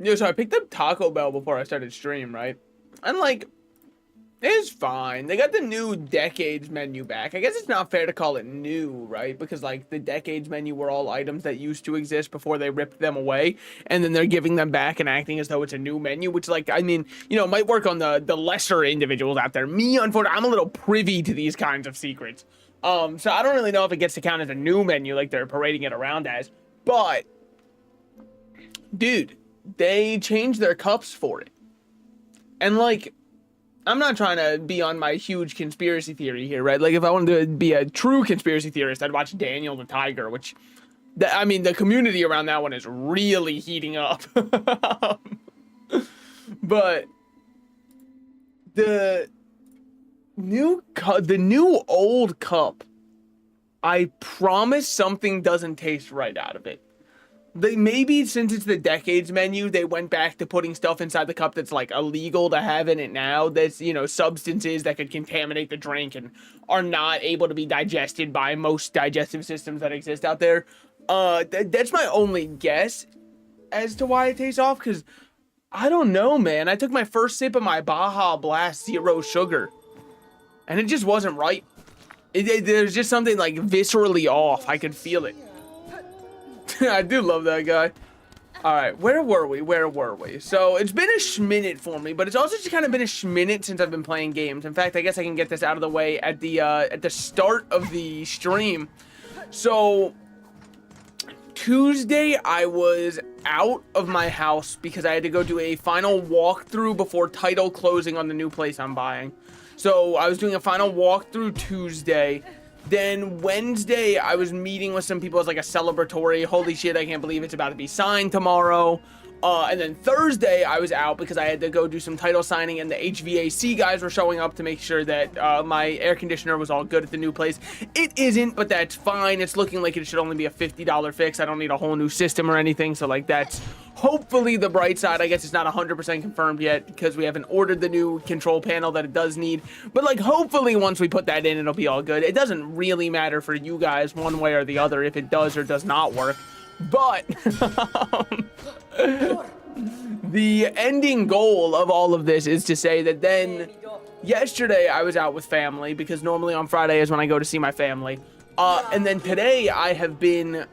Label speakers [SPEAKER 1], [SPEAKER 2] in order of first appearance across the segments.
[SPEAKER 1] Yo, so I picked up Taco Bell before I started stream, right? And like, it's fine. They got the new Decades menu back. I guess it's not fair to call it new, right? Because like the Decades menu were all items that used to exist before they ripped them away, and then they're giving them back and acting as though it's a new menu, which like, I mean, you know, might work on the lesser individuals out there. Me, unfortunately, I'm a little privy to these kinds of secrets. So I don't really know if it gets to count as a new menu like they're parading it around as, but dude, they changed their cups for it. And like, I'm not trying to be on my huge conspiracy theory here, right? Like, if I wanted to be a true conspiracy theorist, I'd watch Daniel the Tiger, which, I mean, the community around that one is really heating up. But the new old cup, I promise something doesn't taste right out of it. They maybe, since it's the Decades menu, they went back to putting stuff inside the cup that's like illegal to have in it now. That's, you know, substances that could contaminate the drink and are not able to be digested by most digestive systems that exist out there. That's my only guess as to why it tastes off, because I don't know, man. I took my first sip of my Baja Blast Zero Sugar, and it just wasn't right. There's just something like viscerally off. I could feel it. I do love that guy. All right, where were we? So it's been a schminute for me, but it's also just kind of been a schminute since I've been playing games. In fact, I guess I can get this out of the way at the start of the stream. So Tuesday, I was out of my house because I had to go do a final walkthrough before title closing on the new place I'm buying. So I was doing a final walkthrough Tuesday. Then Wednesday, I was meeting with some people as like a celebratory, holy shit, I can't believe it's about to be signed tomorrow. And then Thursday, I was out because I had to go do some title signing, and the HVAC guys were showing up to make sure that my air conditioner was all good at the new place. It isn't, but that's fine. It's looking like it should only be a $50 fix. I don't need a whole new system or anything, so like that's hopefully the bright side. I guess it's not 100% confirmed yet because we haven't ordered the new control panel that it does need, but like hopefully once we put that in, it'll be all good. It doesn't really matter for you guys one way or the other if it does or does not work, but the ending goal of all of this is to say that then yesterday I was out with family because normally on Friday is when I go to see my family. And then today I have been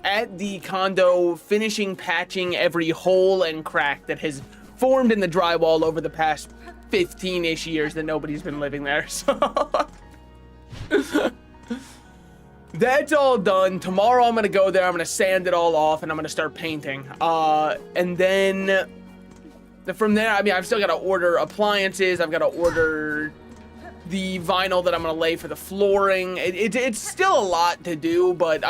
[SPEAKER 1] at the condo finishing patching every hole and crack that has formed in the drywall over the past 15-ish years that nobody's been living there. So that's all done. Tomorrow I'm gonna go there, I'm gonna sand it all off, and I'm gonna start painting. And then from there, I mean, I've still gotta order appliances, I've gotta order the vinyl that I'm gonna lay for the flooring. It's still a lot to do, but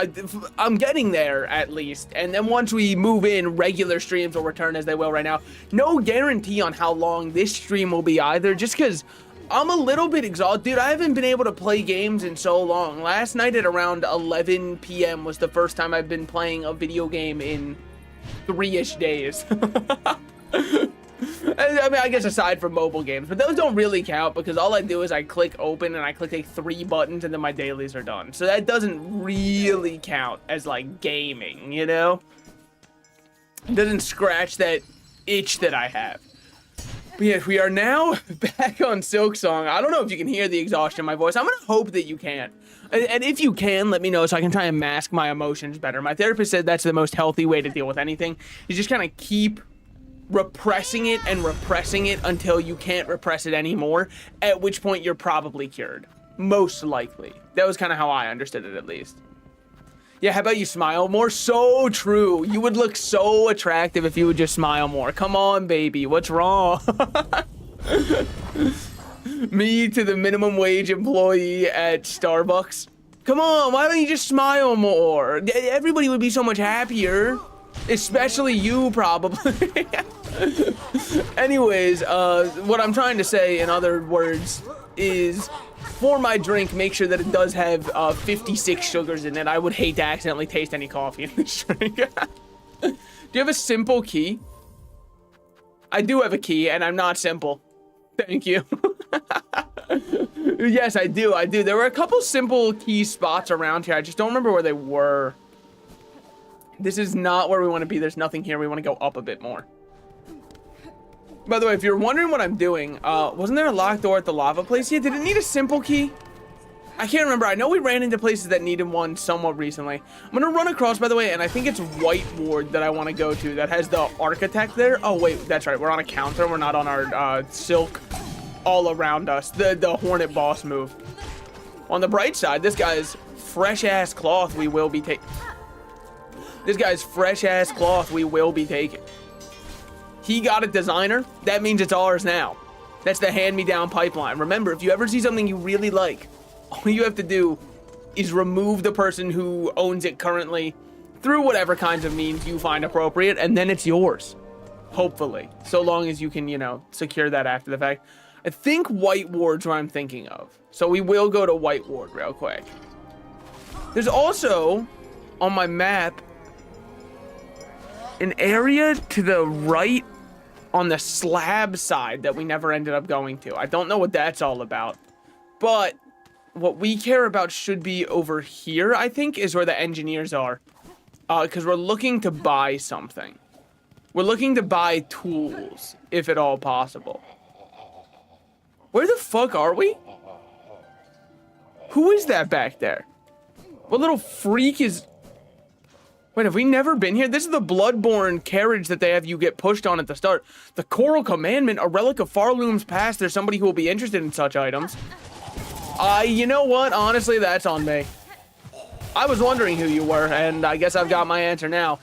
[SPEAKER 1] I'm getting there at least. And then once we move in, regular streams will return as they will right now. No guarantee on how long this stream will be either, just because I'm a little bit exhausted. Dude, I haven't been able to play games in so long. Last night at around 11 p.m. was the first time I've been playing a video game in 3-ish days. I mean, I guess aside from mobile games, but those don't really count because all I do is I click open and I click like 3 buttons and then my dailies are done. So that doesn't really count as like gaming, you know? It doesn't scratch that itch that I have. But yes, we are now back on Silksong. I don't know if you can hear the exhaustion in my voice. I'm gonna hope that you can. And if you can, let me know so I can try and mask my emotions better. My therapist said that's the most healthy way to deal with anything. You just kind of keep repressing it until you can't repress it anymore, at which point you're probably cured. Most likely. That was kind of how I understood it, at least. Yeah, how about you smile more? So true. You would look so attractive if you would just smile more. Come on, baby. What's wrong? Me to the minimum wage employee at Starbucks. Come on, why don't you just smile more? Everybody would be so much happier. Especially you, probably. Anyways, what I'm trying to say, in other words, is for my drink, make sure that it does have 56 sugars in it. I would hate to accidentally taste any coffee in this drink. Do you have a simple key? I do have a key, and I'm not simple. Thank you. Yes, I do. There were a couple simple key spots around here. I just don't remember where they were. This is not where we want to be. There's nothing here. We want to go up a bit more. By the way, if you're wondering what I'm doing, wasn't there a locked door at the lava place? Yeah, did it need a simple key? I can't remember. I know we ran into places that needed one somewhat recently. I'm gonna run across, by the way, and I think it's White Ward that I want to go to that has the architect there. Oh, wait, that's right. We're on a counter. We're not on our silk all around us. The Hornet boss move. On the bright side, this guy's fresh-ass cloth we will be taking. This guy's fresh-ass cloth we will be taking. He got a designer. That means it's ours now. That's the hand-me-down pipeline. Remember, if you ever see something you really like, all you have to do is remove the person who owns it currently through whatever kinds of means you find appropriate, and then it's yours. Hopefully. So long as you can, you know, secure that after the fact. I think White Ward's what I'm thinking of. So we will go to White Ward real quick. There's also, on my map, an area to the right on the slab side that we never ended up going to. I don't know what that's all about, but what we care about should be over here, I think, is where the engineers are, because we're looking to buy something. We're looking to buy tools, if at all possible. Where the fuck are we? Who is that back there? What little freak is... Wait, have we never been here? This is the Bloodborne carriage that they have you get pushed on at the start. The Choral Commandment, a relic of Farloom's past. There's somebody who will be interested in such items. You know what? Honestly, that's on me. I was wondering who you were, and I guess I've got my answer now.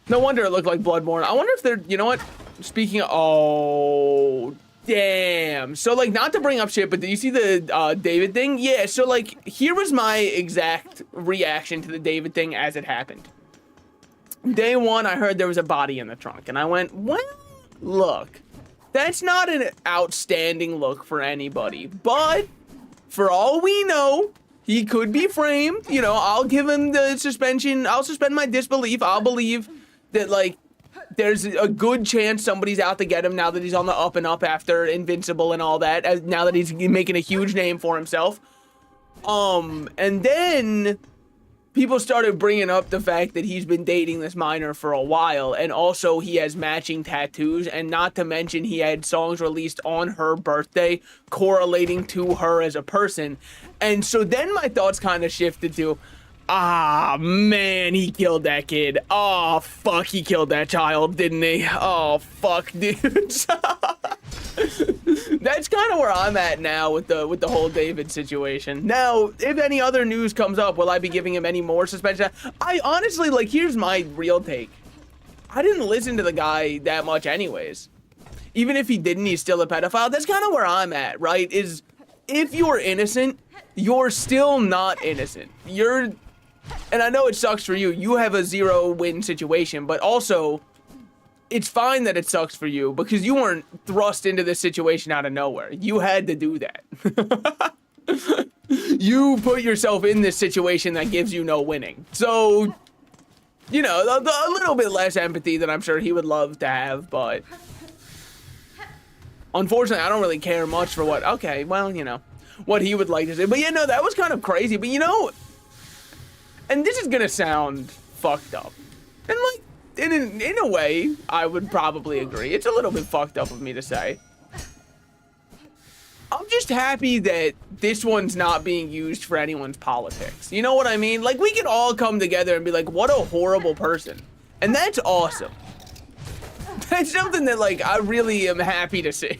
[SPEAKER 1] No wonder it looked like Bloodborne. I wonder if they're... You know what? Speaking of... Oh... Damn. So, like, not to bring up shit, but did you see the David thing? Yeah, so, like, here was my exact reaction to the David thing as it happened. Day one, I heard there was a body in the trunk, and I went, well, look, that's not an outstanding look for anybody, but for all we know, he could be framed. You know, I'll give him the suspension. I'll suspend my disbelief. I'll believe that, like, there's a good chance somebody's out to get him now that he's on the up and up after Invincible and all that, now that he's making a huge name for himself. And then people started bringing up the fact that he's been dating this minor for a while, and also he has matching tattoos, and not to mention he had songs released on her birthday correlating to her as a person. And so then my thoughts kind of shifted to, ah, man, he killed that kid. Oh, fuck, he killed that child, didn't he? Oh, fuck, dude. That's kind of where I'm at now with the whole David situation. Now, if any other news comes up, will I be giving him any more suspension? I honestly, like, here's my real take. I didn't listen to the guy that much anyways. Even if he didn't, he's still a pedophile. That's kind of where I'm at, right? Is if you're innocent, you're still not innocent. And I know it sucks for you. You have a 0-win situation, but also, it's fine that it sucks for you because you weren't thrust into this situation out of nowhere. You had to do that. You put yourself in this situation that gives you no winning. So, you know, a little bit less empathy than I'm sure he would love to have, but unfortunately, I don't really care much for what, okay, well, you know, what he would like to say. But yeah, no, that was kind of crazy. But you know, and this is gonna sound fucked up, and like in a way I would probably agree. It's a little bit fucked up of me to say. I'm just happy that this one's not being used for anyone's politics. You know what I mean? Like, we can all come together and be like, what a horrible person, and that's awesome. That's something that, like, I really am happy to see.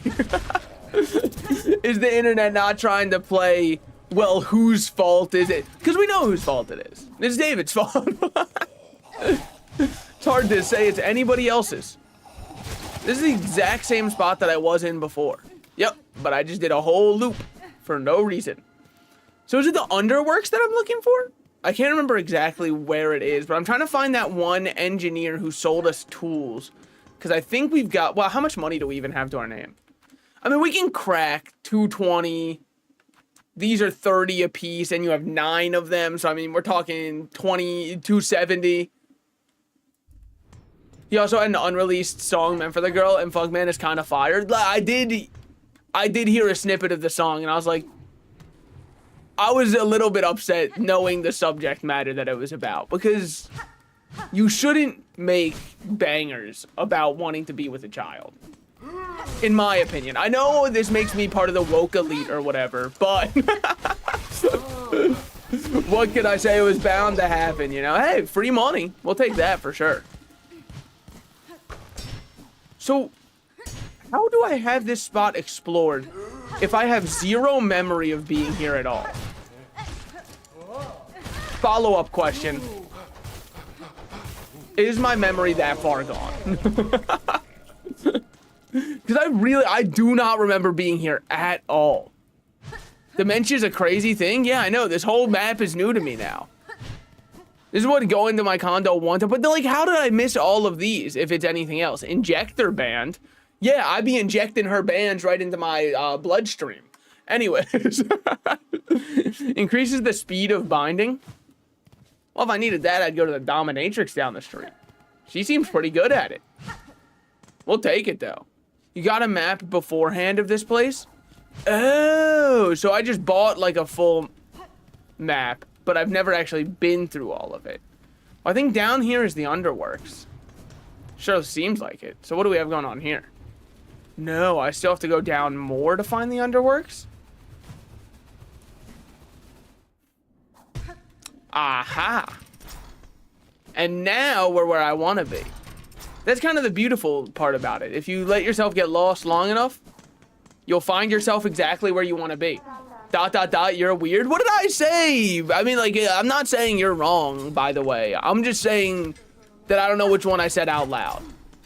[SPEAKER 1] Is the internet not trying to play, well, whose fault is it? Because we know whose fault it is. It's David's fault. It's hard to say it's anybody else's. This is the exact same spot that I was in before. Yep, but I just did a whole loop for no reason. So is it the Underworks that I'm looking for? I can't remember exactly where it is, but I'm trying to find that one engineer who sold us tools. Because I think we've got, well, how much money do we even have to our name? I mean, we can crack 220. These are 30 a piece, and you have 9 of them. So, I mean, we're talking 270. He also had an unreleased song meant for the girl, and Funkman is kind of fired. I did hear a snippet of the song, and I was like, I was a little bit upset knowing the subject matter that it was about, because you shouldn't make bangers about wanting to be with a child. In my opinion. I know this makes me part of the woke elite or whatever, but what can I say? It was bound to happen, you know? Hey, free money. We'll take that for sure. So, how do I have this spot explored if I have zero memory of being here at all? Follow-up question. Is my memory that far gone? Because I do not remember being here at all. Dementia's a crazy thing? Yeah, I know. This whole map is new to me now. This is what going to my condo wanted. But like, how did I miss all of these if it's anything else? Injector band? Yeah, I'd be injecting her bands right into my bloodstream. Anyways. Increases the speed of binding. Well, if I needed that, I'd go to the dominatrix down the street. She seems pretty good at it. We'll take it, though. You got a map beforehand of this place? Oh, so I just bought, like, a full map, but I've never actually been through all of it. I think down here is the underworks. Sure seems like it. So what do we have going on here? No, I still have to go down more to find the underworks? Aha. And now we're where I want to be. That's kind of the beautiful part about it. If you let yourself get lost long enough, you'll find yourself exactly where you want to be. ... You're weird. What did I say? I mean, like, I'm not saying you're wrong, by the way. I'm just saying that I don't know which one I said out loud.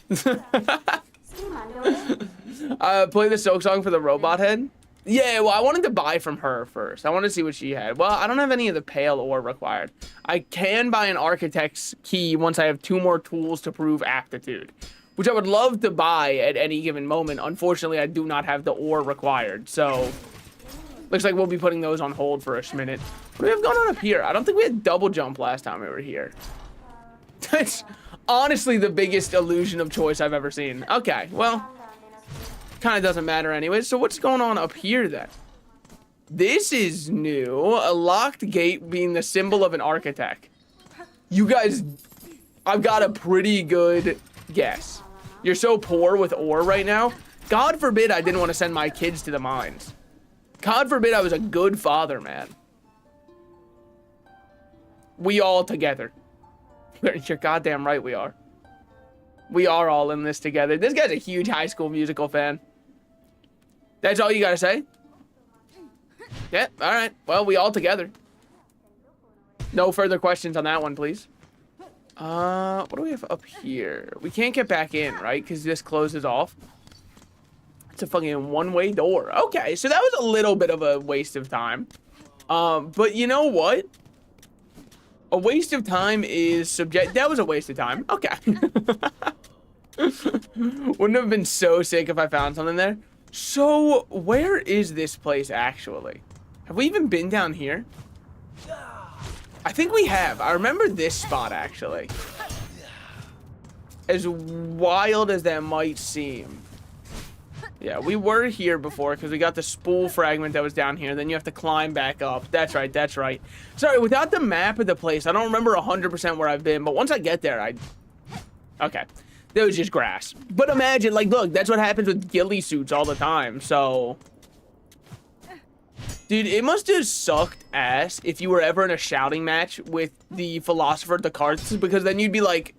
[SPEAKER 1] Play the Silksong for the robot head. Yeah, well, I wanted to buy from her first. I wanted to see what she had. Well, I don't have any of the pale ore required. I can buy an architect's key once I have 2 more tools to prove aptitude, which I would love to buy at any given moment. Unfortunately, I do not have the ore required, so looks like we'll be putting those on hold for a minute. What do we have going on up here? I don't think we had double jump last time we were here. That's honestly the biggest illusion of choice I've ever seen. Okay, well, kind of doesn't matter anyways. So what's going on up here then? This is new. A locked gate being the symbol of an architect. You guys, I've got a pretty good guess. You're so poor with ore right now. God forbid I didn't want to send my kids to the mines. God forbid I was a good father, man. We all together. You're goddamn right we are. We are all in this together. This guy's a huge High School Musical fan. That's all you gotta say? Yeah, all right. Well, we all together. No further questions on that one, please. What do we have up here? We can't get back in, right? Because this closes off. It's a fucking one-way door. Okay, so that was a little bit of a waste of time. But you know what? A waste of time is subject. That was a waste of time. Okay. Wouldn't have been so sick if I found something there. So, where is this place actually? Have we even been down here? I think we have. I remember this spot actually. As wild as that might seem. Yeah, we were here before because we got the spool fragment that was down here. Then you have to climb back up. That's right, that's right. Sorry, without the map of the place, I don't remember 100% where I've been. But once I get there, okay. There was just grass. But imagine, like, look, that's what happens with ghillie suits all the time. So, dude, it must have sucked ass if you were ever in a shouting match with the philosopher Descartes, because then you'd be like,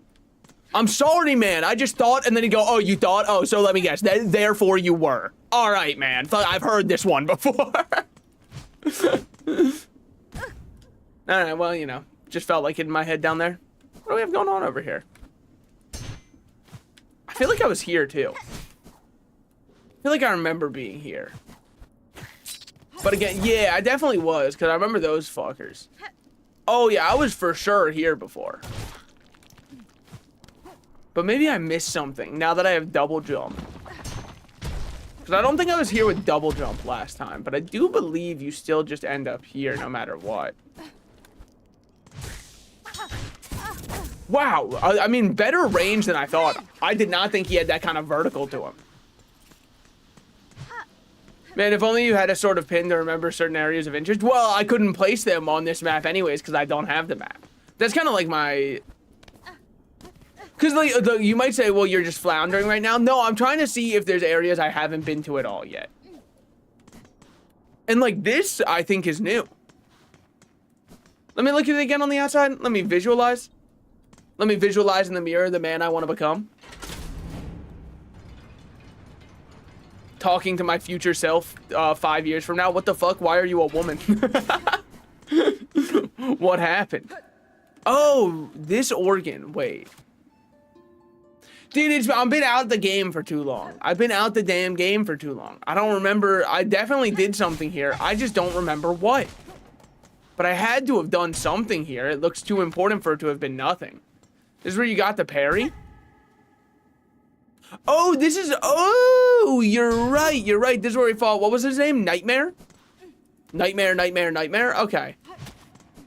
[SPEAKER 1] I'm sorry, man. I just thought, and then he'd go, oh, you thought? Oh, so let me guess. Therefore you were. All right, man. I've heard this one before. All right, well, you know, just felt like hitting my head down there. What do we have going on over here? I feel like I was here, too. I feel like I remember being here. But again, yeah, I definitely was, because I remember those fuckers. Oh, yeah, I was for sure here before. But maybe I missed something now that I have double jump. Because I don't think I was here with double jump last time, but I do believe you still just end up here no matter what. Wow, I mean, better range than I thought. I did not think he had that kind of vertical to him. Man, if only you had a sort of pin to remember certain areas of interest. Well, I couldn't place them on this map anyways because I don't have the map. That's kind of like my Because like, you might say, well, you're just floundering right now. No, I'm trying to see if there's areas I haven't been to at all yet. And like this, I think is new. Let me look at it again on the outside. Let me visualize. Let me visualize in the mirror the man I want to become. Talking to my future self 5 years from now. What the fuck? Why are you a woman? What happened? Oh, this organ. Wait. Dude, I've been out the game for too long. I've been out the damn game for too long. I don't remember. I definitely did something here. I just don't remember what. But I had to have done something here. It looks too important for it to have been nothing. This is where you got the parry? Oh, this is... Oh, you're right. You're right. This is where he fought. What was his name? Nightmare? Nightmare, Nightmare, Nightmare? Okay.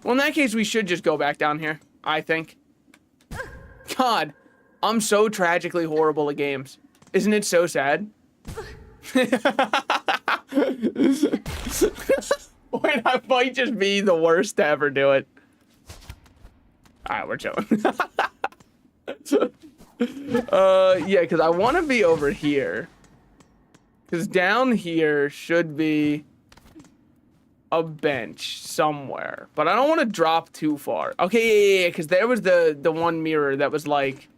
[SPEAKER 1] Well, in that case, we should just go back down here, I think. God, I'm so tragically horrible at games. Isn't it so sad? Wait, I might just be the worst to ever do it. All right, we're chilling. Yeah, because I want to be over here. Because down here should be a bench somewhere. But I don't want to drop too far. Okay, yeah, because there was the one mirror that was like,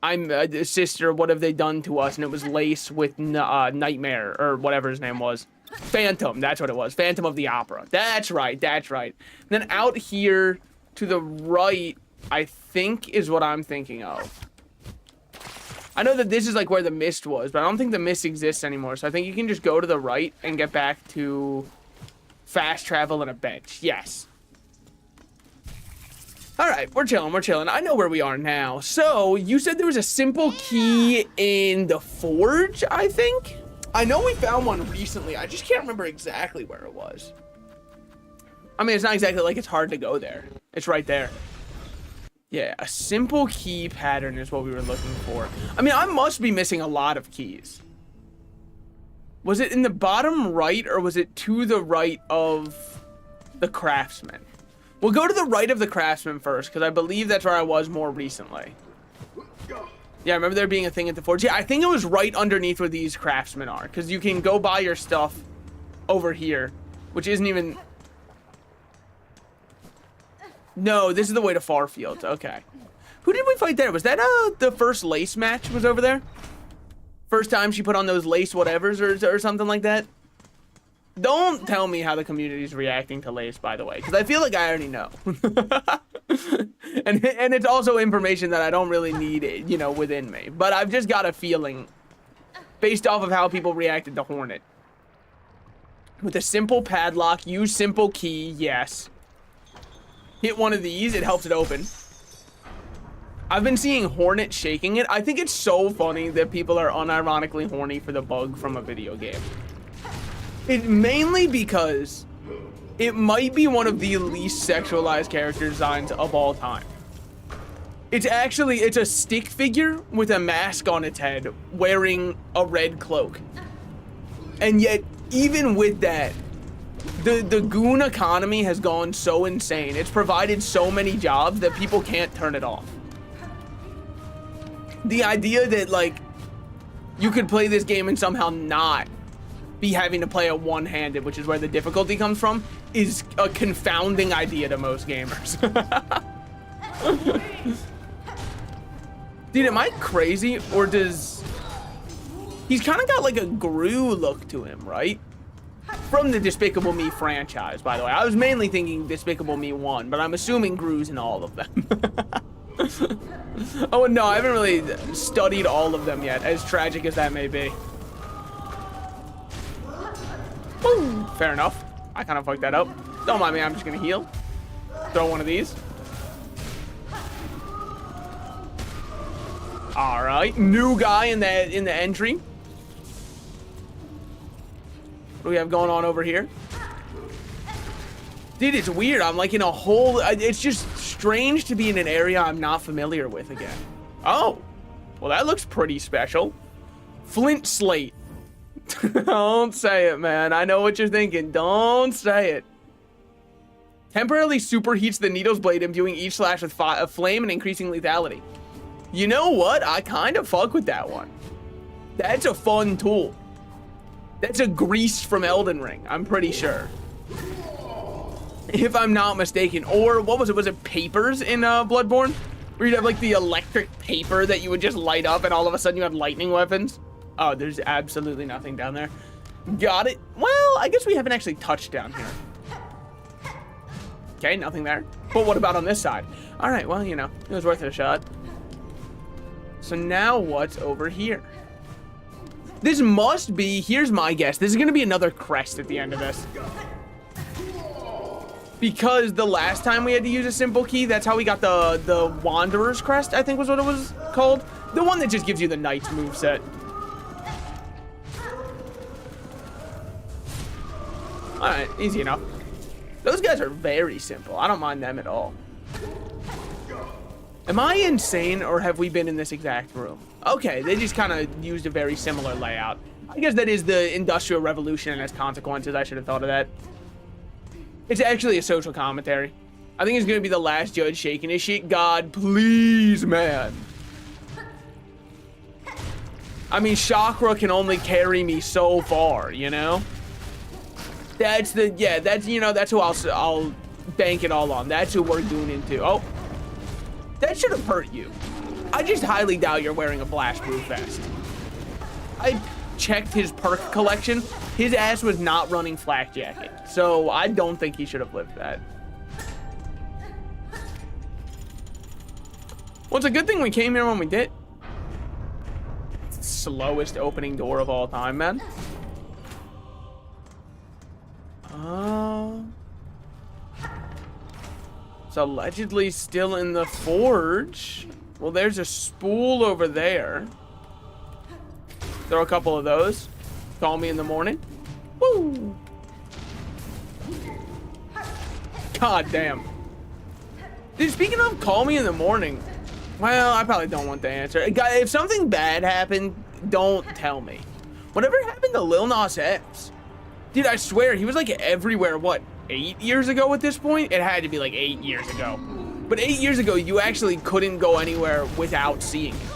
[SPEAKER 1] I'm a sister, what have they done to us? And it was laced with Nightmare, or whatever his name was. Phantom, that's what it was. Phantom of the Opera. That's right, that's right. And then out here to the right, I think is what I'm thinking of. I know that this is like where the mist was, but I don't think the mist exists anymore. So I think you can just go to the right and get back to fast travel and a bench. Yes. All right, we're chilling, we're chilling. I know where we are now. So you said there was a simple key in the forge, I think? I know we found one recently. I just can't remember exactly where it was. I mean, it's not exactly like it's hard to go there. It's right there. Yeah, a simple key pattern is what we were looking for. I mean, I must be missing a lot of keys. Was it in the bottom right, or was it to the right of the craftsman? We'll go to the right of the craftsman first, because I believe that's where I was more recently. Yeah, I remember there being a thing at the forge. Yeah, I think it was right underneath where these craftsmen are, because you can go buy your stuff over here, which isn't even... No, this is the way to Farfield. Okay. Who did we fight there? Was that the first lace match was over there? First time she put on those lace whatevers or something like that? Don't tell me how the community's reacting to lace, by the way, because I feel like I already know. and it's also information that I don't really need, you know, within me. But I've just got a feeling based off of how people reacted to Hornet. With a simple padlock, use simple key, yes. Hit one of these, it helps it open. I've been seeing Hornet shaking it. I think it's so funny that people are unironically horny for the bug from a video game. It mainly because it might be one of the least sexualized character designs of all time. It's a stick figure with a mask on its head wearing a red cloak. And yet, even with that, the goon economy has gone so insane. It's provided so many jobs that people can't turn it off. The idea that, like, you could play this game and somehow not be having to play it one-handed, which is where the difficulty comes from, is a confounding idea to most gamers. Dude, am I crazy? Or does... He's kind of got like a Gru look to him, right? From the Despicable Me franchise, by the way. I was mainly thinking Despicable Me 1, but I'm assuming Gru's in all of them. Oh, no, I haven't really studied all of them yet, as tragic as that may be. Woo, fair enough. I kind of fucked that up. Don't mind me, I'm just gonna heal. Throw one of these. All right, new guy in the entry. What do we have going on over here? Dude, it's weird. I'm like in a whole... It's just strange to be in an area I'm not familiar with again. Oh, well, that looks pretty special. Flint slate. Don't say it, man. I know what you're thinking. Don't say it. Temporarily superheats the needle's blade, imbuing each slash with a flame and increasing lethality. You know what? I kind of fuck with that one. That's a fun tool. That's a grease from Elden Ring, I'm pretty sure. If I'm not mistaken. Or what was it? Was it papers in Bloodborne? Where you'd have like the electric paper that you would just light up and all of a sudden you had lightning weapons. Oh, there's absolutely nothing down there. Got it. Well, I guess we haven't actually touched down here. Okay, nothing there. But what about on this side? All right, well, you know, it was worth it a shot. So now what's over here? This must be, here's my guess, this is gonna be another crest at the end of this. Because the last time we had to use a simple key, that's how we got the Wanderer's Crest, I think was what it was called. The one that just gives you the Knight's moveset. Alright, easy enough. Those guys are very simple. I don't mind them at all. Am I insane, or have we been in this exact room? Okay, they just kind of used a very similar layout. I guess that is the Industrial Revolution and its consequences. I should have thought of that. It's actually a social commentary. I think it's going to be the last judge shaking his shit. God, please, man. I mean, chakra can only carry me so far, you know? That's the, yeah, that's, you know, that's who I'll bank it all on. That's who we're doing into. Oh, that should have hurt you. I just highly doubt you're wearing a blast-proof vest. I checked his perk collection. His ass was not running flak jacket, so I don't think he should have lived that. Well, it's a good thing we came here when we did. Slowest opening door of all time, man. It's allegedly still in the forge. Well, there's a spool over there. Throw a couple of those. Call me in the morning. Woo! God damn. Dude, speaking of call me in the morning, well, I probably don't want the answer. If something bad happened, don't tell me. Whatever happened to Lil Nas X? Dude, I swear, he was like everywhere, what, 8 years ago at this point? It had to be like 8 years ago. But 8 years ago, you actually couldn't go anywhere without seeing him.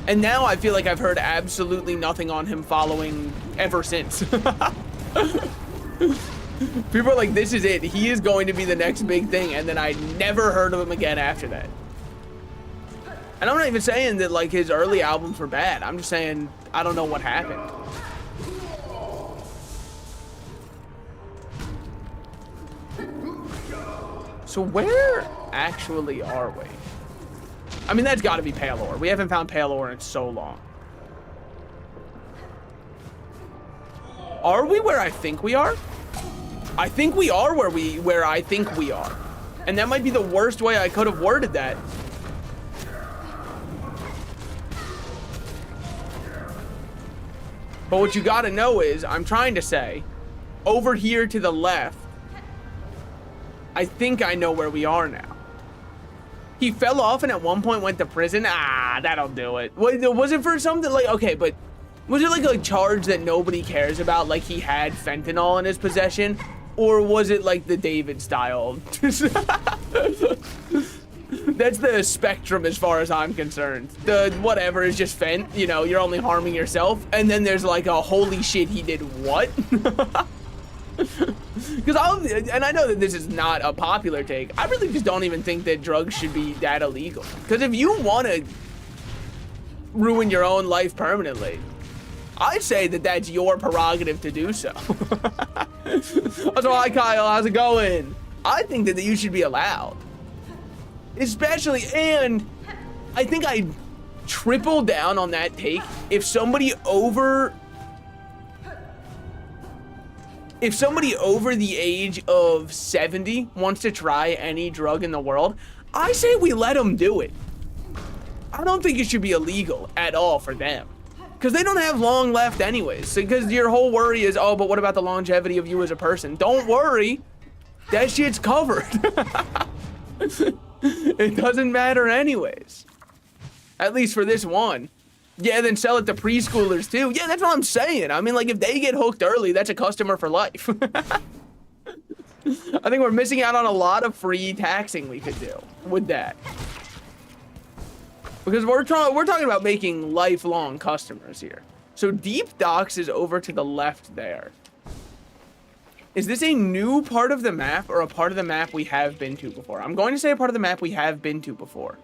[SPEAKER 1] And now I feel like I've heard absolutely nothing on him following ever since. People are like, this is it. He is going to be the next big thing. And then I never heard of him again after that. And I'm not even saying that like his early albums were bad. I'm just saying, I don't know what happened. So where actually are we? I mean, that's got to be Pale Ore. We haven't found Pale Ore in so long. Are we where I think we are? I think we are where I think we are. And that might be the worst way I could have worded that. But what you got to know is, I'm trying to say, over here to the left, I think I know where we are now. He fell off and at one point went to prison. Ah, that'll do it. Was it for something like, okay, but was it like a charge that nobody cares about? Like he had fentanyl in his possession? Or was it like the David style? That's the spectrum as far as I'm concerned. The whatever is just fent, you know, you're only harming yourself. And then there's like a holy shit, he did what? Because and I know that this is not a popular take. I really just don't even think that drugs should be that illegal. Because if you want to ruin your own life permanently, I say that that's your prerogative to do so. That's why, Kyle, how's it going? I think that you should be allowed. Especially, and I think I triple down on that take. If somebody over the age of 70 wants to try any drug in the world, I say we let them do it. I don't think it should be illegal at all for them. Because they don't have long left anyways. Because your whole worry is, oh, but what about the longevity of you as a person? Don't worry. That shit's covered. It doesn't matter anyways. At least for this one. Yeah, then sell it to preschoolers too. Yeah, that's what I'm saying. I mean, like, if they get hooked early, that's a customer for life. I think we're missing out on a lot of free taxing we could do with that. Because we're talking about making lifelong customers here. So Deep Docks is over to the left there. Is this a new part of the map or a part of the map we have been to before? I'm going to say a part of the map we have been to before.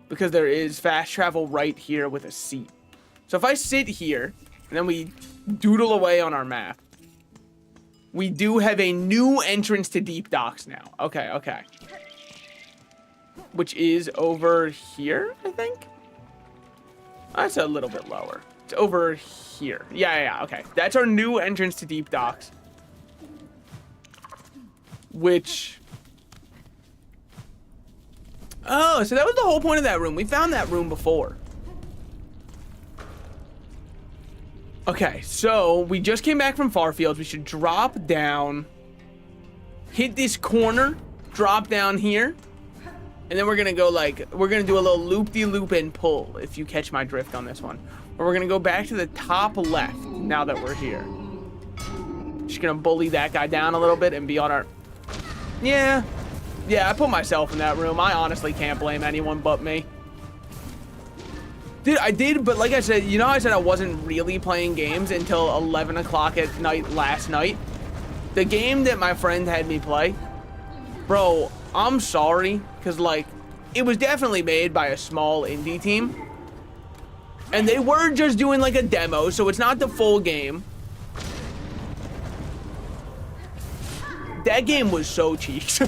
[SPEAKER 1] Because there is fast travel right here with a seat. So if I sit here, and then we doodle away on our map, we do have a new entrance to Deep Docks now. Okay, okay. Which is over here, I think? That's a little bit lower. It's over here. Yeah, okay. That's our new entrance to Deep Docks. Which... Oh, so that was the whole point of that room. We found that room before. Okay, so we just came back from Farfields. We should drop down, hit this corner, drop down here, and then we're gonna go like, we're gonna do a little loop-de-loop and pull, if you catch my drift on this one. Or we're gonna go back to the top left now that we're here. Just gonna bully that guy down a little bit and be on our... Yeah, I put myself in that room. I honestly can't blame anyone but me. Dude, I did, but like I said, you know, I said I wasn't really playing games until 11 o'clock at night last night. The game that my friend had me play, bro, I'm sorry, because like, it was definitely made by a small indie team. And they were just doing like a demo, so it's not the full game. That game was so cheeks.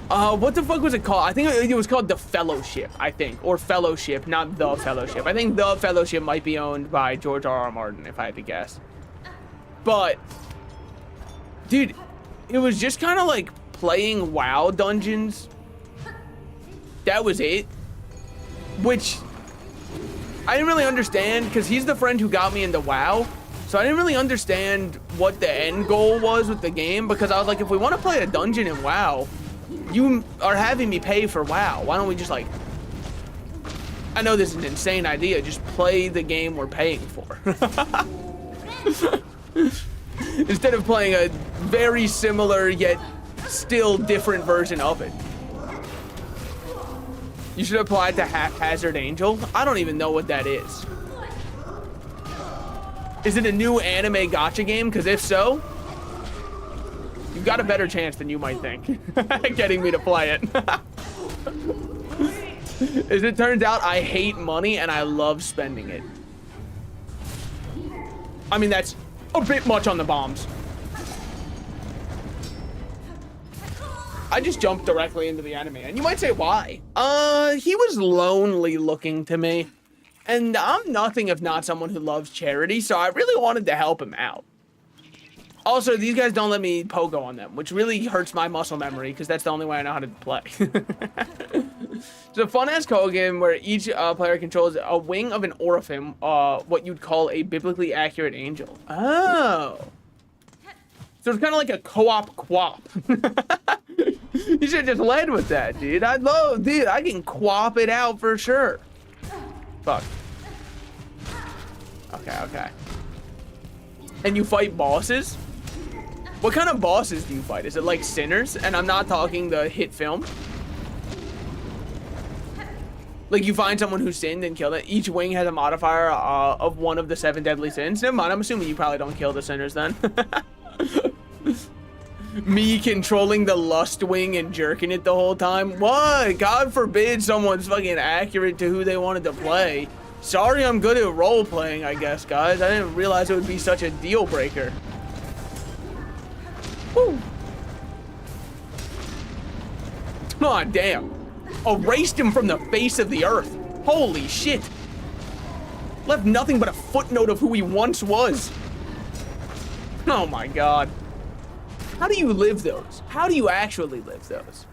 [SPEAKER 1] What the fuck was it called? I think it was called The Fellowship, I think. Or Fellowship, not The Fellowship. I think The Fellowship might be owned by George R.R. Martin, if I had to guess. But, dude, it was just kind of like playing WoW dungeons. That was it. Which, I didn't really understand, because he's the friend who got me into WoW. So I didn't really understand what the end goal was with the game, because I was like, if we want to play a dungeon in WoW, you are having me pay for WoW. Why don't we just like, I know this is an insane idea, just play the game we're paying for. Instead of playing a very similar yet still different version of it. You should apply it to Haphazard Angel. I don't even know what that is. Is it a new anime gacha game? Because if so, you've got a better chance than you might think getting me to play it. As it turns out, I hate money and I love spending it. I mean, that's a bit much on the bombs. I just jumped directly into the enemy, and you might say, why? He was lonely looking to me. And I'm nothing if not someone who loves charity, so I really wanted to help him out. Also, these guys don't let me pogo on them, which really hurts my muscle memory, because that's the only way I know how to play. It's a fun-ass co game where each player controls a wing of an Oraphim, what you'd call a biblically accurate angel. Oh. So it's kind of like a co-op quap. You should have just led with that, dude. Dude, I can quap it out for sure. Fuck. Okay. And you fight bosses? What kind of bosses do you fight? Is it like Sinners? And I'm not talking the hit film. Like you find someone who sinned and killed it. Each wing has a modifier of one of the 7 deadly sins. Never mind, I'm assuming you probably don't kill the sinners then. Me controlling the lust wing and jerking it the whole time. What? God forbid someone's fucking accurate to who they wanted to play. Sorry, I'm good at role playing, I guess, guys. I didn't realize it would be such a deal breaker. Woo. Aw, damn. Erased him from the face of the earth. Holy shit. Left nothing but a footnote of who he once was. Oh my god. How do you live those? How do you actually live those?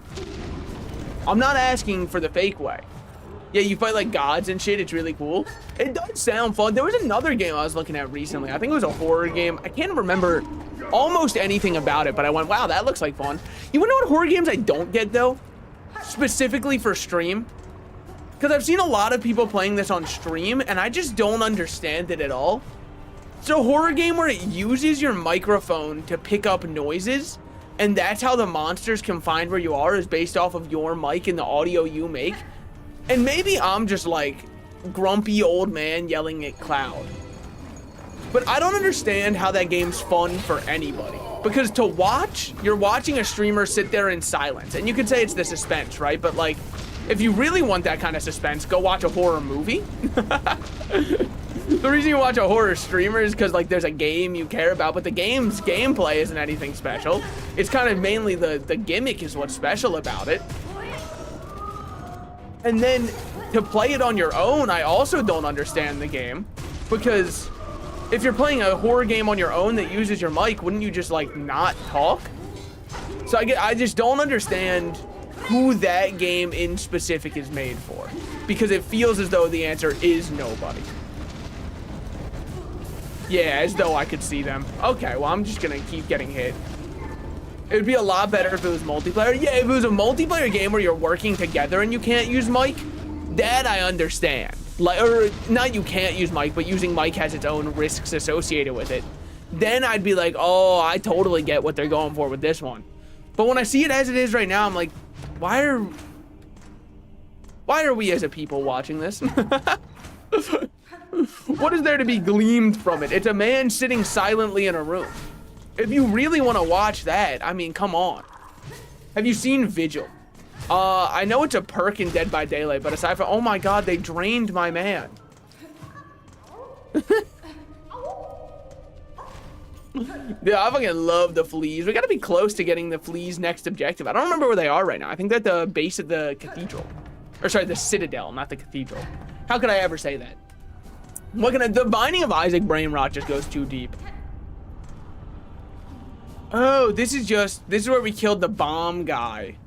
[SPEAKER 1] I'm not asking for the fake way. Yeah, you fight like gods and shit. It's really cool. It does sound fun. There was another game I was looking at recently. I think it was a horror game. I can't remember almost anything about it, but I went, wow, that looks like fun. You wanna know what horror games I don't get though? Specifically for stream? Because I've seen a lot of people playing this on stream and I just don't understand it at all. It's a horror game where it uses your microphone to pick up noises, And that's how the monsters can find where you are, is based off of your mic and the audio you make. And maybe I'm just like grumpy old man yelling at cloud. But I don't understand how that game's fun for anybody. Because to watch, you're watching a streamer sit there in silence. And you could say it's the suspense, right? But like, if you really want that kind of suspense, go watch a horror movie. The reason you watch a horror streamer is because like there's a game you care about, but the game's gameplay isn't anything special. It's kind of mainly the gimmick is what's special about it. And then to play it on your own, I also don't understand the game, because if you're playing a horror game on your own that uses your mic, wouldn't you just like not talk? So I just don't understand who that game in specific is made for, because it feels as though the answer is nobody. Yeah, as though I could see them. Okay, well, I'm just gonna keep getting hit. It would be a lot better if it was multiplayer. Yeah, if it was a multiplayer game where you're working together and you can't use mic, that I understand. Like, or not you can't use mic, but using mic has its own risks associated with it. Then I'd be like, oh, I totally get what they're going for with this one. But when I see it as it is right now, I'm like, why are we as a people watching this? What is there to be gleamed from it? It's a man sitting silently in a room. If you really want to watch that, I mean, come on. Have you seen Vigil? I know it's a perk in Dead by Daylight, but aside from, oh my god, they drained my man. Yeah, I fucking love the fleas. We gotta be close to getting the fleas' next objective. I don't remember where they are right now. I think they're at the base of the cathedral. Or sorry, the citadel, not the cathedral. How could I ever say that? The Binding of Isaac brain rot just goes too deep. Oh, this is where we killed the bomb guy.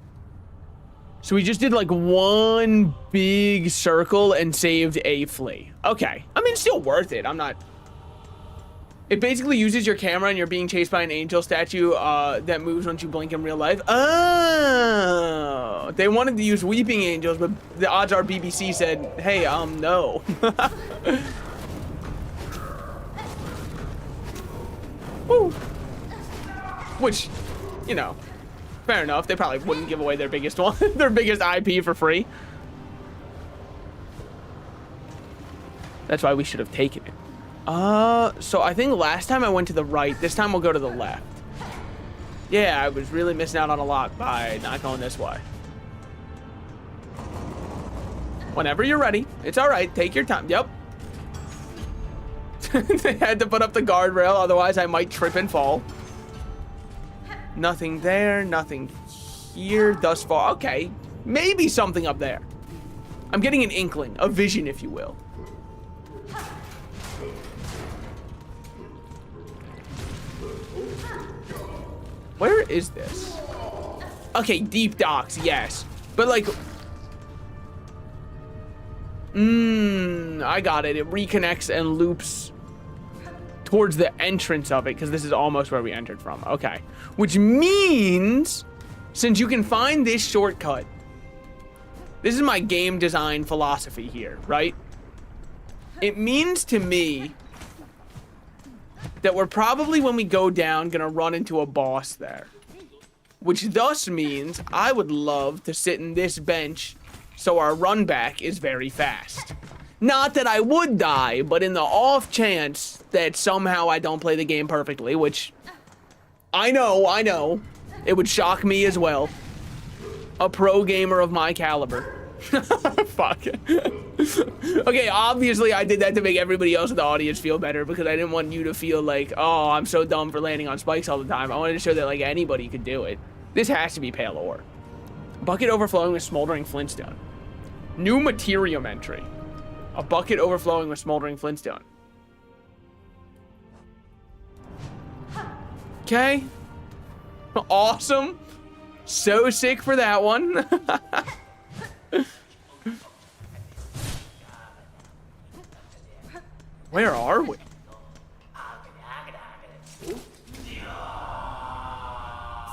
[SPEAKER 1] So we just did like one big circle and saved a flea. Okay, I mean, it's still worth it. It basically uses your camera and you're being chased by an angel statue that moves once you blink in real life. Oh, they wanted to use weeping angels, but the odds are BBC said, hey, no. Woo. Which, you know, fair enough. They probably wouldn't give away their biggest one, their biggest IP for free. That's why we should have taken it. So I think last time I went to the right. This time we'll go to the left. Yeah, I was really missing out on a lot by not going this way. Whenever you're ready. It's all right. Take your time. Yep. They had to put up the guardrail, otherwise I might trip and fall. Nothing there, nothing here thus far. Okay, maybe something up there. I'm getting an inkling, a vision, if you will. Where is this? Okay, deep docks, yes. But like, I got it. It reconnects and loops towards the entrance of it, because this is almost where we entered from. Okay, which means since you can find this shortcut, this is my game design philosophy here, right? It means to me that we're probably, when we go down, gonna run into a boss there, which thus means I would love to sit in this bench so our run back is very fast. Not that I would die, but in the off chance that somehow I don't play the game perfectly, which I know, it would shock me as well. A pro gamer of my caliber. Fuck. Okay, obviously I did that to make everybody else in the audience feel better, because I didn't want you to feel like, oh, I'm so dumb for landing on spikes all the time. I wanted to show that like anybody could do it. This has to be pale ore. Bucket overflowing with smoldering flintstone. New materium entry. A bucket overflowing with smoldering flintstone. Okay. Awesome. So sick for that one. Where are we?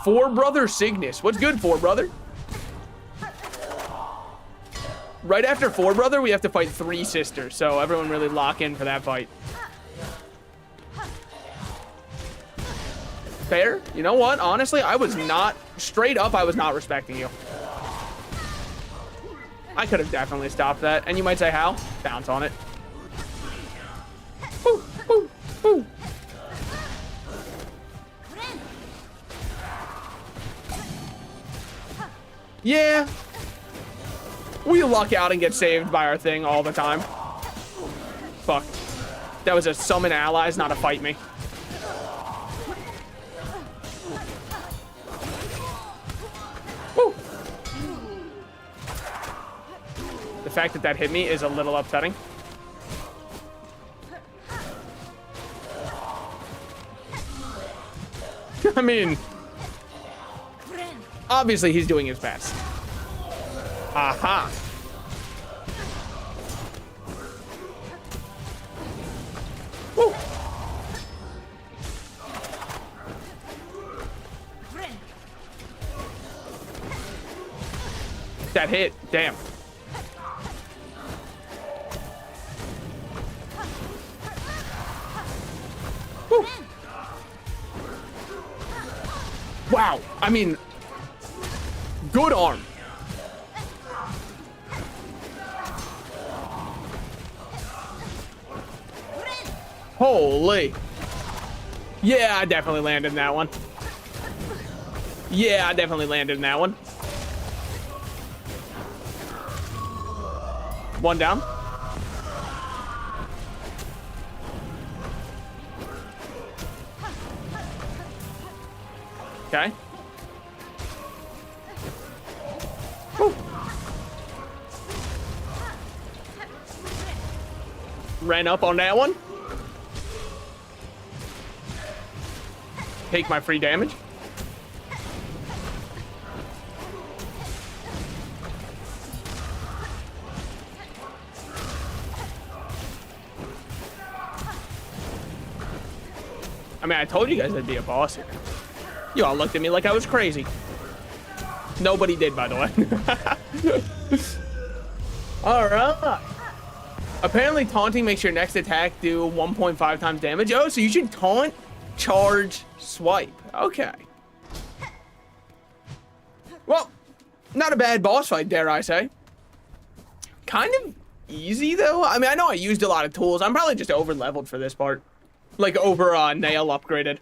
[SPEAKER 1] Four Brother Cygnus. What's good, Four Brother? Right after Four Brother, we have to fight Three Sisters, so everyone really lock in for that fight. Fair. You know what? Honestly, I was not, straight up, I was not respecting you. I could have definitely stopped that. And you might say, how? Bounce on it. Woo, woo, woo. Yeah. We luck out and get saved by our thing all the time. Fuck. That was a summon allies, not a fight me. Woo. The fact that that hit me is a little upsetting. I mean, obviously he's doing his best. Aha. Woo. That hit, damn. Woo. Wow, I mean, good arm. Holy. Yeah, I definitely landed in that one. Yeah, I definitely landed in that one. One down. Okay. Woo. Ran up on that one. Take my free damage. I mean, I told you guys I'd be a boss here. You all looked at me like I was crazy. Nobody did, by the way. All right. Apparently, taunting makes your next attack do 1.5 times damage. Oh, so you should taunt, charge, swipe. Okay. Well, not a bad boss fight, dare I say. Kind of easy, though. I mean, I know I used a lot of tools. I'm probably just over-leveled for this part. Like, nail upgraded.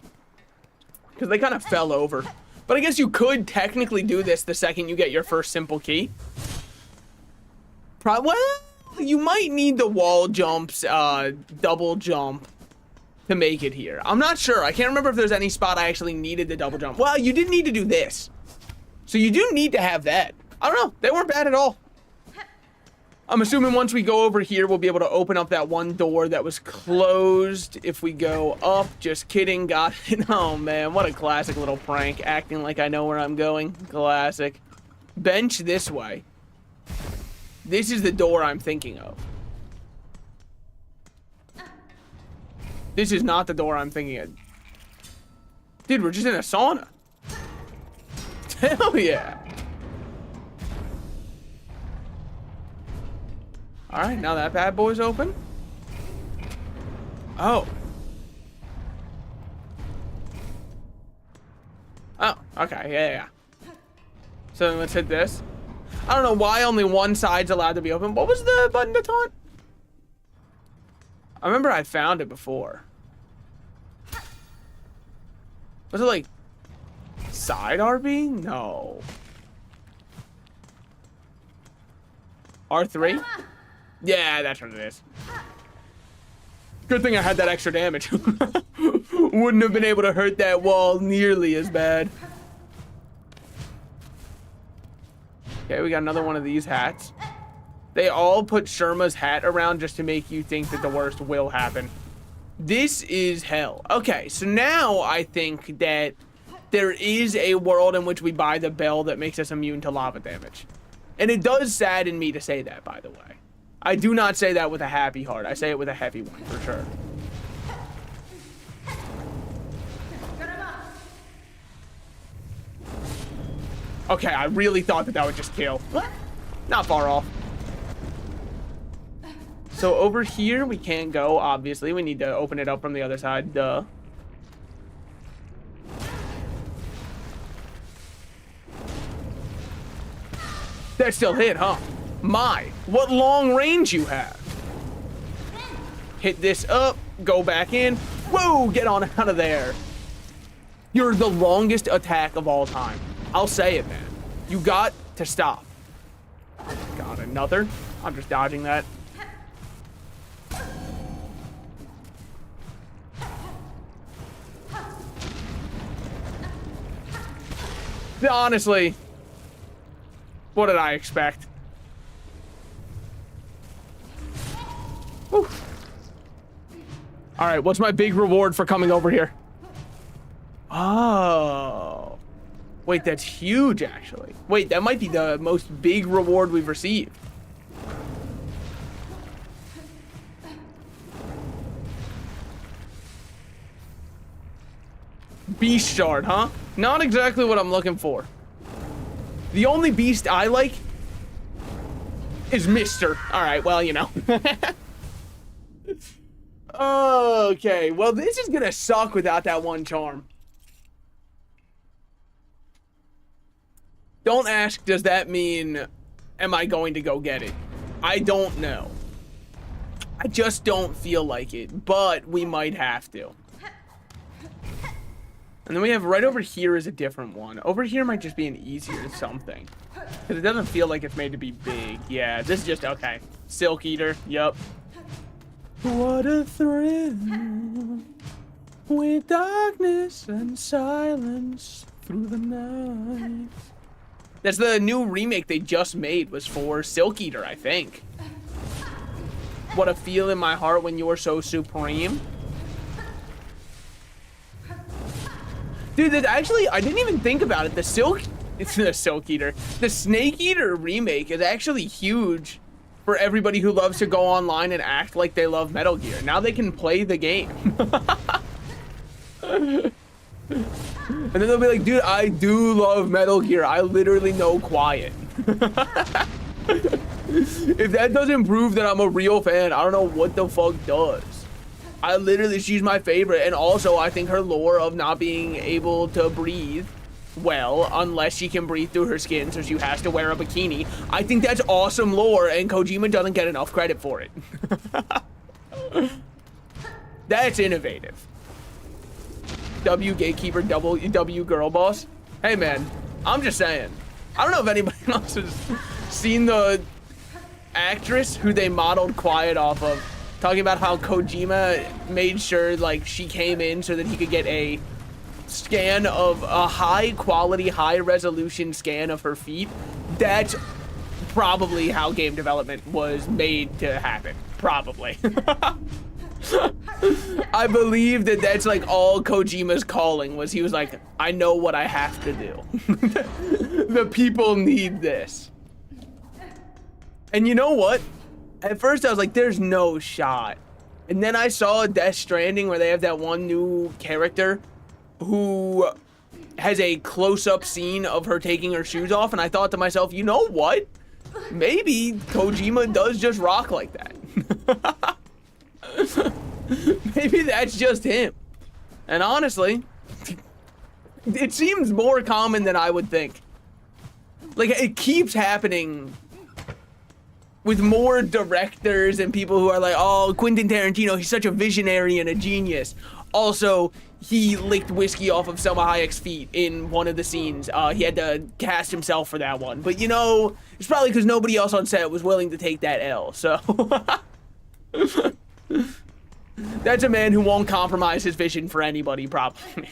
[SPEAKER 1] Because they kind of fell over. But I guess you could technically do this the second you get your first simple key. Well, you might need the wall jumps, double jump to make it here. I'm not sure. I can't remember if there's any spot I actually needed the double jump. Well, you did need to do this. So you do need to have that. I don't know. They weren't bad at all. I'm assuming once we go over here, we'll be able to open up that one door that was closed if we go up. Just kidding. Got it. Oh, man. What a classic little prank. Acting like I know where I'm going. Classic. Bench this way. This is the door I'm thinking of. This is not the door I'm thinking of. Dude, we're just in a sauna. Hell yeah. All right, now that bad boy's open. Oh. Oh, okay, yeah. So then let's hit this. I don't know why only one side's allowed to be open. What was the button to taunt? I remember I found it before. Was it like side RB? No. R3? Yeah, that's what it is. Good thing I had that extra damage. Wouldn't have been able to hurt that wall nearly as bad. Okay, we got another one of these hats. They all put Sherma's hat around just to make you think that the worst will happen. This is hell. Okay, so now I think that there is a world in which we buy the bell that makes us immune to lava damage. And it does sadden me to say that, by the way. I do not say that with a happy heart. I say it with a heavy one, for sure. Okay, I really thought that that would just kill. Not far off. So over here, we can't go, obviously. We need to open it up from the other side, duh. That still hit, huh? My, what long range you have. Hit this up, go back in. Whoa, get on out of there. You're the longest attack of all time. I'll say it, man. You got to stop. Got another. I'm just dodging that. Honestly, what did I expect? Whew. All right, what's my big reward for coming over here? Oh. Wait, that's huge, actually. Wait, that might be the most big reward we've received. Beast shard, huh? Not exactly what I'm looking for. The only beast I like is Mister. All right, well, you know. Okay, well, this is gonna suck without that one charm. Don't ask, does that mean, am I going to go get it? I don't know. I just don't feel like it, but we might have to. And then we have right over here is a different one. Over here might just be an easier something. Because it doesn't feel like it's made to be big. Yeah, this is just, okay. Silk Eater, yup. What a thrill with darkness and silence through the night. That's the new remake they just made, was for Silk Eater, I think. What a feel in my heart when you're so supreme. Dude, that actually, I didn't even think about it. It's the Silk Eater. The Snake Eater remake is actually huge for everybody who loves to go online and act like they love Metal Gear. Now they can play the game. And then they'll be like, dude, I do love Metal Gear. I literally know Quiet. If that doesn't prove that I'm a real fan, I don't know what the fuck does. I literally, she's my favorite. And also, I think her lore of not being able to breathe well, unless she can breathe through her skin, so she has to wear a bikini. I think that's awesome lore, and Kojima doesn't get enough credit for it. That's innovative. W gatekeeper, W girl boss. Hey man, I'm just saying. I don't know if anybody else has seen the actress who they modeled Quiet off of, talking about how Kojima made sure like she came in so that he could get a scan of a high quality, high resolution scan of her feet. That's probably how game development was made to happen. Probably. I believe that that's like all Kojima's calling was. He was like, I know what I have to do. The people need this. And you know what? At first I was like, there's no shot. And then I saw Death Stranding where they have that one new character who has a close-up scene of her taking her shoes off, and I thought to myself, you know what? Maybe Kojima does just rock like that. Maybe that's just him. And honestly, it seems more common than I would think. Like, it keeps happening with more directors and people who are like, oh, Quentin Tarantino, he's such a visionary and a genius. Also, he licked whiskey off of Selma Hayek's feet in one of the scenes. He had to cast himself for that one. But, you know, it's probably because nobody else on set was willing to take that L, so... That's a man who won't compromise his vision for anybody, probably.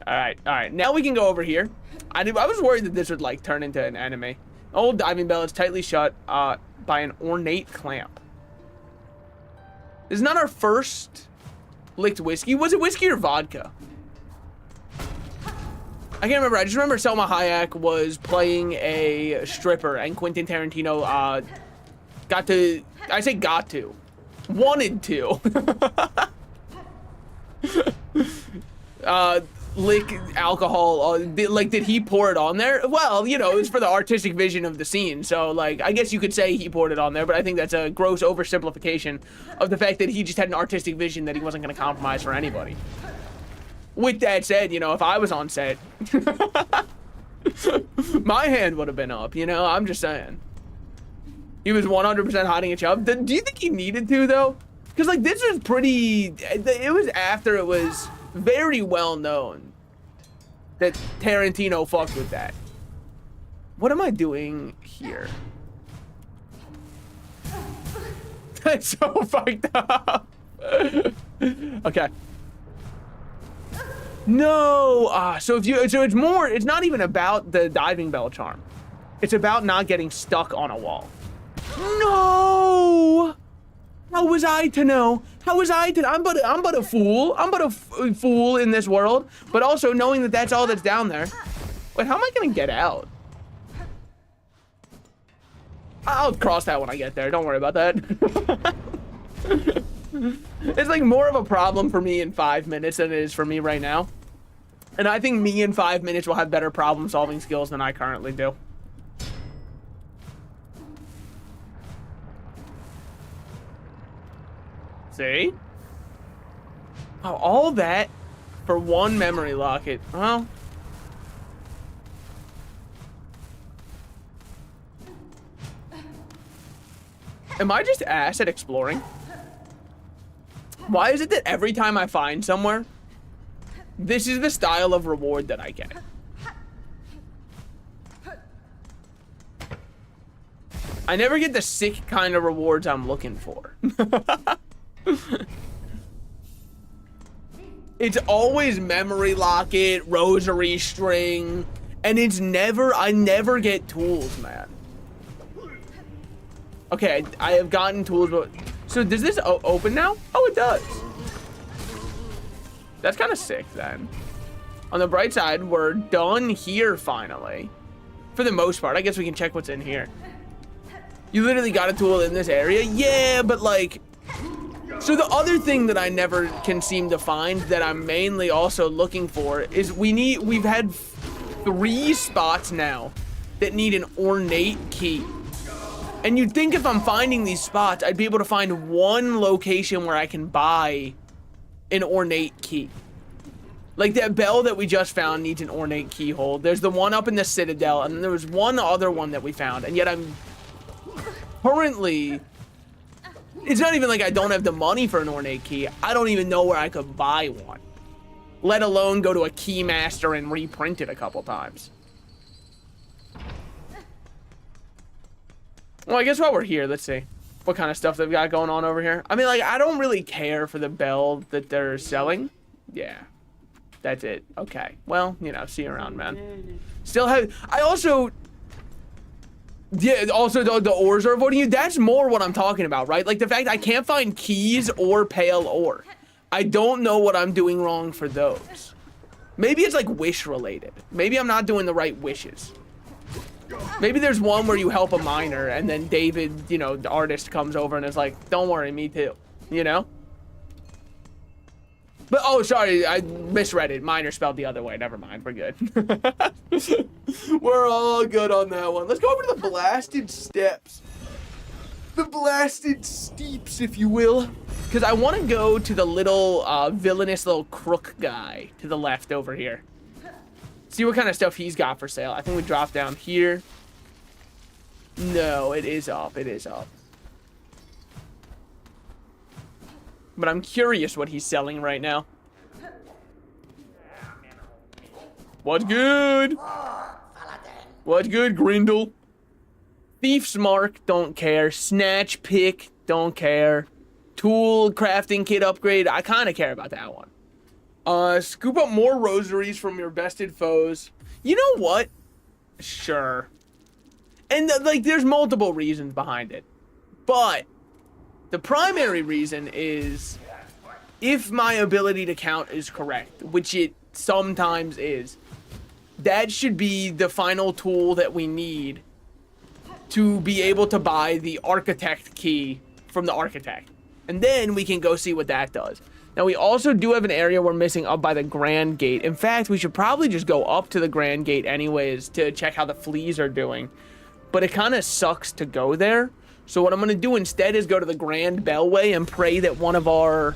[SPEAKER 1] Alright. Now we can go over here. I was worried that this would, like, turn into an enemy. Old diving bell is tightly shut by an ornate clamp. This is not our first licked whiskey. Was it whiskey or vodka? I can't remember. I just remember Selma Hayek was playing a stripper and Quentin Tarantino wanted to lick alcohol. Did he pour it on there? Well, you know, it was for the artistic vision of the scene, so like I guess you could say he poured it on there, but I think that's a gross oversimplification of the fact that he just had an artistic vision that he wasn't going to compromise for anybody. With that said, you know, if I was on set My hand would have been up, you know? I'm just saying. He was 100% hiding a chub. Do you think he needed to, though? Because, like, this was pretty... It was after it was very well known that Tarantino fucked with that. What am I doing here? That's so fucked up. Okay. No. So it's not even about the diving bell charm. It's about not getting stuck on a wall. No. How was I to know? How was I to? I'm but a fool. I'm but a fool in this world. But also knowing that that's all that's down there. Wait, how am I gonna get out? I'll cross that when I get there. Don't worry about that. It's like more of a problem for me in 5 minutes than it is for me right now. And I think me in 5 minutes will have better problem solving skills than I currently do. See? Oh, all that for one memory locket. Well. Am I just ass at exploring? Why is it that every time I find somewhere, this is the style of reward that I get? I never get the sick kind of rewards I'm looking for. It's always memory locket, rosary string, and it's never, I never get tools, man. Okay, I have gotten tools, but... So does this open now? Oh, it does. That's kind of sick, then. On the bright side, we're done here, finally. For the most part. I guess we can check what's in here. You literally got a tool in this area? Yeah, but, like... So the other thing that I never can seem to find that I'm mainly also looking for is we've had 3 spots now that need an ornate key. And you'd think if I'm finding these spots, I'd be able to find one location where I can buy an ornate key. Like that bell that we just found needs an ornate keyhole. There's the one up in the Citadel, and then there was one other one that we found. And yet I'm currently... It's not even like I don't have the money for an ornate key. I don't even know where I could buy one. Let alone go to a keymaster and reprint it a couple times. Well, I guess while we're here, let's see what kind of stuff they've got going on over here. I mean, like, I don't really care for the bell that they're selling. Yeah, that's it. Okay, well, you know, see you around, man. Still have, I also, yeah, also the ores are avoiding you. That's more what I'm talking about, right? Like the fact I can't find keys or pale ore. I don't know what I'm doing wrong for those. Maybe it's like wish related. Maybe I'm not doing the right wishes. Maybe there's one where you help a miner and then David, you know, the artist comes over and is like, don't worry, me too, you know? But, oh, sorry, I misread it. Miner spelled the other way. Never mind, we're good. We're all good on that one. Let's go over to the blasted steps. The blasted steeps, if you will. Because I want to go to the little villainous little crook guy to the left over here. See what kind of stuff he's got for sale. I think we drop down here. No, it is up. It is up. But I'm curious what he's selling right now. What's good? What's good, Grindle? Thief's Mark, don't care. Snatch Pick, don't care. Tool crafting kit upgrade, I kind of care about that one. Scoop up more rosaries from your bested foes. You know what? Sure. And like, there's multiple reasons behind it. But the primary reason is if my ability to count is correct, which it sometimes is, that should be the final tool that we need to be able to buy the architect key from the architect. And then we can go see what that does. Now, we also do have an area we're missing up by the Grand Gate. In fact, we should probably just go up to the Grand Gate anyways to check how the fleas are doing. But it kind of sucks to go there. So what I'm going to do instead is go to the Grand Bellway and pray that one of our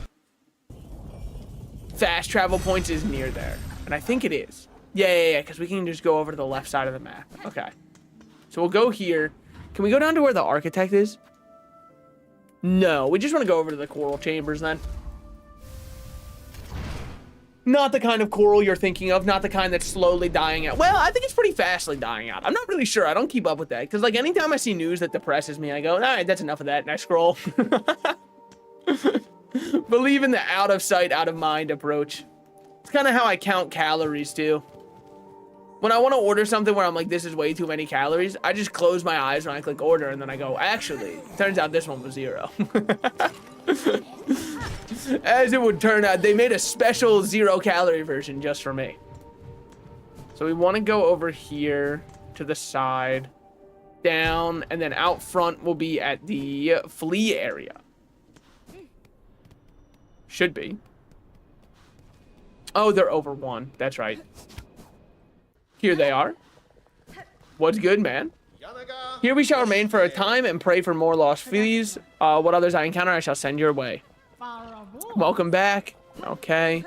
[SPEAKER 1] fast travel points is near there. And I think it is. Yeah, because we can just go over to the left side of the map. Okay. So we'll go here. Can we go down to where the architect is? No, we just want to go over to the coral chambers then. Not the kind of coral you're thinking of, not the kind that's slowly dying out. Well, I think it's pretty fastly dying out. I'm not really sure. I don't keep up with that. Because, like, anytime I see news that depresses me, I go, all right, that's enough of that, and I scroll. Believe in the out of sight, out of mind approach. It's kind of how I count calories, too. When I want to order something where I'm like, this is way too many calories, I just close my eyes when I click order, and then I go, actually, turns out this one was 0. As it would turn out, they made a special 0-calorie version just for me. So we want to go over here to the side, down, and then out front will be at the flea area. Should be. Oh, they're over 1. That's right. Here they are. What's good, man? Here we shall remain for a time and pray for more lost fleas. What others I encounter, I shall send your way. Welcome back. Okay.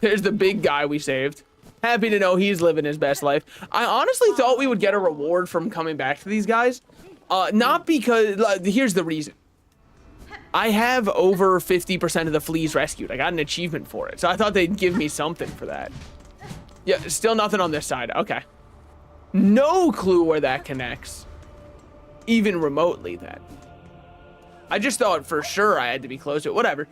[SPEAKER 1] There's the big guy we saved. Happy to know he's living his best life. I honestly thought we would get a reward from coming back to these guys. Not because... here's the reason. I have over 50% of the fleas rescued. I got an achievement for it. So I thought they'd give me something for that. Yeah, still nothing on this side. Okay. No clue where that connects. Even remotely, then. I just thought for sure I had to be close to it. Whatever.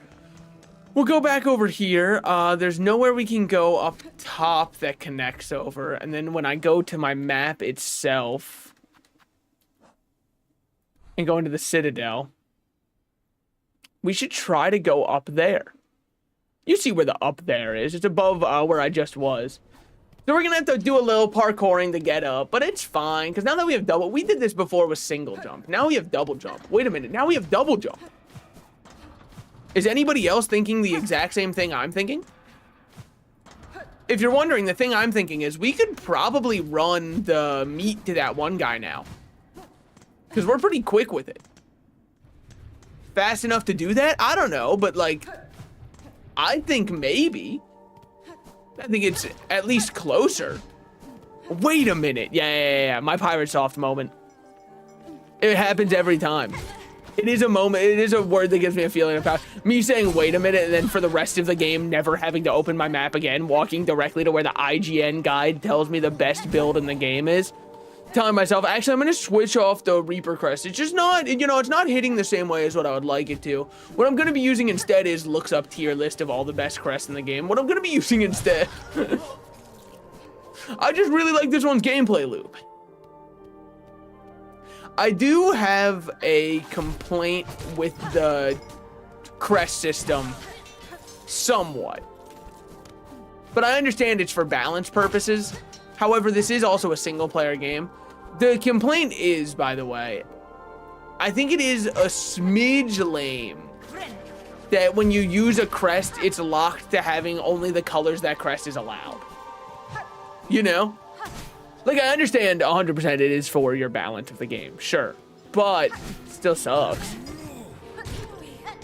[SPEAKER 1] We'll go back over here. There's nowhere we can go up top that connects over. And then when I go to my map itself and go into the Citadel, we should try to go up there. You see where the up there is. It's above where I just was. So we're gonna have to do a little parkouring to get up, but it's fine, because now that we have double, we did this before with single jump. Now we have double jump. Wait a minute, now we have double jump. Is anybody else thinking the exact same thing I'm thinking? If you're wondering, the thing I'm thinking is we could probably run the meat to that one guy now. Because we're pretty quick with it. Fast enough to do that? I don't know, but like, I think maybe. I think it's at least closer. Wait a minute. Yeah. My Pirate Soft moment. It happens every time. It is a moment. It is a word that gives me a feeling of power. Me saying, wait a minute, and then for the rest of the game, never having to open my map again, walking directly to where the IGN guide tells me the best build in the game is. Telling myself, actually, I'm going to switch off the Reaper Crest. It's just not, you know, it's not hitting the same way as what I would like it to. What I'm going to be using instead is looks up tier list of all the best crests in the game. What I'm going to be using instead. I just really like this one's gameplay loop. I do have a complaint with the crest system somewhat. But I understand it's for balance purposes. However, this is also a single player game. The complaint is, by the way, I think it is a smidge lame that when you use a crest, it's locked to having only the colors that crest is allowed. You know? Like, I understand 100% it is for your balance of the game, sure. But, it still sucks.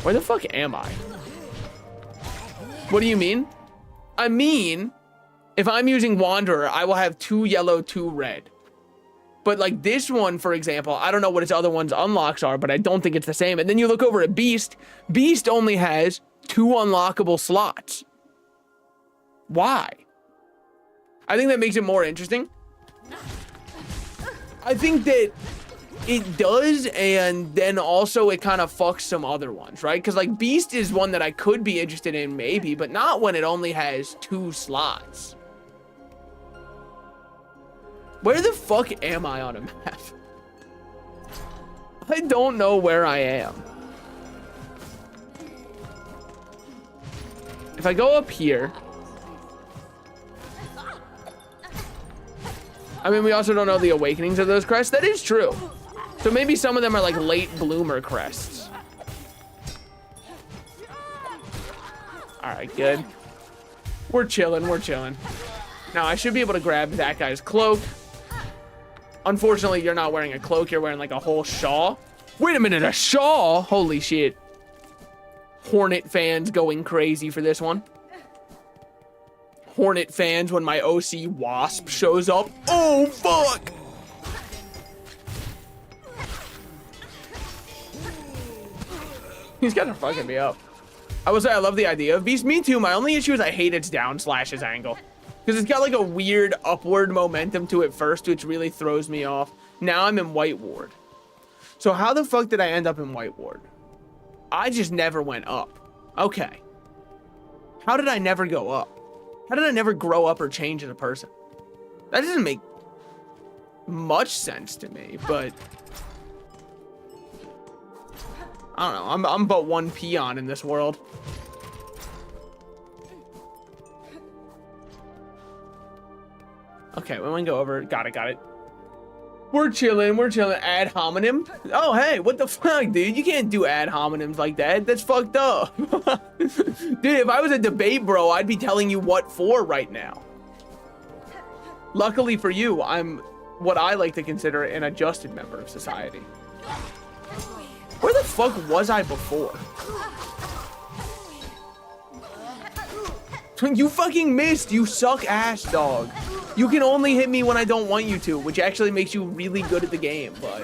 [SPEAKER 1] Where the fuck am I? What do you mean? I mean, if I'm using Wanderer, I will have 2 yellow, 2 red. But like this one, for example, I don't know what its other one's unlocks are, but I don't think it's the same. And then you look over at Beast. Beast only has 2 unlockable slots. Why? I think that makes it more interesting. I think that it does, and then also it kind of fucks some other ones, right? Because like Beast is one that I could be interested in maybe, but not when it only has 2 slots. Where the fuck am I on a map? I don't know where I am. If I go up here... I mean, we also don't know the awakenings of those crests. That is true. So maybe some of them are like late bloomer crests. All right, good. We're chilling, we're chilling. Now, I should be able to grab that guy's cloak. Unfortunately, you're not wearing a cloak. You're wearing like a whole shawl. Wait a minute, a shawl? Holy shit. Hornet fans going crazy for this one. Hornet fans when my OC Wasp shows up. Oh, fuck! He's kind of fucking me up. I will say I love the idea of Beast. Me too. My only issue is I hate its down slashes angle. Because it's got like a weird upward momentum to it first, which really throws me off. Now I'm in White Ward. So how the fuck did I end up in White Ward? I just never went up. Okay. How did I never go up? How did I never grow up or change as a person? That doesn't make much sense to me, but I don't know. I'm but one peon in this world. Okay, we want to go over. Got it. We're chilling. Ad hominem. Oh, hey, what the fuck, dude? You can't do ad hominems like that. That's fucked up. Dude, if I was a debate bro, I'd be telling you what for right now. Luckily for you, I'm what I like to consider an adjusted member of society. Where the fuck was I before? You fucking missed. You suck ass, dog. You can only hit me when I don't want you to, which actually makes you really good at the game, but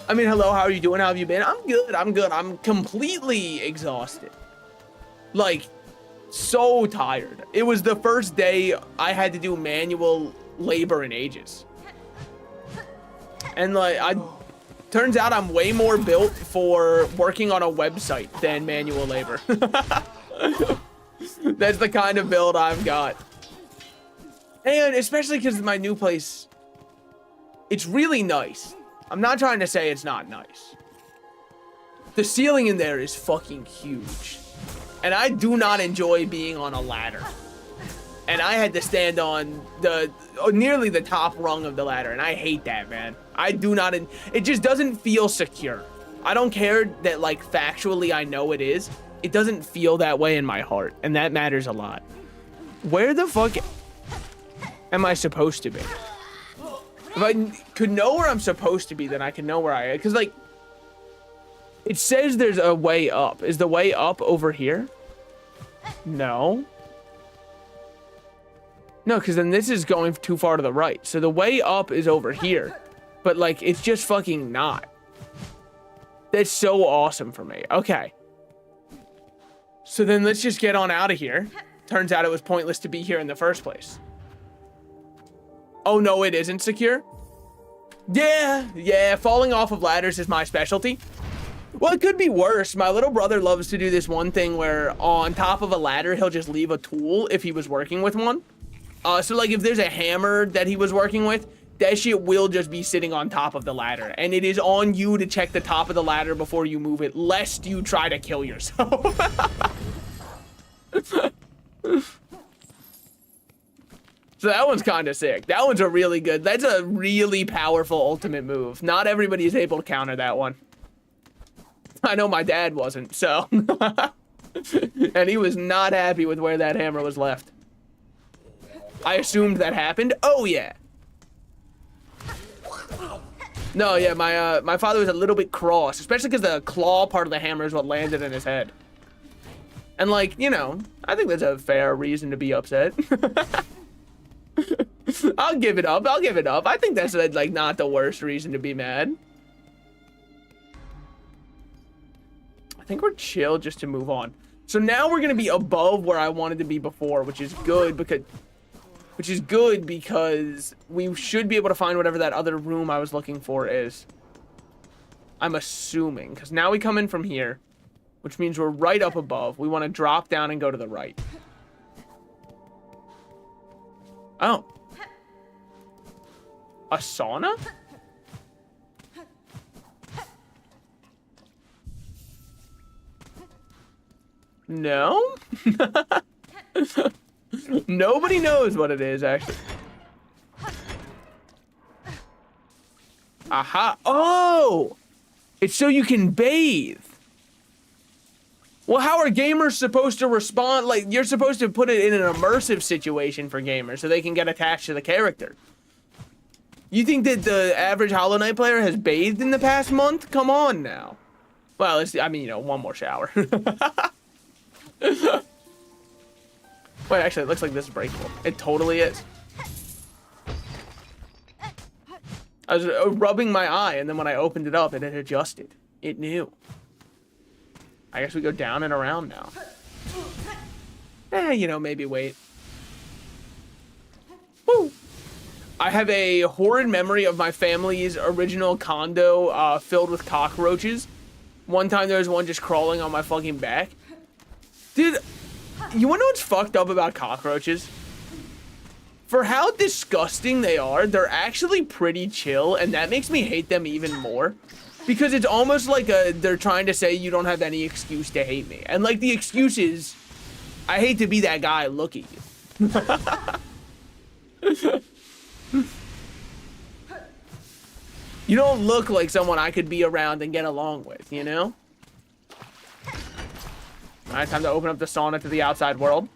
[SPEAKER 1] I mean, hello, how are you doing? How have you been? I'm good. I'm completely exhausted. Like, so tired. It was the first day I had to do manual labor in ages. And like, turns out I'm way more built for working on a website than manual labor. That's the kind of build I've got. And especially because my new place, it's really nice. I'm not trying to say it's not nice. The ceiling in there is fucking huge. And I do not enjoy being on a ladder. And I had to stand on nearly the top rung of the ladder. And I hate that, man. I do not, it just doesn't feel secure. I don't care that like factually I know it is. It doesn't feel that way in my heart. And that matters a lot. Where the fuck am I supposed to be? If I could know where I'm supposed to be, then I can know where I am. Because, like, it says there's a way up. Is the way up over here? No. No, because then this is going too far to the right. So the way up is over here. But, like, it's just fucking not. That's so awesome for me. Okay. So then let's just get on out of here. Turns out it was pointless to be here in the first place. Oh, no, it isn't secure? Yeah, falling off of ladders is my specialty. Well, it could be worse. My little brother loves to do this one thing where on top of a ladder, he'll just leave a tool if he was working with one. So, like, if there's a hammer that he was working with, that shit will just be sitting on top of the ladder. And it is on you to check the top of the ladder before you move it, lest you try to kill yourself. So that one's kind of sick. That one's a really good, that's a really powerful ultimate move. Not everybody is able to counter that one. I know my dad wasn't, so. And he was not happy with where that hammer was left. I assumed that happened. Oh, yeah. No, yeah, my father was a little bit cross, especially because the claw part of the hammer is what landed in his head. And, like, you know, I think that's a fair reason to be upset. I'll give it up. I think that's, like, not the worst reason to be mad. I think we're chill just to move on. So now we're going to be above where I wanted to be before, which is good because we should be able to find whatever that other room I was looking for is. I'm assuming, because now we come in from here, which means we're right up above. We want to drop down and go to the right. Oh. A sauna? No? Nobody knows what it is, actually. Aha. Oh! It's so you can bathe. Well, how are gamers supposed to respond? Like, you're supposed to put it in an immersive situation for gamers so they can get attached to the character. You think that the average Hollow Knight player has bathed in the past month? Come on now. Well, I mean, you know, one more shower. Well, Wait, actually, it looks like this is breakable. It totally is. I was rubbing my eye, and then when I opened it up, it had adjusted. It knew. I guess we go down and around now. You know, maybe wait. Woo! I have a horrid memory of my family's original condo filled with cockroaches. One time there was one just crawling on my fucking back. Dude, you wanna know what's fucked up about cockroaches? For how disgusting they are, they're actually pretty chill, and that makes me hate them even more. Because it's almost like they're trying to say you don't have any excuse to hate me. And like the excuse is, I hate to be that guy, look at you. You don't look like someone I could be around and get along with, you know? Alright, time to open up the sauna to the outside world.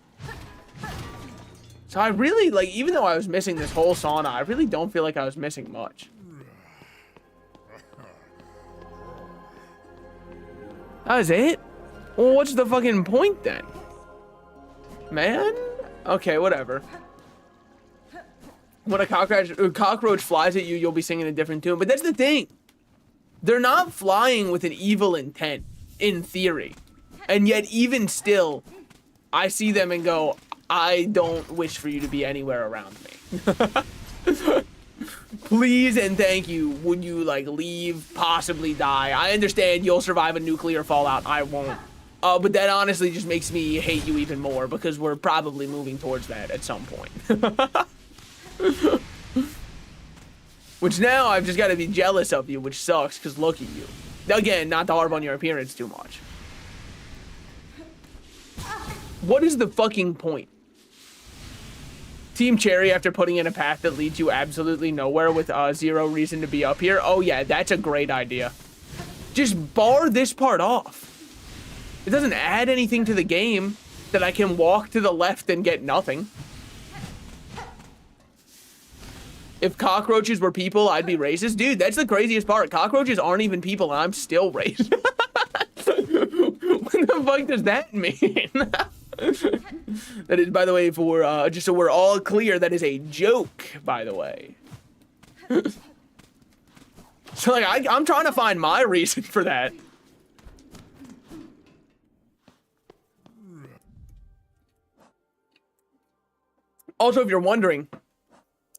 [SPEAKER 1] So I really, like, even though I was missing this whole sauna, I really don't feel like I was missing much. That was it? Well, what's the fucking point then? Man? Okay, whatever. When a cockroach flies at you, you'll be singing a different tune. But that's the thing. They're not flying with an evil intent, in theory. And yet, even still, I see them and go, I don't wish for you to be anywhere around me. Please and thank you. Would you, like, leave, possibly die? I understand you'll survive a nuclear fallout. I won't. But that honestly just makes me hate you even more because we're probably moving towards that at some point. Which now I've just got to be jealous of you, which sucks because look at you. Again, not to harp on your appearance too much. What is the fucking point? Team Cherry after putting in a path that leads you absolutely nowhere with zero reason to be up here. Oh yeah, that's a great idea. Just bar this part off. It doesn't add anything to the game that I can walk to the left and get nothing. If cockroaches were people, I'd be racist. Dude, that's the craziest part. Cockroaches aren't even people and I'm still racist. What the fuck does that mean? That is, by the way, for just so we're all clear, that is a joke, by the way. So like I'm trying to find my reason for that. Also, if you're wondering,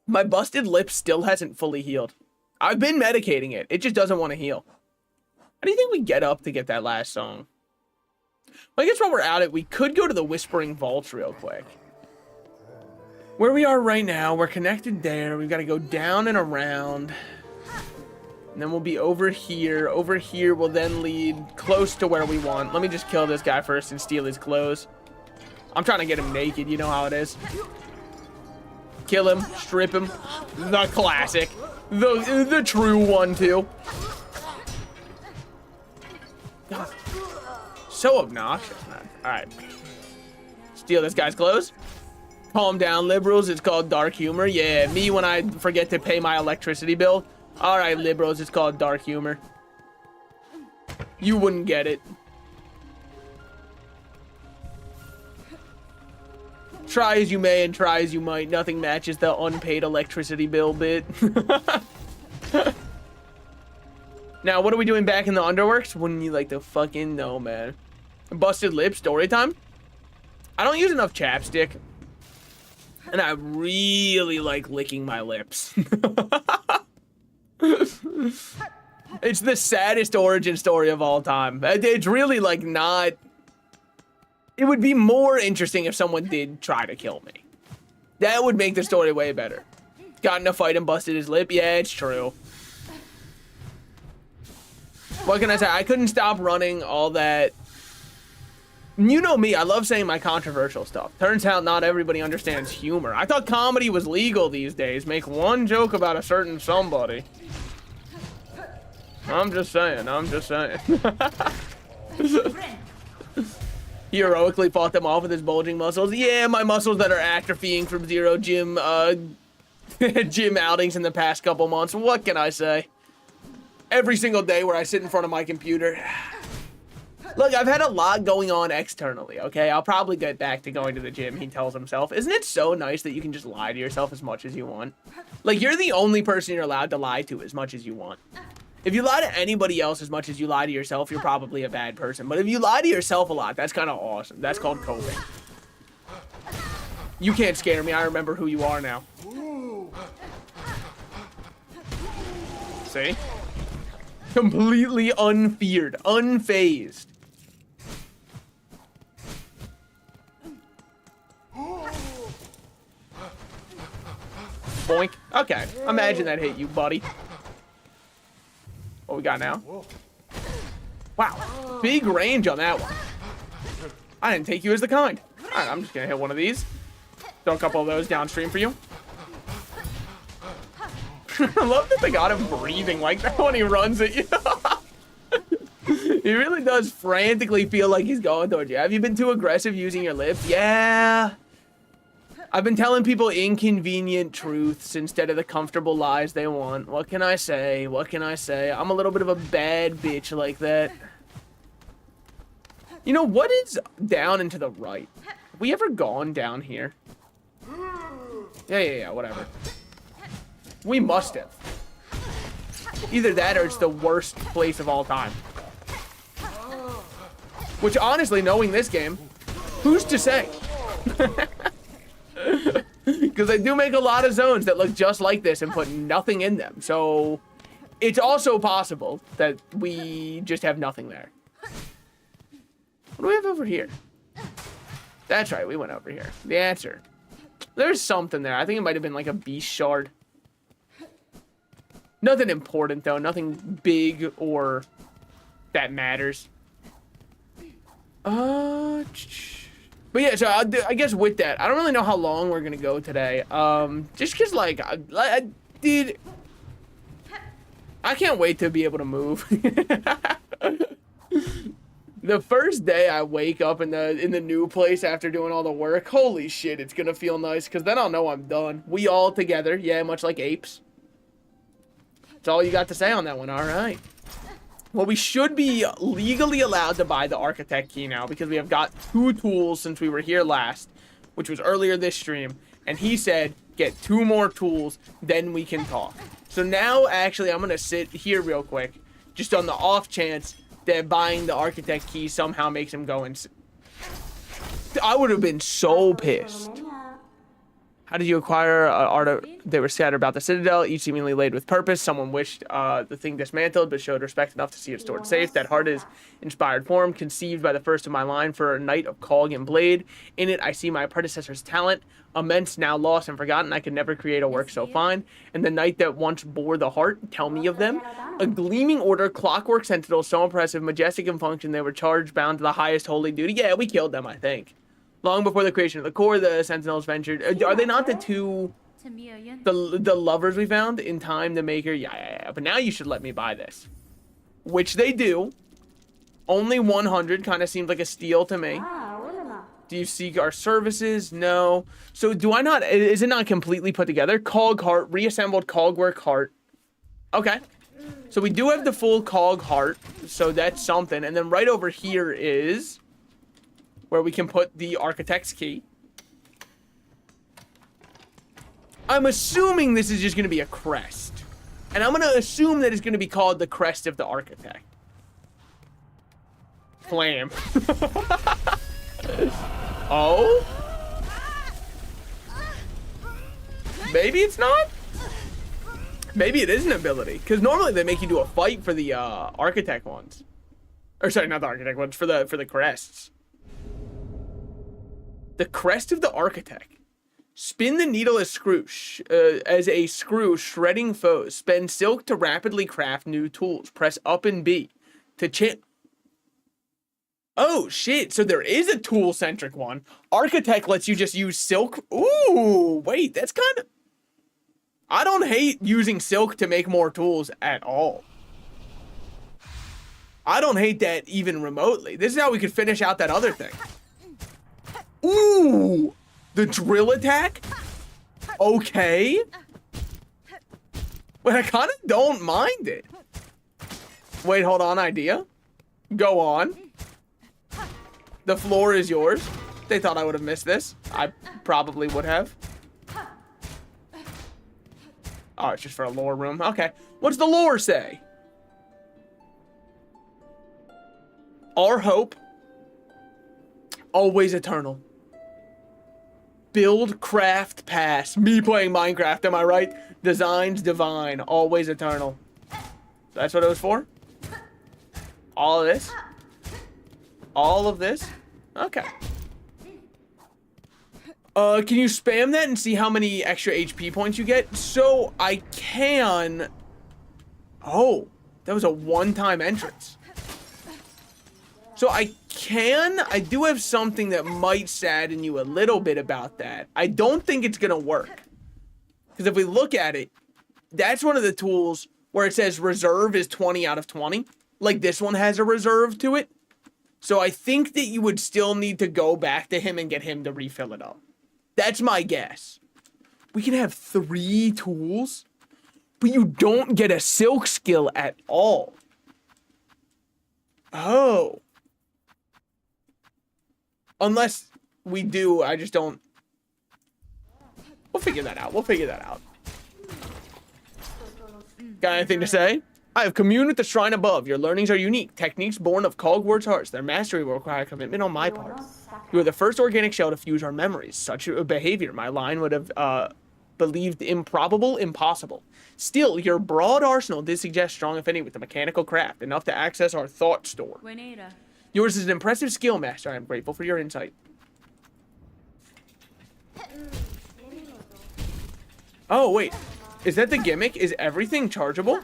[SPEAKER 1] my busted lip still hasn't fully healed. I've been medicating it. It just doesn't want to heal. How do you think we get up to get that last song? Well, I guess while we're at it, we could go to the Whispering Vaults real quick. Where we are right now, we're connected there. We've got to go down and around. And then we'll be over here. Over here will then lead close to where we want. Let me just kill this guy first and steal his clothes. I'm trying to get him naked. You know how it is. Kill him. Strip him. The classic. The true one, too. God. So obnoxious, man. Alright. Steal this guy's clothes. Calm down, liberals. It's called dark humor. Yeah, me when I forget to pay my electricity bill. Alright, liberals. It's called dark humor. You wouldn't get it. Try as you may and try as you might. Nothing matches the unpaid electricity bill bit. Now, what are we doing back in the Underworks? Wouldn't you like to fucking know, man? Busted lip story time. I don't use enough chapstick. And I really like licking my lips. It's the saddest origin story of all time. It's really like not... It would be more interesting if someone did try to kill me. That would make the story way better. Got in a fight and busted his lip. Yeah, it's true. What can I say? I couldn't stop running all that. You know me, I love saying my controversial stuff. Turns out not everybody understands humor. I thought comedy was legal these days. Make one joke about a certain somebody. I'm just saying, I'm just saying. He heroically fought them off with his bulging muscles. Yeah, my muscles that are atrophying from zero gym, gym outings in the past couple months. What can I say? Every single day where I sit in front of my computer, Look, I've had a lot going on externally, okay? I'll probably get back to going to the gym, he tells himself. Isn't it so nice that you can just lie to yourself as much as you want? Like, you're the only person you're allowed to lie to as much as you want. If you lie to anybody else as much as you lie to yourself, you're probably a bad person. But if you lie to yourself a lot, that's kind of awesome. That's called coping. You can't scare me. I remember who you are now. See? Completely unfeared, unfazed. Boink. Okay. Imagine that hit you, buddy. What we got now? Wow. Big range on that one. I didn't take you as the kind. All right, I'm just going to hit one of these. Throw a couple of those downstream for you. I love that they got him breathing like that when he runs at you. He really does frantically feel like he's going towards you. Have you been too aggressive using your lips? Yeah. I've been telling people inconvenient truths instead of the comfortable lies they want. What can I say? What can I say? I'm a little bit of a bad bitch like that. You know, what is down and to the right? Have we ever gone down here? Yeah, whatever. We must have. Either that or it's the worst place of all time. Which, honestly, knowing this game, who's to say? Because they do make a lot of zones that look just like this and put nothing in them. So, it's also possible that we just have nothing there. What do we have over here? That's right, we went over here. The answer. There's something there. I think it might have been like a beast shard. Nothing important, though. Nothing big or that matters. But yeah, so I guess with that, I don't really know how long we're going to go today. Just because, like, dude, I can't wait to be able to move. The first day I wake up in the new place after doing all the work, holy shit, it's going to feel nice because then I'll know I'm done. We all together. Yeah, much like apes. That's all you got to say on that one. All right. Well, we should be legally allowed to buy the architect key now because we have got 2 tools since we were here last, which was earlier this stream. And he said, get 2 more tools, then we can talk. So now, actually, I'm going to sit here real quick, just on the off chance that buying the architect key somehow makes him go and... I would have been so pissed. How did you acquire art? They were scattered about the citadel, each seemingly laid with purpose. Someone wished the thing dismantled, but showed respect enough to see it stored safe. That heart is inspired form, conceived by the first of my line for a knight of cog and blade. In it, I see my predecessor's talent, immense, now lost and forgotten. I could never create a work so fine. And the knight that once bore the heart, tell me of them. A gleaming order, clockwork sentinel, so impressive, majestic in function. They were charged, bound to the highest holy duty. Yeah, we killed them, I think. Long before the creation of the core, the Sentinels ventured. Are they not the 2, the lovers we found in time? The maker, yeah. But now you should let me buy this, which they do. Only 100 kind of seems like a steal to me. Do you seek our services? No. So do I not? Is it not completely put together? Cog heart, reassembled cogwork heart. Okay. So we do have the full cog heart. So that's something. And then right over here is where we can put the architect's key. I'm assuming this is just going to be a crest. And I'm going to assume that it's going to be called the crest of the architect. Flam. Oh? Maybe it's not? Maybe it is an ability. Because normally they make you do a fight for the architect ones. Or sorry, not the architect ones, for the crests. The crest of the architect. Spin the needle as a screw, shredding foes. Spend silk to rapidly craft new tools. Press up and B to Oh, shit. So there is a tool-centric one. Architect lets you just use silk. Ooh, wait, that's kind of... I don't hate using silk to make more tools at all. I don't hate that even remotely. This is how we could finish out that other thing. Ooh, the drill attack? Okay. But I kind of don't mind it. Wait, hold on, idea. Go on. The floor is yours. They thought I would have missed this. I probably would have. Oh, it's just for a lore room. Okay. What's the lore say? Our hope, always eternal. Build, craft, pass. Me playing Minecraft, am I right? Designs divine, always eternal. That's what it was for? All of this? All of this? Okay. Can you spam that and see how many extra HP points you get? So I can... Oh, that was a one-time entrance. So I do have something that might sadden you a little bit about that. I don't think it's gonna work. Because if we look at it, that's one of the tools where it says reserve is 20 out of 20. Like this one has a reserve to it. So I think that you would still need to go back to him and get him to refill it up. That's my guess. We can have 3 tools, but you don't get a silk skill at all. Oh. Unless we do, I just don't. We'll figure that out. We'll figure that out. Got anything to say? I have communed with the shrine above. Your learnings are unique. Techniques born of Cogwart's hearts. Their mastery will require commitment on my part. You are the first organic shell to fuse our memories. Such a behavior, my line would have believed improbable, impossible. Still, your broad arsenal did suggest strong affinity with the mechanical craft, enough to access our thought store. Yours is an impressive skill, Master. I am grateful for your insight. Oh, wait. Is that the gimmick? Is everything chargeable?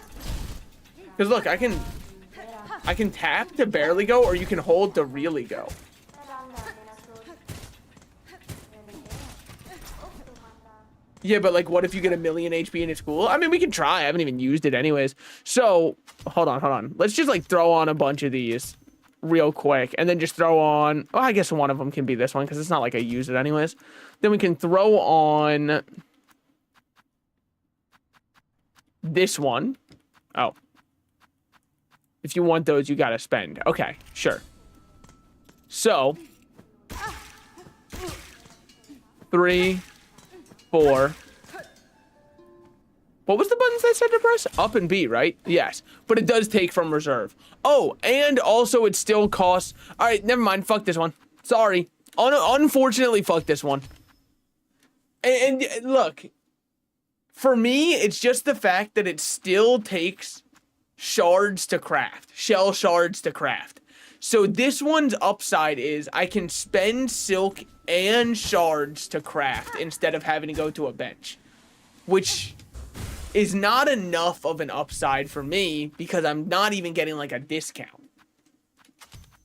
[SPEAKER 1] Because look, I can tap to barely go, or you can hold to really go. Yeah, but like, what if you get 1,000,000 HP and it's cool? I mean, we can try. I haven't even used it anyways. So, hold on. Let's just like throw on a bunch of these real quick, and then just throw on. Oh, I guess one of them can be this one because it's not like I use it anyways. Then we can throw on this one. Oh. If you want those, you gotta spend. Okay, sure. So 3, 4. What was the buttons that said to press? Up and B, right? Yes. But it does take from reserve. Oh, and also it still costs... Alright, never mind. Fuck this one. Sorry. Unfortunately, fuck this one. And look. For me, it's just the fact that it still takes shards to craft. Shell shards to craft. So this one's upside is I can spend silk and shards to craft instead of having to go to a bench. Which is not enough of an upside for me because I'm not even getting like a discount.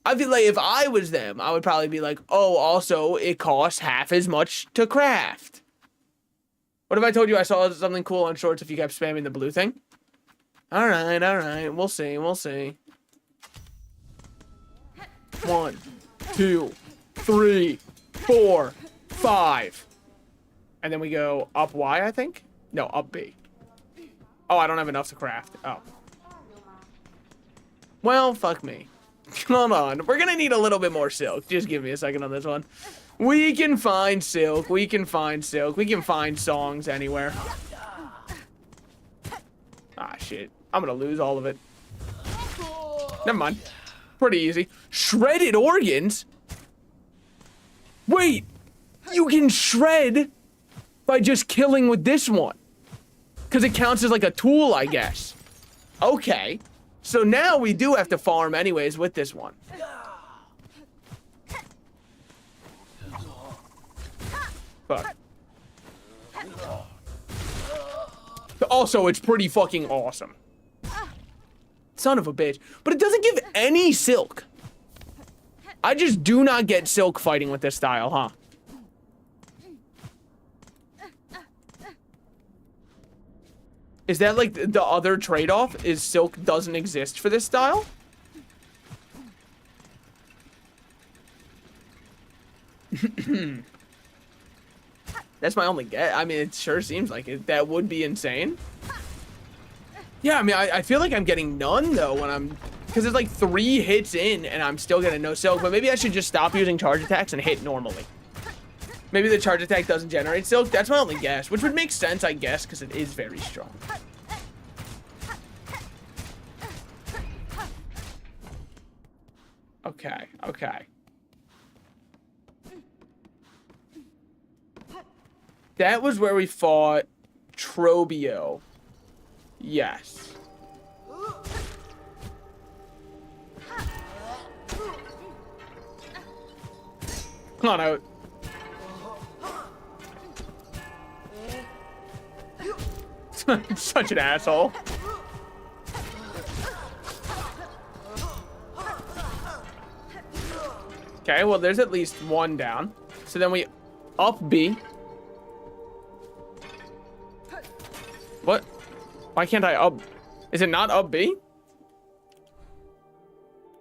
[SPEAKER 1] I feel like if I was them, I would probably be like, oh, also it costs half as much to craft. What if I told you I saw something cool on shorts if you kept spamming the blue thing? Alright. We'll see. 1, 2, 3, 4, 5. And then we go up Y, I think? No, up B. Oh, I don't have enough to craft. Oh. Well, fuck me. Come on. We're gonna need a little bit more silk. Just give me a second on this one. We can find silk. We can find songs anywhere. Ah, shit. I'm gonna lose all of it. Never mind. Pretty easy. Shredded organs? Wait! You can shred by just killing with this one. Because it counts as like a tool, I guess. Okay. So now we do have to farm anyways with this one. Fuck. Also, it's pretty fucking awesome. Son of a bitch. But it doesn't give any silk. I just do not get silk fighting with this style, huh? Is that like the other trade-off? Is silk doesn't exist for this style? That's my only guess. I mean, it sure seems like it. That would be insane. Yeah, I mean, I feel like I'm getting none, though, when I'm because it's like 3 hits in and I'm still getting no silk, but maybe I should just stop using charge attacks and hit normally. Maybe the charge attack doesn't generate silk. That's my only guess, which would make sense, I guess, because it is very strong. Okay, okay. That was where we fought Trobio. Yes. Come on out. Such an asshole. Okay, well, there's at least one down. So then we up B. What? Why can't I up? Is it not up B?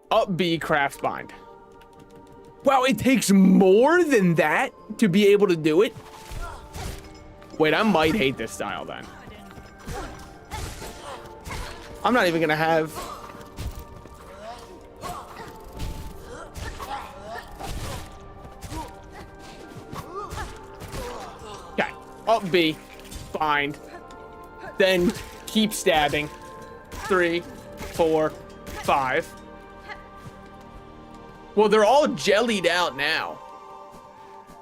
[SPEAKER 1] Up B craft bind. Wow, it takes more than that to be able to do it? Wait, I might hate this style then. I'm not even gonna have... Okay, up B, bind. Then keep stabbing. 3, 4, 5. Well, they're all jellied out now.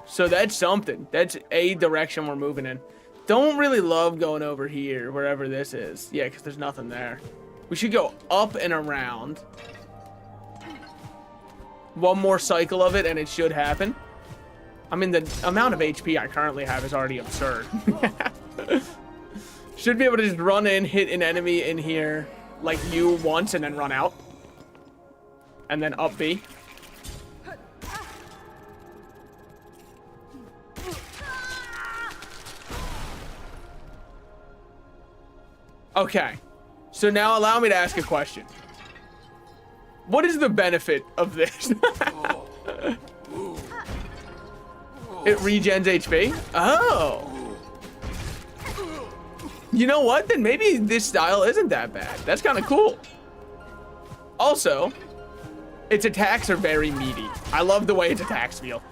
[SPEAKER 1] So that's something. That's a direction we're moving in. Don't really love going over here, wherever this is. Yeah, because there's nothing there. We should go up and around. One more cycle of it, and it should happen. I mean, the amount of HP I currently have is already absurd. Should be able to just run in, hit an enemy in here, like you once, and then run out. And then up B. Okay, so now allow me to ask a question. What is the benefit of this? It regens HP? Oh. You know what? Then maybe this style isn't that bad. That's kind of cool. Also, its attacks are very meaty. I love the way its attacks feel.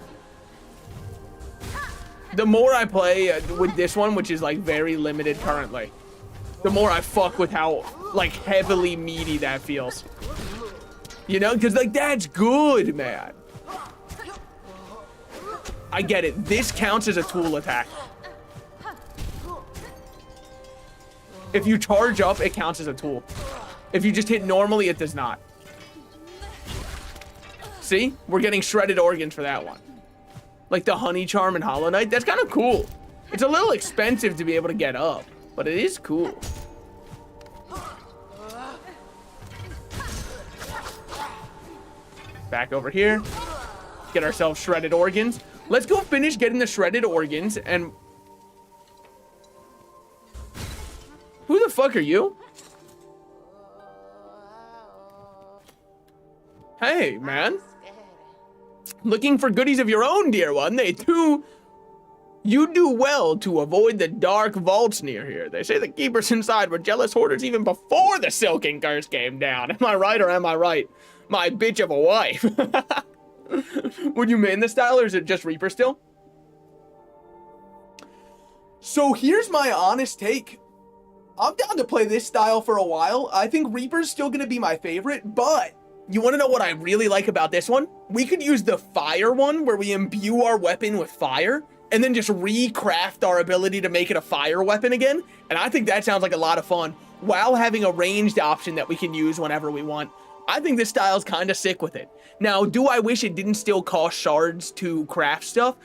[SPEAKER 1] The more I play with this one, which is like very limited currently, the more I fuck with how like heavily meaty that feels. You know, because like that's good, man. I get it. This counts as a tool attack. If you charge up, it counts as a tool. If you just hit normally, it does not. See? We're getting shredded organs for that one. Like the honey charm and hollow knight. That's kind of cool. It's a little expensive to be able to get up, but it is cool. Back over here. Get ourselves shredded organs. Let's go finish getting the shredded organs and... Who the fuck are you? Hey, man. Looking for goodies of your own, dear one. You do well to avoid the dark vaults near here. They say the keepers inside were jealous hoarders even before the Silking Curse came down. Am I right or am I right? My bitch of a wife. Would you main this style or is it just Reaper still? So here's my honest take. I'm down to play this style for a while. I think Reaper's still gonna be my favorite, but you wanna know what I really like about this one? We could use the fire one where we imbue our weapon with fire and then just recraft our ability to make it a fire weapon again. And I think that sounds like a lot of fun while having a ranged option that we can use whenever we want. I think this style's kind of sick with it. Now, do I wish it didn't still cost shards to craft stuff?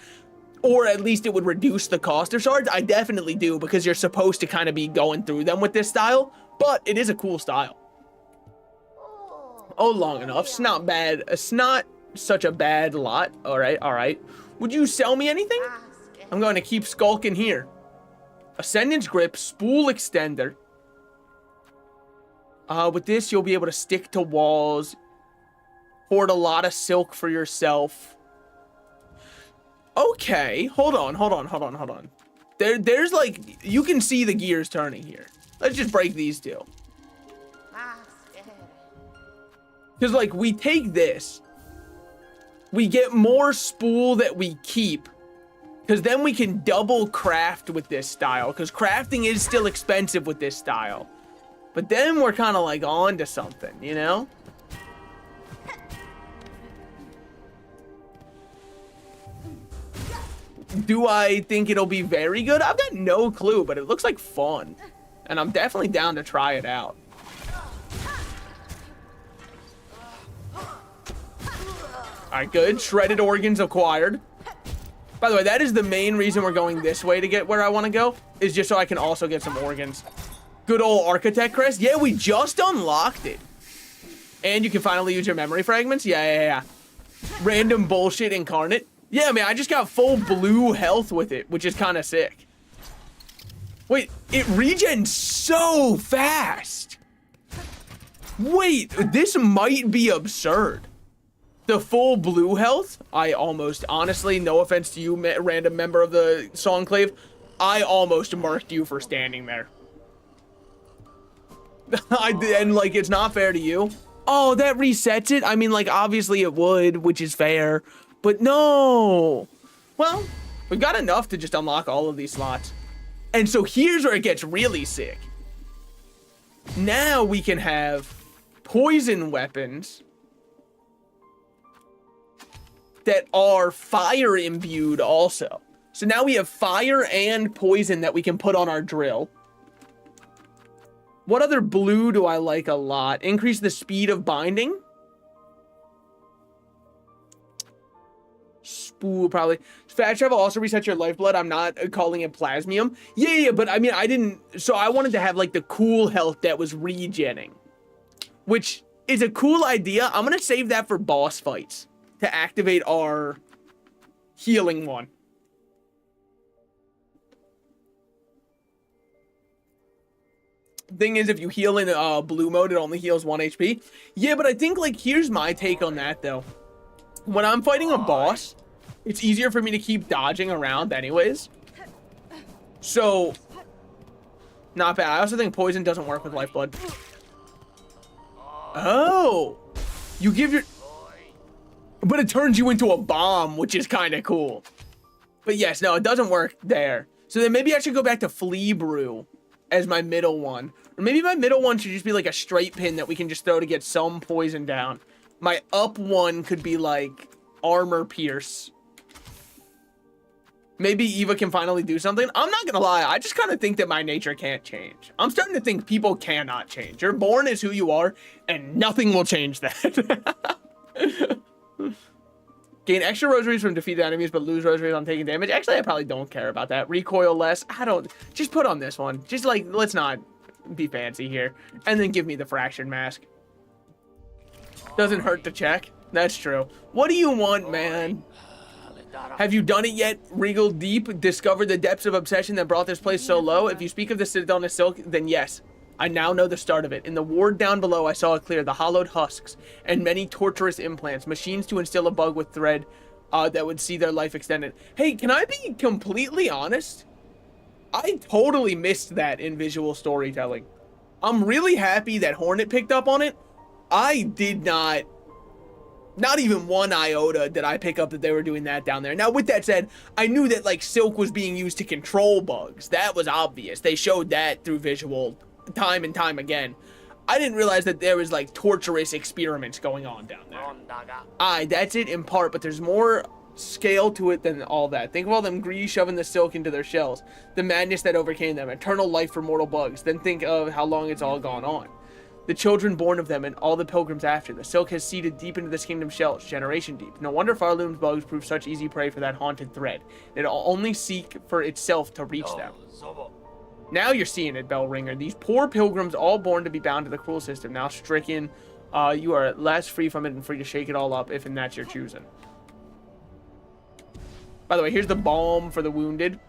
[SPEAKER 1] Or at least it would reduce the cost of shards? I definitely do, because you're supposed to kind of be going through them with this style. But it is a cool style. Oh, long enough. It's not bad. It's not such a bad lot. All right, all right. Would you sell me anything? I'm going to keep skulking here. Ascendant's Grip, Spool Extender. With this, you'll be able to stick to walls. Hoard a lot of silk for yourself. Okay, hold on. There's like, you can see the gears turning here. Let's just break these two. Because, like, we take this. We get more spool that we keep. Because then we can double craft with this style. Because crafting is still expensive with this style. But then we're kind of, like, on to something, you know? Do I think it'll be very good? I've got no clue, but it looks like fun. And I'm definitely down to try it out. Alright, good. Shredded organs acquired. By the way, that is the main reason we're going this way to get where I want to go. Is just so I can also get some organs. Good old architect crest. Yeah, we just unlocked it. And you can finally use your memory fragments. Yeah. Random bullshit incarnate. Yeah, man, I just got full blue health with it, which is kind of sick. Wait, it regens so fast. Wait, this might be absurd. The full blue health, I almost, honestly, no offense to you, random member of the Songclave, I almost murked you for standing there. And, like, it's not fair to you. Oh, that resets it? I mean, like, obviously it would, which is fair. But no. Well, we've got enough to just unlock all of these slots. And so here's where it gets really sick. Now we can have poison weapons that are fire imbued also. So now we have fire and poison that we can put on our drill. What other blue do I like a lot? Increase the speed of binding. Spool, probably. Fast travel also resets your lifeblood. I'm not calling it plasmium. Yeah, but I mean, I didn't. So I wanted to have like the cool health that was regenning, which is a cool idea. I'm going to save that for boss fights to activate our healing one. Thing is, if you heal in blue mode, it only heals 1 HP. Yeah, but I think, like, here's my take on that, though. When I'm fighting a boss, it's easier for me to keep dodging around anyways. So, not bad. I also think poison doesn't work with lifeblood. Oh! You give your... But it turns you into a bomb, which is kind of cool. But yes, no, it doesn't work there. So then maybe I should go back to Flea Brew as my middle one. Or maybe my middle one should just be like a straight pin that we can just throw to get some poison down. My up one could be like Armor Pierce. Maybe Eva can finally do something. I'm not gonna lie, I just kind of think that my nature can't change. I'm starting to think people cannot change. You're born as who you are, and nothing will change that. Gain extra rosaries from defeated enemies, but lose rosaries on taking damage. Actually, I probably don't care about that. Recoil less. I don't. Just put on this one. Just like, let's not be fancy here. And then give me the fractured mask. Doesn't hurt to check. That's true. What do you want, man? Have you done it yet? Regal Deep discovered the depths of obsession that brought this place so low. If you speak of the Citadel of Silk, then yes. I now know the start of it. In the ward down below, I saw it clear. The hollowed husks and many torturous implants. Machines to instill a bug with thread that would see their life extended. Hey, can I be completely honest? I totally missed that in visual storytelling. I'm really happy that Hornet picked up on it. I did not even 1 iota did I pick up that they were doing that down there. Now, with that said, I knew that, like, Silk was being used to control bugs. That was obvious. They showed that through visual time and time again. I didn't realize that there was, like, torturous experiments going on down there. Aye, that's it in part, but there's more scale to it than all that. Think of all them grease shoving the silk into their shells. The madness that overcame them. Eternal life for mortal bugs. Then think of how long it's all gone on. The children born of them and all the pilgrims after. The silk has seeded deep into this kingdom's shells, generation deep. No wonder Farloom's bugs prove such easy prey for that haunted thread. It'll only seek for itself to reach them. Now you're seeing it, Bellringer. These poor pilgrims, all born to be bound to the cruel system, now stricken. You are at last free from it and free to shake it all up if and that's your choosing. By the way, here's the balm for the wounded.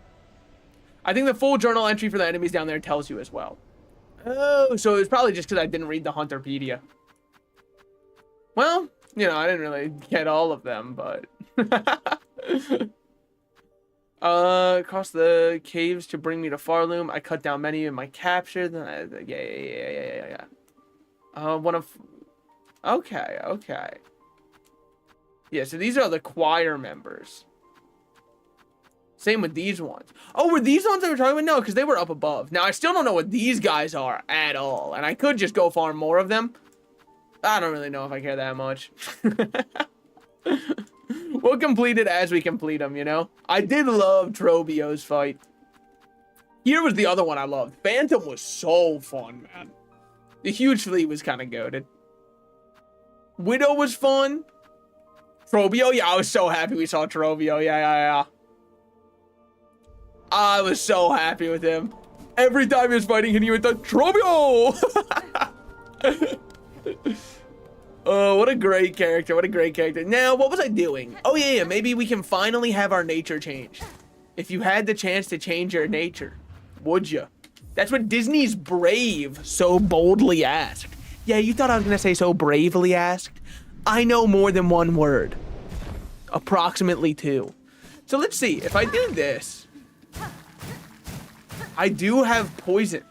[SPEAKER 1] I think the full journal entry for the enemies down there tells you as well. Oh, so it was probably just because I didn't read the Hunterpedia. Well, you know, I didn't really get all of them, but... Across the caves to bring me to Farloom. I cut down many in my capture. Then yeah. One of Okay, okay. Yeah, so these are the choir members. Same with these ones. Oh, were these ones that we're talking about? No, because they were up above. Now, I still don't know what these guys are at all. And I could just go farm more of them. I don't really know if I care that much. We'll complete it as we complete them, you know? I did love Trobio's fight. Here was the other one I loved. Phantom was so fun, man. The huge fleet was kind of goated. Widow was fun. Trobio, yeah, I was so happy we saw Trobio. Yeah. I was so happy with him. Every time he was fighting him, he would thought, Trobio! Oh, what a great character. What a great character. Now, what was I doing? Oh, yeah, maybe we can finally have our nature changed. If you had the chance to change your nature, would you? That's what Disney's Brave so boldly asked. Yeah, you thought I was going to say so bravely asked? I know more than one word. Approximately 2. So let's see. If I do this, I do have poison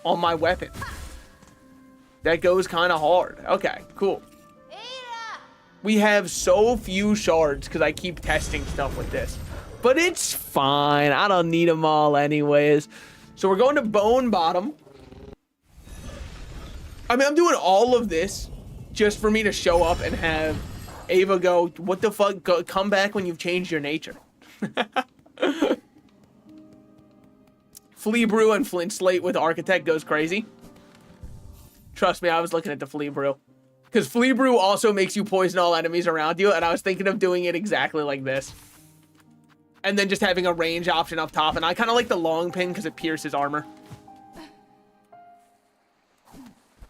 [SPEAKER 1] on my weapon. That goes kind of hard. Okay, cool. We have so few shards because I keep testing stuff with this. But it's fine. I don't need them all anyways. So we're going to Bone Bottom. I mean, I'm doing all of this just for me to show up and have Ava go, what the fuck? Go, come back when you've changed your nature. Flea Brew and Flint Slate with Architect goes crazy. Trust me, I was looking at the Flea Brew. Because Flea Brew also makes you poison all enemies around you, and I was thinking of doing it exactly like this. And then just having a range option up top, and I kind of like the long pin because it pierces armor.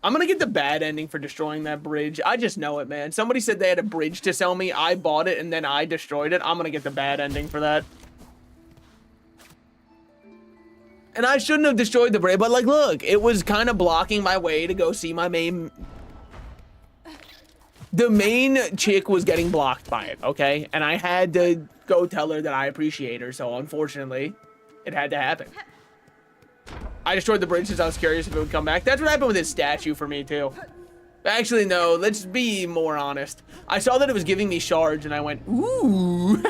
[SPEAKER 1] I'm gonna get the bad ending for destroying that bridge. I just know it, man. Somebody said they had a bridge to sell me, I bought it, and then I destroyed it. I'm gonna get the bad ending for that. And I shouldn't have destroyed the bridge, but like, look, it was kind of blocking my way to go see my main... The main chick was getting blocked by it, okay? And I had to go tell her that I appreciate her, so unfortunately, it had to happen. I destroyed the bridge since I was curious if it would come back. That's what happened with his statue for me, too. Actually, no, let's be more honest. I saw that it was giving me shards, and I went, ooh.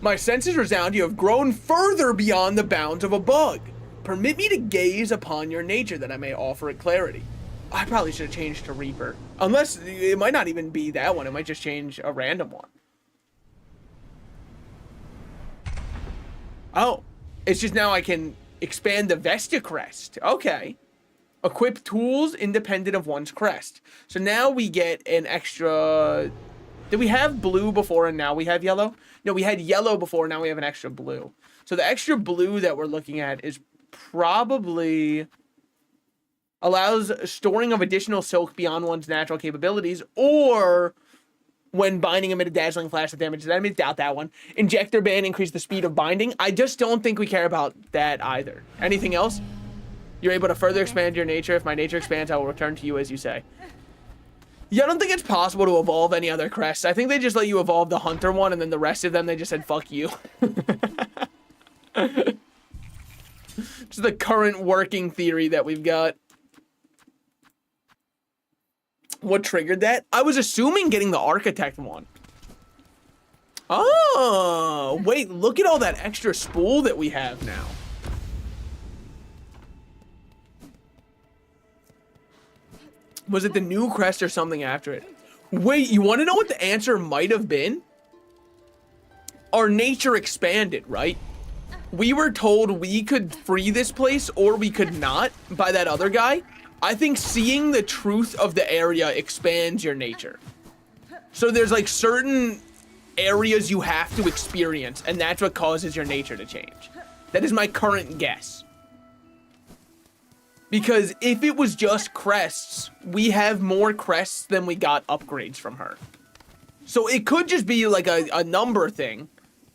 [SPEAKER 1] My senses resound, you have grown further beyond the bounds of a bug. Permit me to gaze upon your nature that I may offer it clarity. I probably should have changed to Reaper. Unless, it might not even be that one. It might just change a random one. Oh, it's just now I can expand the Vestia crest. Okay. Equip tools independent of one's crest. So now we get an extra... Did we have blue before and now we have yellow? No, we had yellow before, now we have an extra blue. So the extra blue that we're looking at is probably... allows storing of additional silk beyond one's natural capabilities, or when binding amid a dazzling flash of damage to enemies. Doubt that one. Injector ban, increase the speed of binding. I just don't think we care about that either. Anything else? You're able to further expand your nature. If my nature expands, I will return to you as you say. Yeah, I don't think it's possible to evolve any other crests. I think they just let you evolve the hunter one, and then the rest of them, they just said, fuck you. Just the current working theory that we've got. What triggered that? I was assuming getting the architect one. Oh, wait, look at all that extra spool that we have now. Was it the new crest or something after it? Wait, you want to know what the answer might have been? Our nature expanded, right? We were told we could free this place or we could not by that other guy. I think seeing the truth of the area expands your nature. So there's like certain areas you have to experience, and that's what causes your nature to change. That is my current guess. Because if it was just crests, we have more crests than we got upgrades from her. So it could just be like a number thing,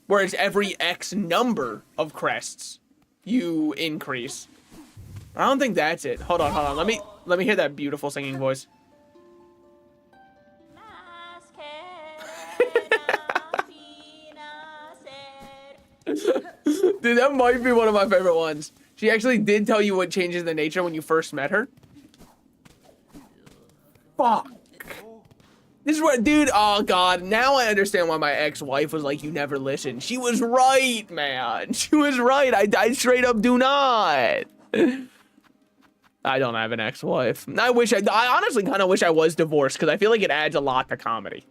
[SPEAKER 1] whereas every X number of crests you increase. I don't think that's it. Hold on. Let me hear that beautiful singing voice. Dude, that might be one of my favorite ones. She actually did tell you what changes the nature when you first met her. Fuck. This is where, dude, oh god, now I understand why my ex-wife was like, you never listen. She was right, man. She was right. I straight up do not. I don't have an ex-wife. I honestly kind of wish I was divorced because I feel like it adds a lot to comedy.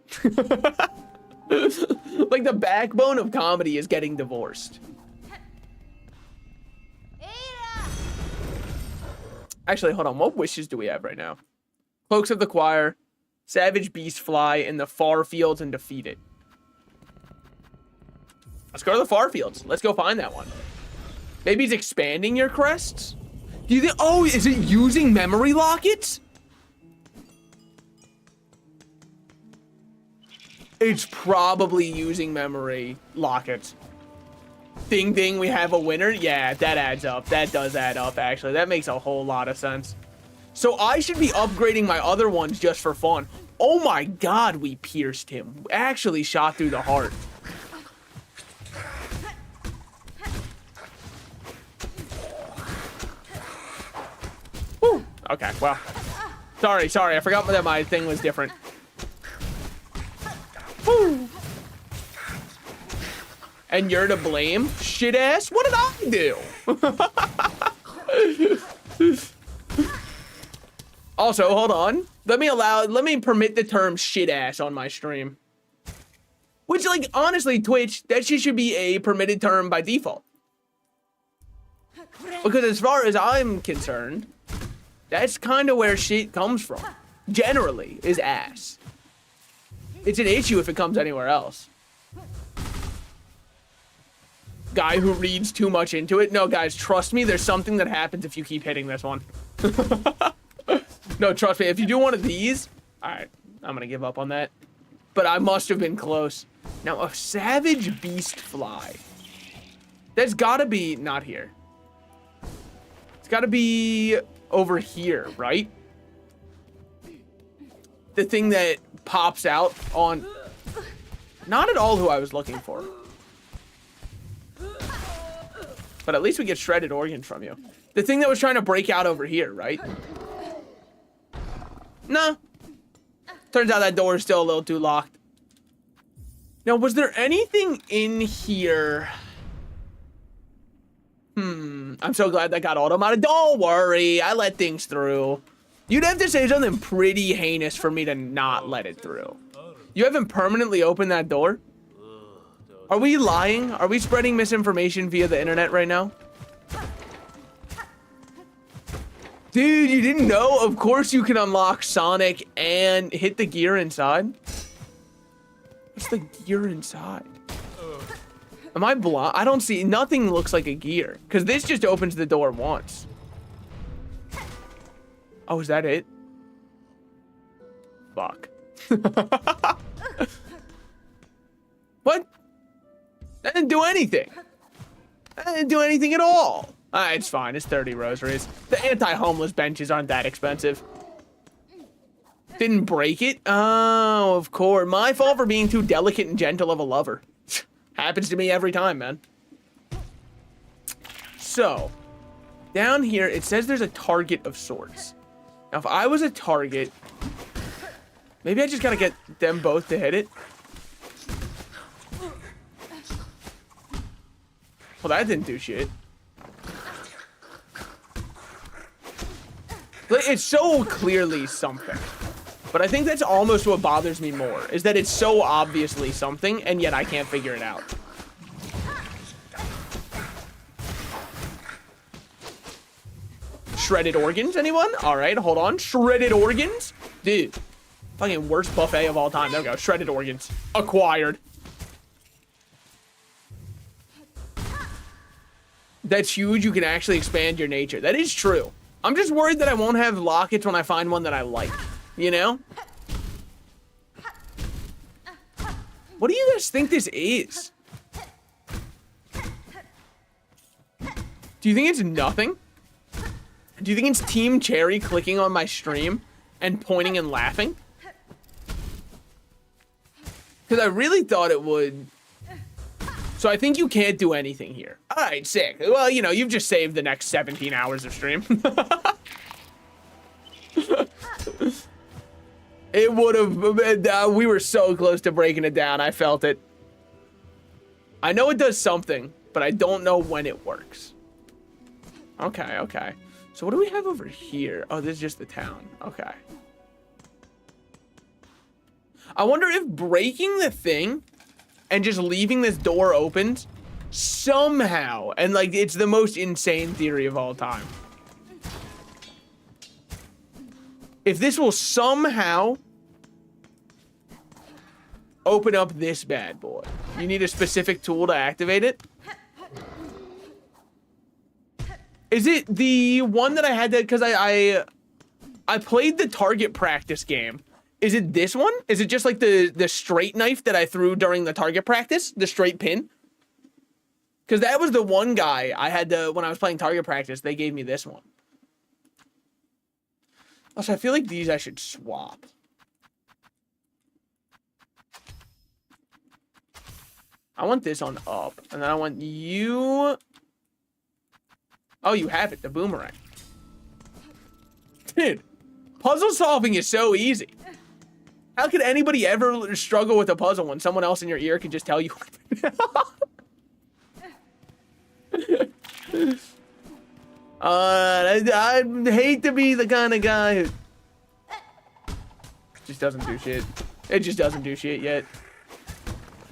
[SPEAKER 1] Like the backbone of comedy is getting divorced. Actually, hold on. What wishes do we have right now? Cloaks of the Choir, Savage Beast Fly in the far fields and defeat it. Let's go to the far fields. Let's go find that one. Maybe it's expanding your crests? Do you think, oh, is it using memory lockets? It's probably using memory lockets. Ding ding, we have a winner. Yeah, that adds up. That does add up, actually. That makes a whole lot of sense. So I should be upgrading my other ones just for fun. Oh my god, we pierced him. Actually shot through the heart. Whew. Okay, well. Sorry, I forgot that my thing was different. Woo. And you're to blame? Shit ass? What did I do? Also, hold on. Let me permit the term shit ass on my stream. Which, like, honestly, Twitch, that shit should be a permitted term by default. Because as far as I'm concerned, that's kind of where shit comes from. Generally, is ass. It's an issue if it comes anywhere else. Guy who reads too much into it. No, guys, trust me, there's something that happens if you keep hitting this one. No, trust me, if you do one of these, all right, I'm gonna give up on that. But I must have been close. Now, a Savage Beast Fly. That's gotta be not here. It's gotta be over here, right? The thing that pops out on... Not at all who I was looking for. But at least we get shredded organs from you. The thing that was trying to break out over here, right? Nah. Turns out that door is still a little too locked. Now, was there anything in here? I'm so glad that got automated. Don't worry, I let things through. You'd have to say something pretty heinous for me to not let it through. You haven't permanently opened that door? Are we lying? Are we spreading misinformation via the internet right now? Dude, you didn't know? Of course you can unlock Sonic and hit the gear inside. What's the gear inside? Am I blind? I don't see, nothing looks like a gear. Because this just opens the door once. Oh, is that it? Fuck. What? That didn't do anything. That didn't do anything at all. It's fine. It's 30 rosaries. The anti-homeless benches aren't that expensive. Didn't break it? Oh, of course. My fault for being too delicate and gentle of a lover. Happens to me every time, man. So, down here, it says there's a target of sorts. Now, if I was a target, maybe I just gotta get them both to hit it. Well, that didn't do shit. It's so clearly something. But I think that's almost what bothers me more, is that it's so obviously something, and yet I can't figure it out. Shredded organs, anyone? All right, hold on. Shredded organs? Dude, fucking worst buffet of all time. There we go. Shredded organs. Acquired. That's huge. You can actually expand your nature. That is true. I'm just worried that I won't have lockets when I find one that I like. You know? What do you guys think this is? Do you think it's nothing? Do you think it's Team Cherry clicking on my stream and pointing and laughing? Because I really thought it would. So I think you can't do anything here. All right, sick. Well, you know, you've just saved the next 17 hours of stream. It would have, we were so close to breaking it down. I felt it. I know it does something, but I don't know when it works. Okay, okay. So what do we have over here? Oh, this is just the town. Okay. I wonder if breaking the thing and just leaving this door open somehow, and like it's the most insane theory of all time. If this will somehow open up this bad boy. You need a specific tool to activate it. Is it the one that I had to, because I played the target practice game. Is it this one? Is it just like the straight knife that I threw during the target practice? The straight pin? Because that was the one guy I had to, when I was playing target practice, they gave me this one. Also, I feel like these I should swap. I want this on up, and then I want you... Oh, you have it, the boomerang. Dude, puzzle solving is so easy. How could anybody ever struggle with a puzzle when someone else in your ear can just tell you? I hate to be the kind of guy who just doesn't do shit. It just doesn't do shit yet.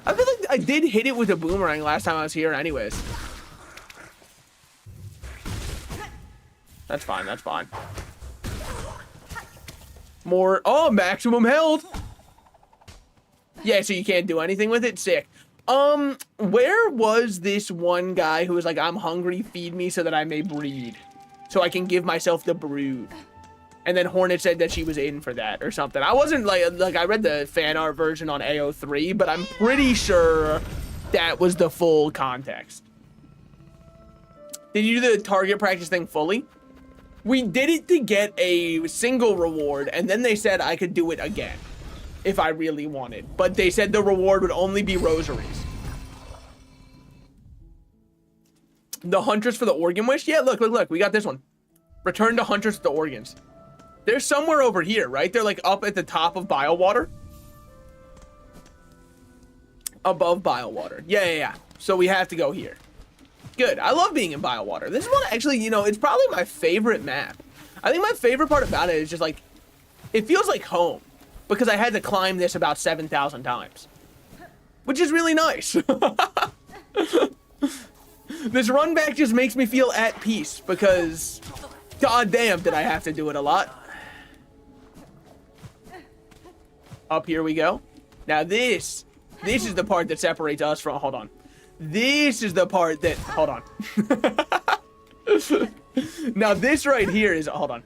[SPEAKER 1] I feel like I did hit it with a boomerang last time I was here anyways. That's fine, that's fine. More, oh, maximum health. Yeah, so you can't do anything with it? Sick. Where was this one guy who was like, I'm hungry, feed me so that I may breed, so I can give myself the brood? And then Hornet said that she was in for that or something. I wasn't like I read the fan art version on AO3, but I'm pretty sure that was the full context. Did you do the target practice thing fully? We did it to get a single reward, and then they said I could do it again if I really wanted. But they said the reward would only be rosaries. The Huntress for the Organ Wish? Yeah, look, look, look. We got this one. Return to Huntress with the Organs. They're somewhere over here, right? They're like up at the top of Biowater. Above Biowater. Yeah, yeah, yeah. So we have to go here. Good. I love being in Biowater. This is one, actually, you know, it's probably my favorite map. I think my favorite part about it is just like, it feels like home because I had to climb this about 7,000 times, which is really nice. This run back just makes me feel at peace because goddamn did I have to do it a lot. Up here we go. Now this is the part that separates us from, hold on. This is the part that, hold on. Now this right here is, hold on.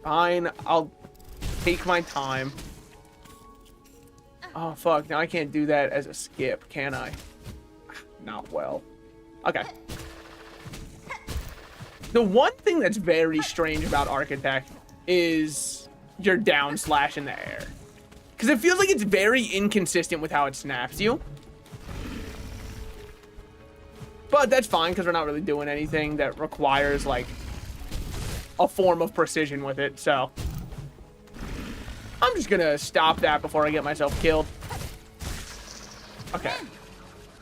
[SPEAKER 1] Fine, I'll take my time. Oh fuck, now I can't do that as a skip, can I? Not well. Okay. The one thing that's very strange about Architect is your down slash in the air. Because it feels like it's very inconsistent with how it snaps you. But that's fine, because we're not really doing anything that requires, like, a form of precision with it, so. I'm just going to stop that before I get myself killed. Okay.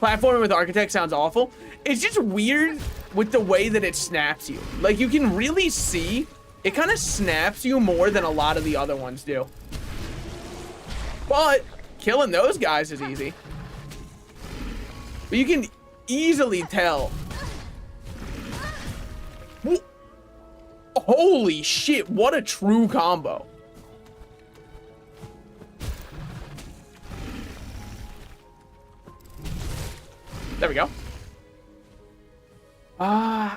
[SPEAKER 1] Platforming with Architect sounds awful. It's just weird with the way that it snaps you. Like, you can really see, it kind of snaps you more than a lot of the other ones do. But killing those guys is easy. But you can easily tell. Holy shit, what a true combo. There we go. I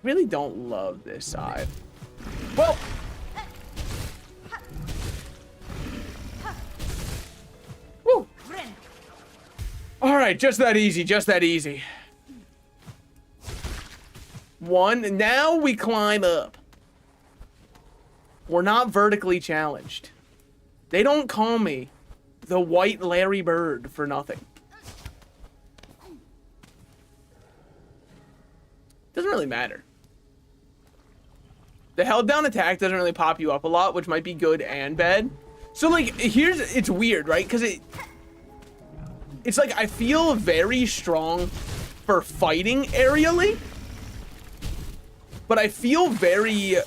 [SPEAKER 1] really don't love this side. Well, woo. All right, just that easy, just that easy. One, now we climb up. We're not vertically challenged. They don't call me the White Larry Bird for nothing. Doesn't really matter. The held down attack doesn't really pop you up a lot, which might be good and bad. So like, it's weird, right? Because it's like I feel very strong for fighting aerially, but I feel very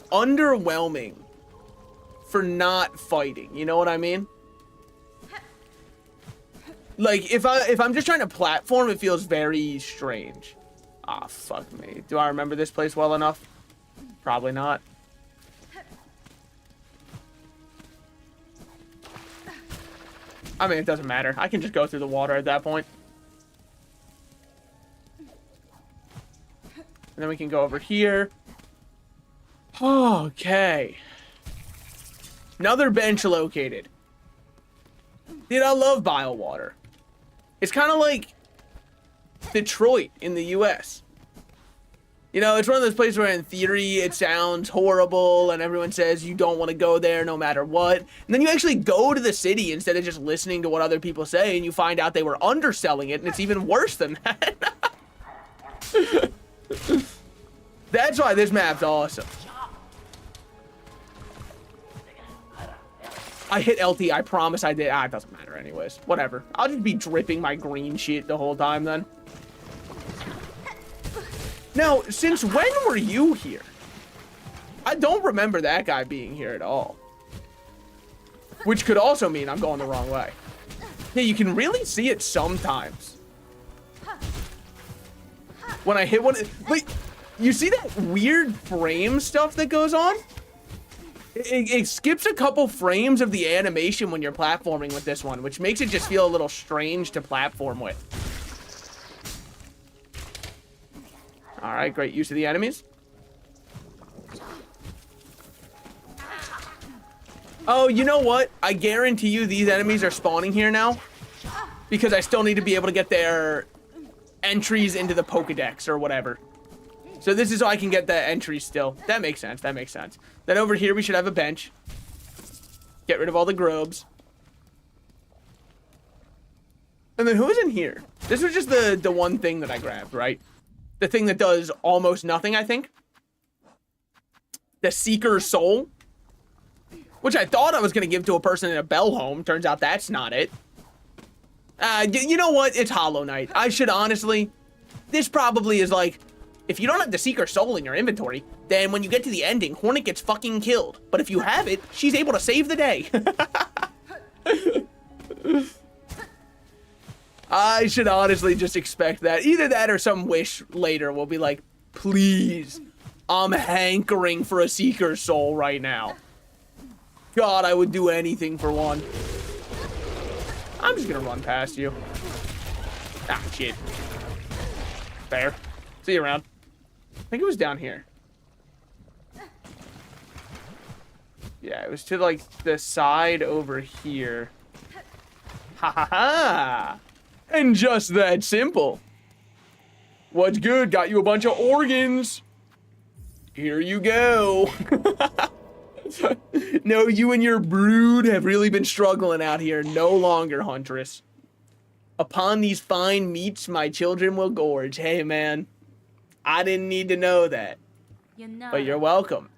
[SPEAKER 1] underwhelming for not fighting. You know what I mean? Like if I'm just trying to platform, it feels very strange. Ah, fuck me. Do I remember this place well enough? Probably not. I mean, it doesn't matter. I can just go through the water at that point. And then we can go over here. Okay. Another bench located. Dude, I love biowater. It's kind of like Detroit in the US. You know, it's one of those places where in theory it sounds horrible and everyone says you don't want to go there no matter what. And then you actually go to the city instead of just listening to what other people say, and you find out they were underselling it and it's even worse than that. That's why this map's awesome. I hit LT, I promise I did. Ah, it doesn't matter anyways. Whatever. I'll just be dripping my green shit the whole time then. Now, since when were you here? I don't remember that guy being here at all. Which could also mean I'm going the wrong way. Yeah, you can really see it sometimes. When I hit one, like, you see that weird frame stuff that goes on? It skips a couple frames of the animation when you're platforming with this one, which makes it just feel a little strange to platform with. All right, great use of the enemies. Oh, you know what? I guarantee you these enemies are spawning here now because I still need to be able to get their entries into the Pokedex or whatever. So this is so I can get the entries still. That makes sense. That makes sense. Then over here, we should have a bench. Get rid of all the grubs. And then who's in here? This was just the one thing that I grabbed, right? The thing that does almost nothing, I think. The Seeker's Soul. Which I thought I was going to give to a person in a bell home. Turns out that's not it. You know what? It's Hollow Knight. I should honestly... This probably is like... If you don't have the Seeker's Soul in your inventory, then when you get to the ending, Hornet gets fucking killed. But if you have it, she's able to save the day. I should honestly just expect that. Either that or some wish later will be like, please, I'm hankering for a Seeker's Soul right now. God, I would do anything for one. I'm just gonna run past you. Ah, shit. Fair. See you around. I think it was down here. Yeah, it was to like the side over here. Ha ha ha! And just that simple. What's good? Got you a bunch of organs. Here you go. No, you and your brood have really been struggling out here. No longer, Huntress. Upon these fine meats, my children will gorge. Hey, man. I didn't need to know that. But you're welcome.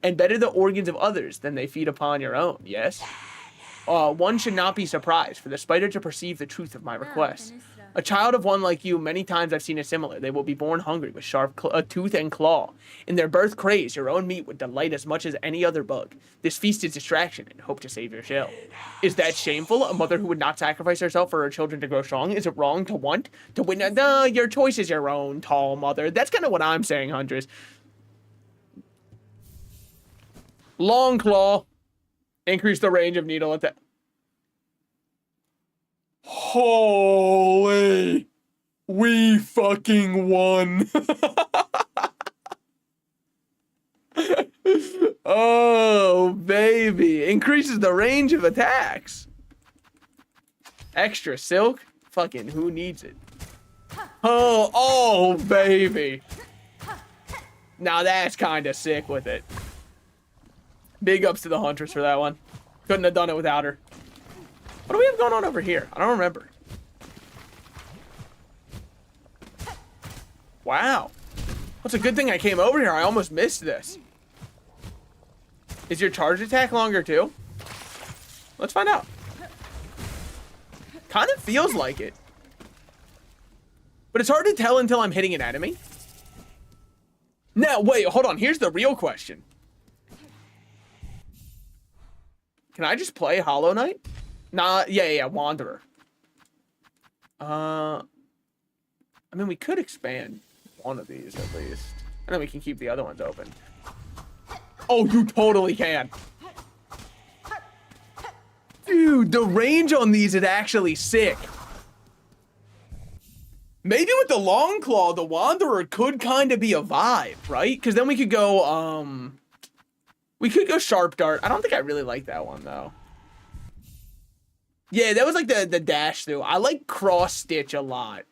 [SPEAKER 1] And better the organs of others than they feed upon your own, yes? One should not be surprised for the spider to perceive the truth of my request. A child of one like you, many times I've seen a similar. They will be born hungry with sharp tooth and claw. In their birth craze, your own meat would delight as much as any other bug. This feast is distraction and hope to save your shell. Is that shameful? A mother who would not sacrifice herself for her children to grow strong? Is it wrong to want? To win? No, your choice is your own, tall mother. That's kind of what I'm saying, Huntress. Long claw. Increase the range of needle attack. Holy, we fucking won. Oh, baby. Increases the range of attacks. Extra silk? Fucking who needs it? Oh, baby. Now that's kind of sick with it. Big ups to the Huntress for that one. Couldn't have done it without her. What do we have going on over here? I don't remember. Wow. That's a good thing I came over here. I almost missed this. Is your charge attack longer too? Let's find out. Kind of feels like it. But it's hard to tell until I'm hitting an enemy. Now, wait, hold on. Here's the real question. Can I just play Hollow Knight? Nah, yeah, Wanderer. I mean, we could expand one of these at least. And then we can keep the other ones open. Oh, you totally can. Dude, the range on these is actually sick. Maybe with the Long Claw, the Wanderer could kind of be a vibe, right? Because then we could go, Sharp Dart. I don't think I really like that one, though. Yeah, that was like the dash through. I like Cross Stitch a lot.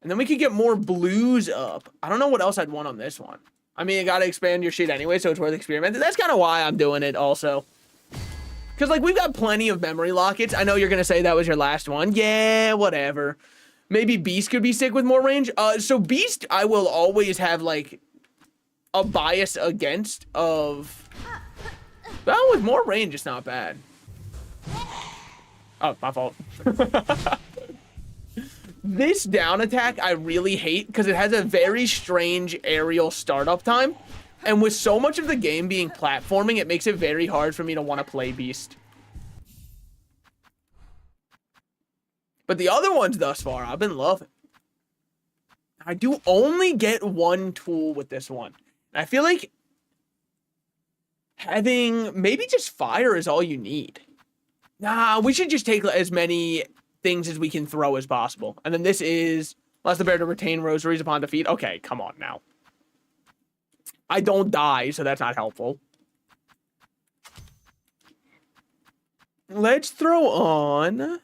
[SPEAKER 1] And then we could get more blues up. I don't know what else I'd want on this one. I mean, you gotta expand your shit anyway, so it's worth experimenting. That's kind of why I'm doing it also. Because, like, we've got plenty of memory lockets. I know you're going to say that was your last one. Yeah, whatever. Maybe Beast could be sick with more range. So Beast, I will always have, like, a bias against of... Well, with more range, it's not bad. Oh, my fault. This down attack I really hate because it has a very strange aerial startup time. And with so much of the game being platforming, it makes it very hard for me to want to play Beast. But the other ones thus far, I've been loving. I do only get one tool with this one. And I feel like having maybe just fire is all you need. Nah, we should just take as many things as we can throw as possible. And then this is, allows the bear to retain rosaries upon defeat. Okay, come on now. I don't die, so that's not helpful. Let's throw on...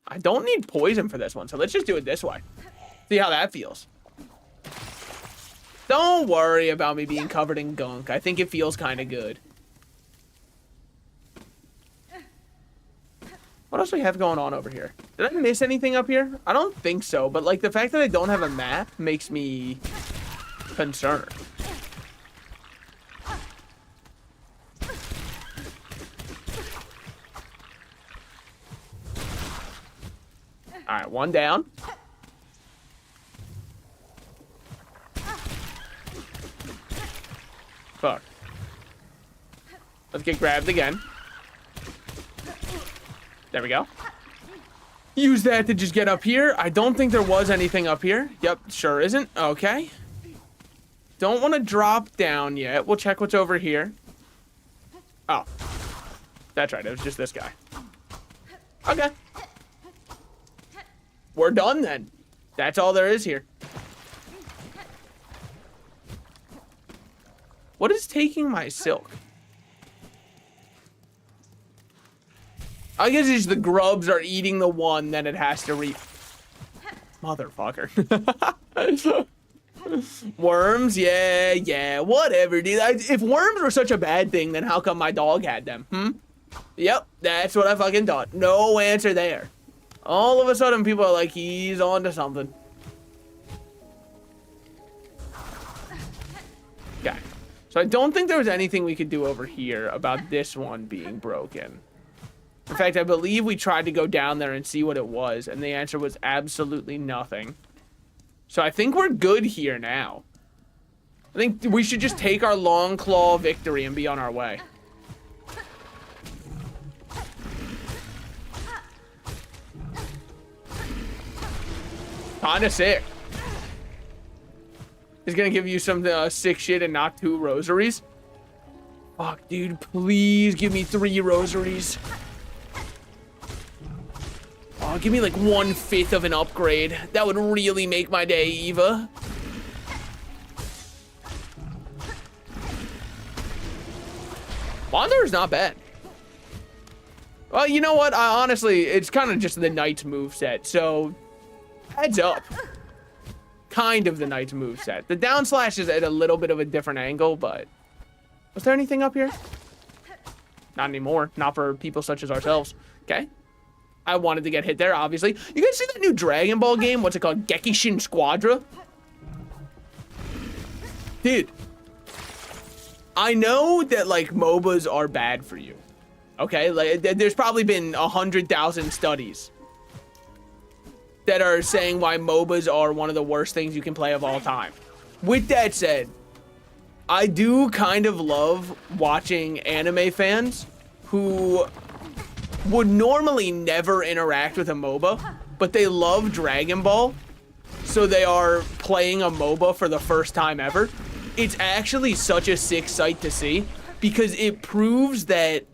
[SPEAKER 1] I don't need poison for this one, so let's just do it this way. See how that feels. Don't worry about me being covered in gunk. I think it feels kind of good. What else do we have going on over here? Did I miss anything up here? I don't think so, but like the fact that I don't have a map makes me... concerned. All right, one down. Fuck. Let's get grabbed again. There we go. Use that to just get up here. I don't think there was anything up here. Yep, sure isn't. Okay. Don't want to drop down yet. We'll check what's over here. Oh. That's right. It was just this guy. Okay. We're done then. That's all there is here. What is taking my silk? I guess it's the grubs are eating the one that it has to reap. Motherfucker. Worms? Yeah, whatever, dude. If worms were such a bad thing, then how come my dog had them? Yep, that's what I fucking thought. No answer there. All of a sudden, people are like, he's on to something. Okay. So I don't think there was anything we could do over here about this one being broken. In fact, I believe we tried to go down there and see what it was, and the answer was absolutely nothing. So I think we're good here now. I think we should just take our Long Claw victory and be on our way. Kinda sick. He's gonna give you some sick shit and not 2 rosaries. Fuck, dude, please give me 3 rosaries. Oh, give me like 1/5 of an upgrade. That would really make my day, Eva. Wanderer's not bad. Well, you know what? Honestly, it's kind of just the Knight's moveset, so heads up. Kind of the Knight's moveset. The down slash is at a little bit of a different angle, but... Was there anything up here? Not anymore. Not for people such as ourselves. Okay. I wanted to get hit there, obviously. You guys see that new Dragon Ball game? What's it called? Gekishin Squadra? Dude. I know that like MOBAs are bad for you. Okay, like there's probably been 100,000 studies that are saying why MOBAs are one of the worst things you can play of all time. With that said, I do kind of love watching anime fans who would normally never interact with a MOBA, but they love Dragon Ball, so they are playing a MOBA for the first time ever. It's actually such a sick sight to see, because it proves that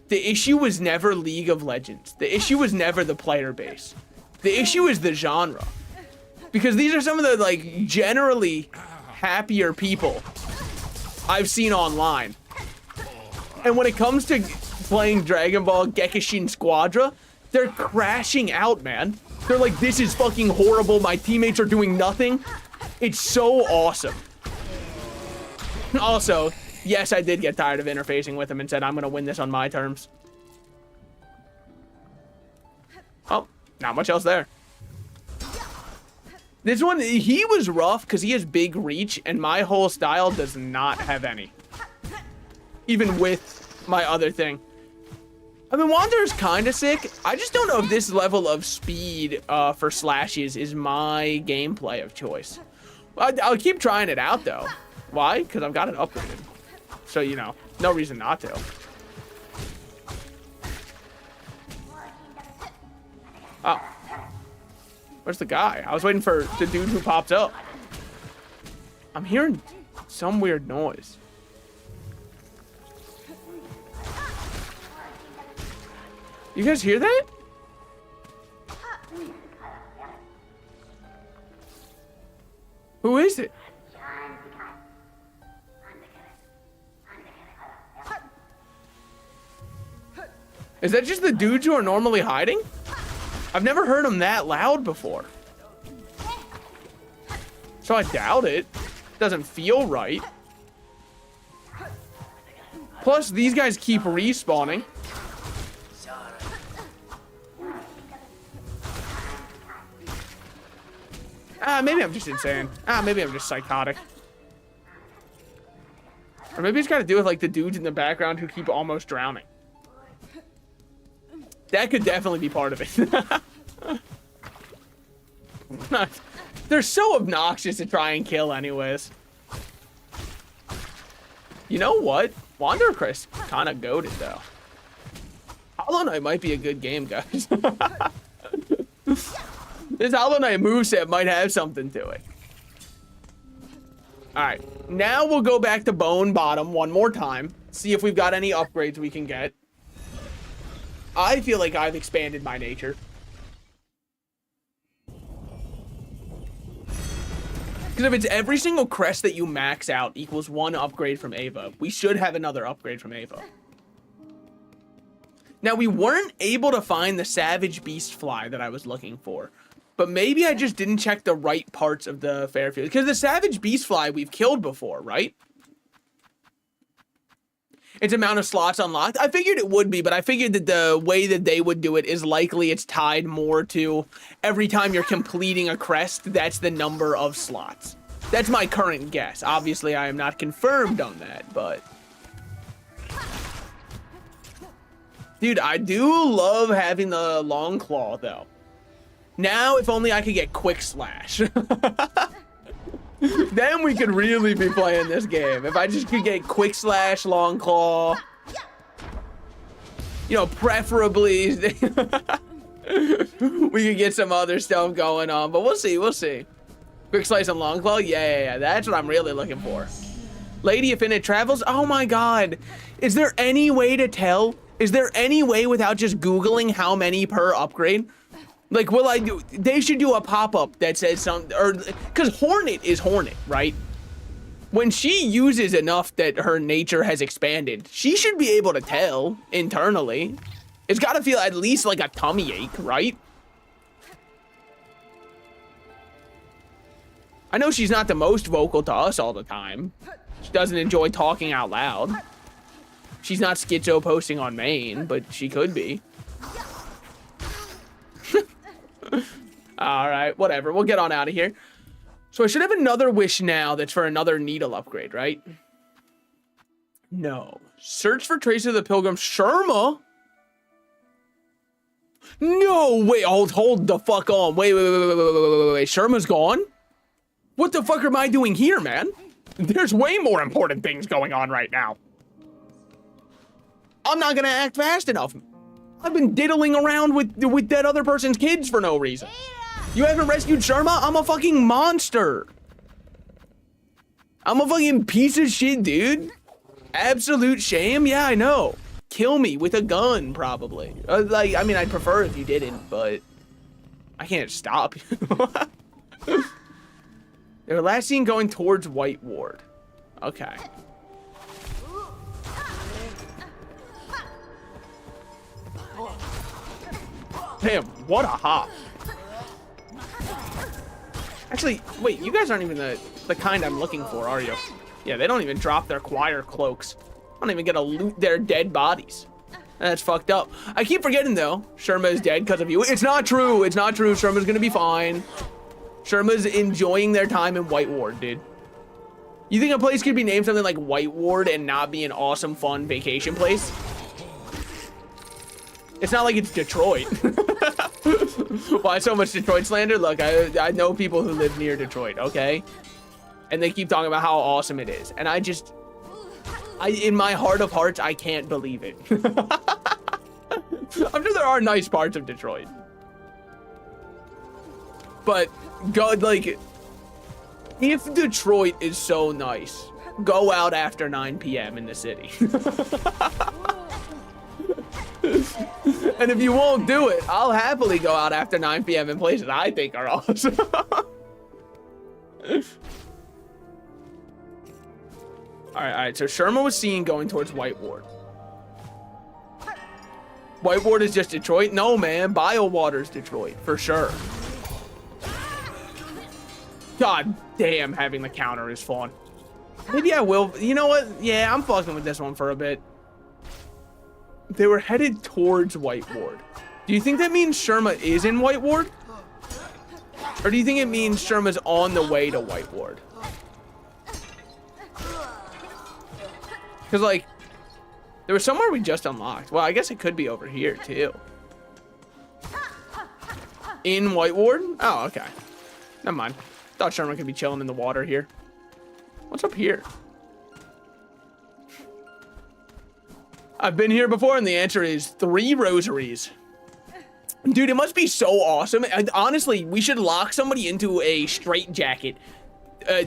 [SPEAKER 1] the issue was never League of Legends. The issue was never the player base. The issue is the genre. Because these are some of the, like, generally happier people I've seen online. And when it comes to playing Dragon Ball Gekishin Squadra, they're crashing out, man. They're like, this is fucking horrible. My teammates are doing nothing. It's so awesome. Also, yes, I did get tired of interfacing with him and said, I'm going to win this on my terms. Oh, not much else there. This one, he was rough because he has big reach, and my whole style does not have any. Even with my other thing. I mean, Wanderer's kind of sick. I just don't know if this level of speed for slashes is my gameplay of choice. I'll keep trying it out, though. Why? Because I've got it upgraded. So, you know, no reason not to. Oh. Where's the guy? I was waiting for the dude who popped up. I'm hearing some weird noise. You guys hear that? Who is it? Is that just the dudes who are normally hiding? I've never heard them that loud before. So I doubt it. Doesn't feel right. Plus, these guys keep respawning. Maybe I'm just insane. Maybe I'm just psychotic. Or maybe it's got to do with like the dudes in the background who keep almost drowning. That could definitely be part of it. They're so obnoxious to try and kill anyways. You know what? Wanderer Chris kind of goated though. Hollow Knight might be a good game, guys. This Hollow Knight moveset might have something to it. Alright, now we'll go back to Bone Bottom one more time. See if we've got any upgrades we can get. I feel like I've expanded my nature. Because if it's every single crest that you max out equals one upgrade from Ava, we should have another upgrade from Ava. Now, we weren't able to find the Savage Beast Fly that I was looking for. But maybe I just didn't check the right parts of the Fairfield. Because the Savage Beast Fly we've killed before, right? Its amount of slots unlocked. I figured it would be, but I figured that the way that they would do it is likely it's tied more to every time you're completing a crest, that's the number of slots. That's my current guess. Obviously, I am not confirmed on that, but... Dude, I do love having the long claw, though. Now, if only I could get quick slash. Then we could really be playing this game. If I just could get quick slash, long claw. You know, preferably. We could get some other stuff going on, but we'll see, we'll see. Quick slice and long claw? Yeah, that's what I'm really looking for. Lady of Infinite Travels? Oh my god. Is there any way to tell? Is there any way without just Googling how many per upgrade? Like, will I do, they should do a pop-up that says something, or, because Hornet is Hornet, right? When she uses enough that her nature has expanded, she should be able to tell internally. It's got to feel at least like a tummy ache, right? I know she's not the most vocal to us all the time. She doesn't enjoy talking out loud. She's not schizo posting on main, but she could be. Alright, whatever. We'll get on out of here. So I should have another wish now that's for another needle upgrade, right? No. Search for traces of the pilgrim. Sharma? No, wait, hold the fuck on. Wait. Sharma's gone? What the fuck am I doing here, man? There's way more important things going on right now. I'm not gonna act fast enough. I've been diddling around with that other person's kids for no reason. You haven't rescued Sharma? I'm a fucking monster. I'm a fucking piece of shit, dude. Absolute shame? Yeah, I know. Kill me with a gun, probably. Like, I mean, I'd prefer if you didn't, but I can't stop you. They were last seen going towards White Ward. Okay. Damn, what a hop. Actually, wait, you guys aren't even the kind I'm looking for, are you? Yeah, they don't even drop their choir cloaks. I don't even get to loot their dead bodies. That's fucked up. I keep forgetting, though, Sharma is dead because of you. It's not true. It's not true. Sharma's gonna be fine. Sharma's enjoying their time in White Ward, dude. You think a place could be named something like White Ward and not be an awesome, fun vacation place? It's not like it's Detroit. Why so much Detroit slander? Look, I know people who live near Detroit, okay? And they keep talking about how awesome it is. And in my heart of hearts, I can't believe it. I'm sure there are nice parts of Detroit. But, God, like, if Detroit is so nice, go out after 9 p.m. in the city. And if you won't do it, I'll happily go out after 9 p.m. in places I think are awesome. All right, so Sharma was seen going towards White Ward. White Ward is just Detroit? No, man, Biowater's Detroit, for sure. God damn, having the counter is fun. Maybe I will, you know what? Yeah, I'm fucking with this one for a bit. They were headed towards White Ward. Do you think that means Sharma is in White Ward? Or do you think it means Sharma's on the way to White Ward? Because, like, there was somewhere we just unlocked. Well, I guess it could be over here, too. In White Ward? Oh, okay. Never mind. Thought Sharma could be chilling in the water here. What's up here? I've been here before, and the answer is 3 rosaries. Dude, it must be so awesome. Honestly, we should lock somebody into a straitjacket,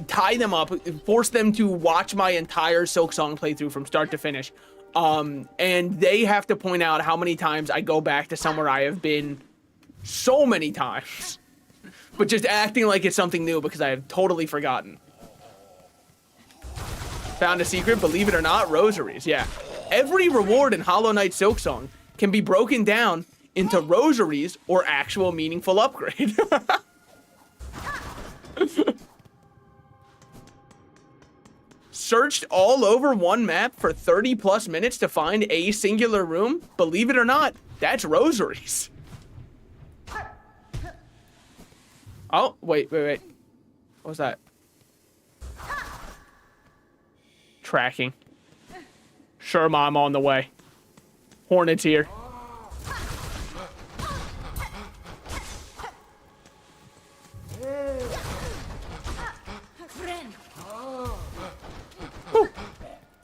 [SPEAKER 1] tie them up, force them to watch my entire Silksong playthrough from start to finish. And they have to point out how many times I go back to somewhere I have been so many times. But just acting like it's something new because I have totally forgotten. Found a secret, believe it or not, rosaries, yeah. Every reward in Hollow Knight Silksong can be broken down into rosaries or actual meaningful upgrade. Searched all over one map for 30 plus minutes to find a singular room? Believe it or not, that's rosaries. Oh, wait. What was that? Tracking. Sure, Mom, on the way. Hornets here. Whew.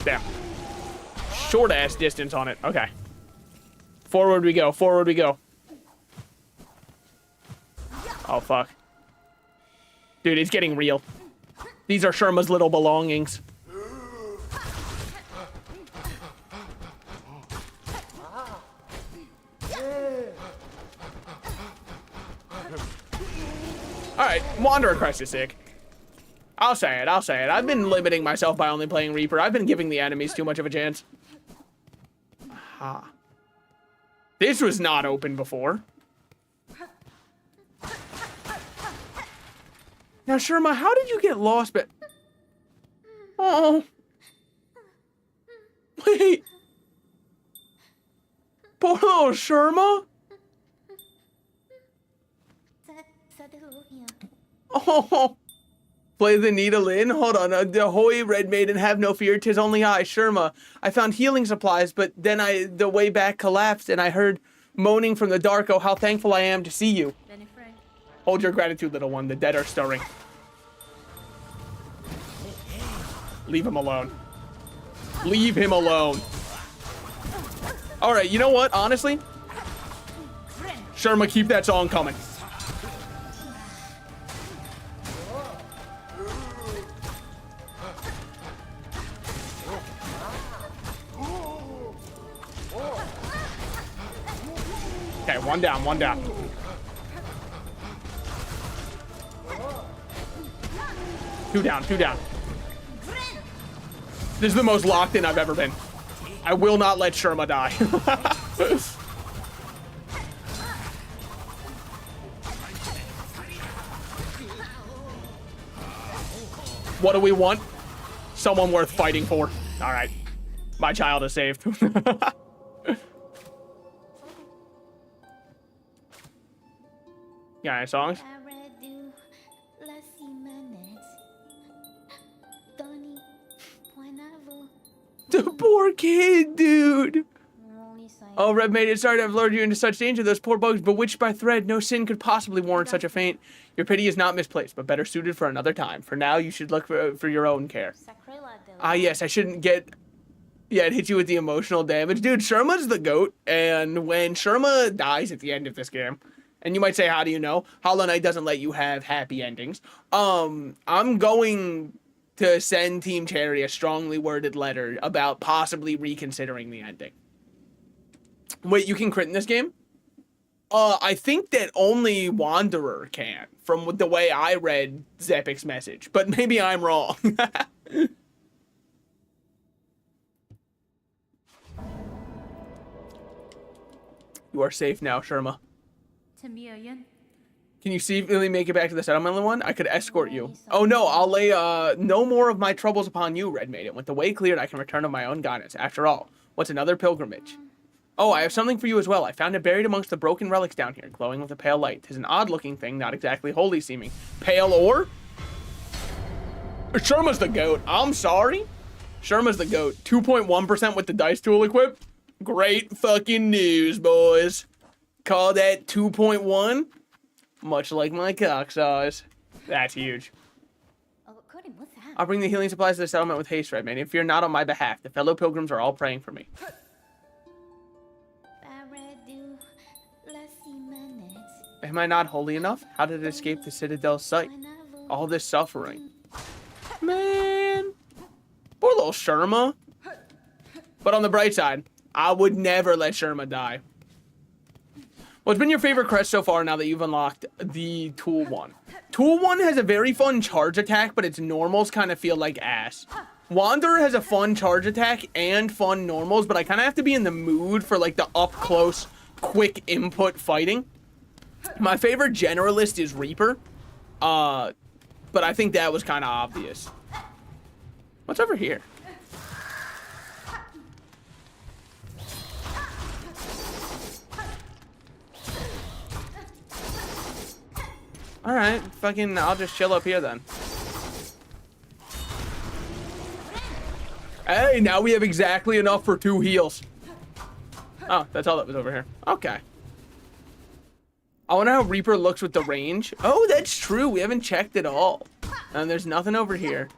[SPEAKER 1] Damn. Short ass distance on it. Okay. Forward we go. Forward we go. Oh, fuck. Dude, it's getting real. These are Sharma's little belongings. Alright, Wanderer Crest is sick. I'll say it. I've been limiting myself by only playing Reaper. I've been giving the enemies too much of a chance. Aha. This was not open before. Now, Sharma, how did you get lost? But oh, wait, poor little Sharma. Oh, Play the needle in. Hold on. Ahoy, Red Maiden, have no fear. 'Tis only I, Sherma. I found healing supplies, but then the way back collapsed, and I heard moaning from the dark. Oh, how thankful I am to see you. Hold your gratitude, little one. The dead are stirring. Leave him alone. Leave him alone. All right, you know what? Honestly, Sherma, keep that song coming. Okay, one down, one down. Two down, two down. This is the most locked in I've ever been. I will not let Sherma die. What do we want? Someone worth fighting for. All right. My child is saved. Yeah, any songs? The poor kid, dude. Oh, Red Maiden, sorry to have lured you into such danger. Those poor bugs bewitched by thread. No sin could possibly warrant such a feint. Your pity is not misplaced, but better suited for another time. For now, you should look for your own care. Ah, yes, I shouldn't get... Yeah, it hit you with the emotional damage. Dude, Sherma's the GOAT, and when Sherma dies at the end of this game, and you might say, how do you know? Hollow Knight doesn't let you have happy endings. I'm going to send Team Cherry a strongly worded letter about possibly reconsidering the ending. Wait, you can crit in this game? I think that only Wanderer can, from the way I read Zepic's message, but maybe I'm wrong. You are safe now, Sherma. Can you safely make it back to the settlement one? I could escort you. Oh no, I'll lay no more of my troubles upon you, Red Maiden. With the way cleared, I can return to my own guidance. After all, what's another pilgrimage? Oh, I have something for you as well. I found it buried amongst the broken relics down here, glowing with a pale light. 'Tis an odd-looking thing, not exactly holy seeming. Pale ore? Sherma's the GOAT. I'm sorry. Sherma's the GOAT. 2.1% with the dice tool equipped. Great fucking news, boys. Call that 2.1. Much like my cock size. That's huge. I'll bring the healing supplies to the settlement with haste, Red Maiden. If you're not on my behalf, the fellow pilgrims are all praying for me. Am I not holy enough? How did it escape the Citadel's sight? All this suffering. Man. Poor little Sherma. But on the bright side, I would never let Sherma die. What's been your favorite crest so far now that you've unlocked the Tool 1? Tool 1 has a very fun charge attack, but its normals kind of feel like ass. Wanderer has a fun charge attack and fun normals, but I kind of have to be in the mood for like the up-close, quick input fighting. My favorite generalist is Reaper, but I think that was kind of obvious. What's over here? Alright, fucking, I'll just chill up here then. Hey, now we have exactly enough for 2 heals. Oh, that's all that was over here. Okay. I wonder how Reaper looks with the range. Oh, that's true. We haven't checked at all. And there's nothing over here.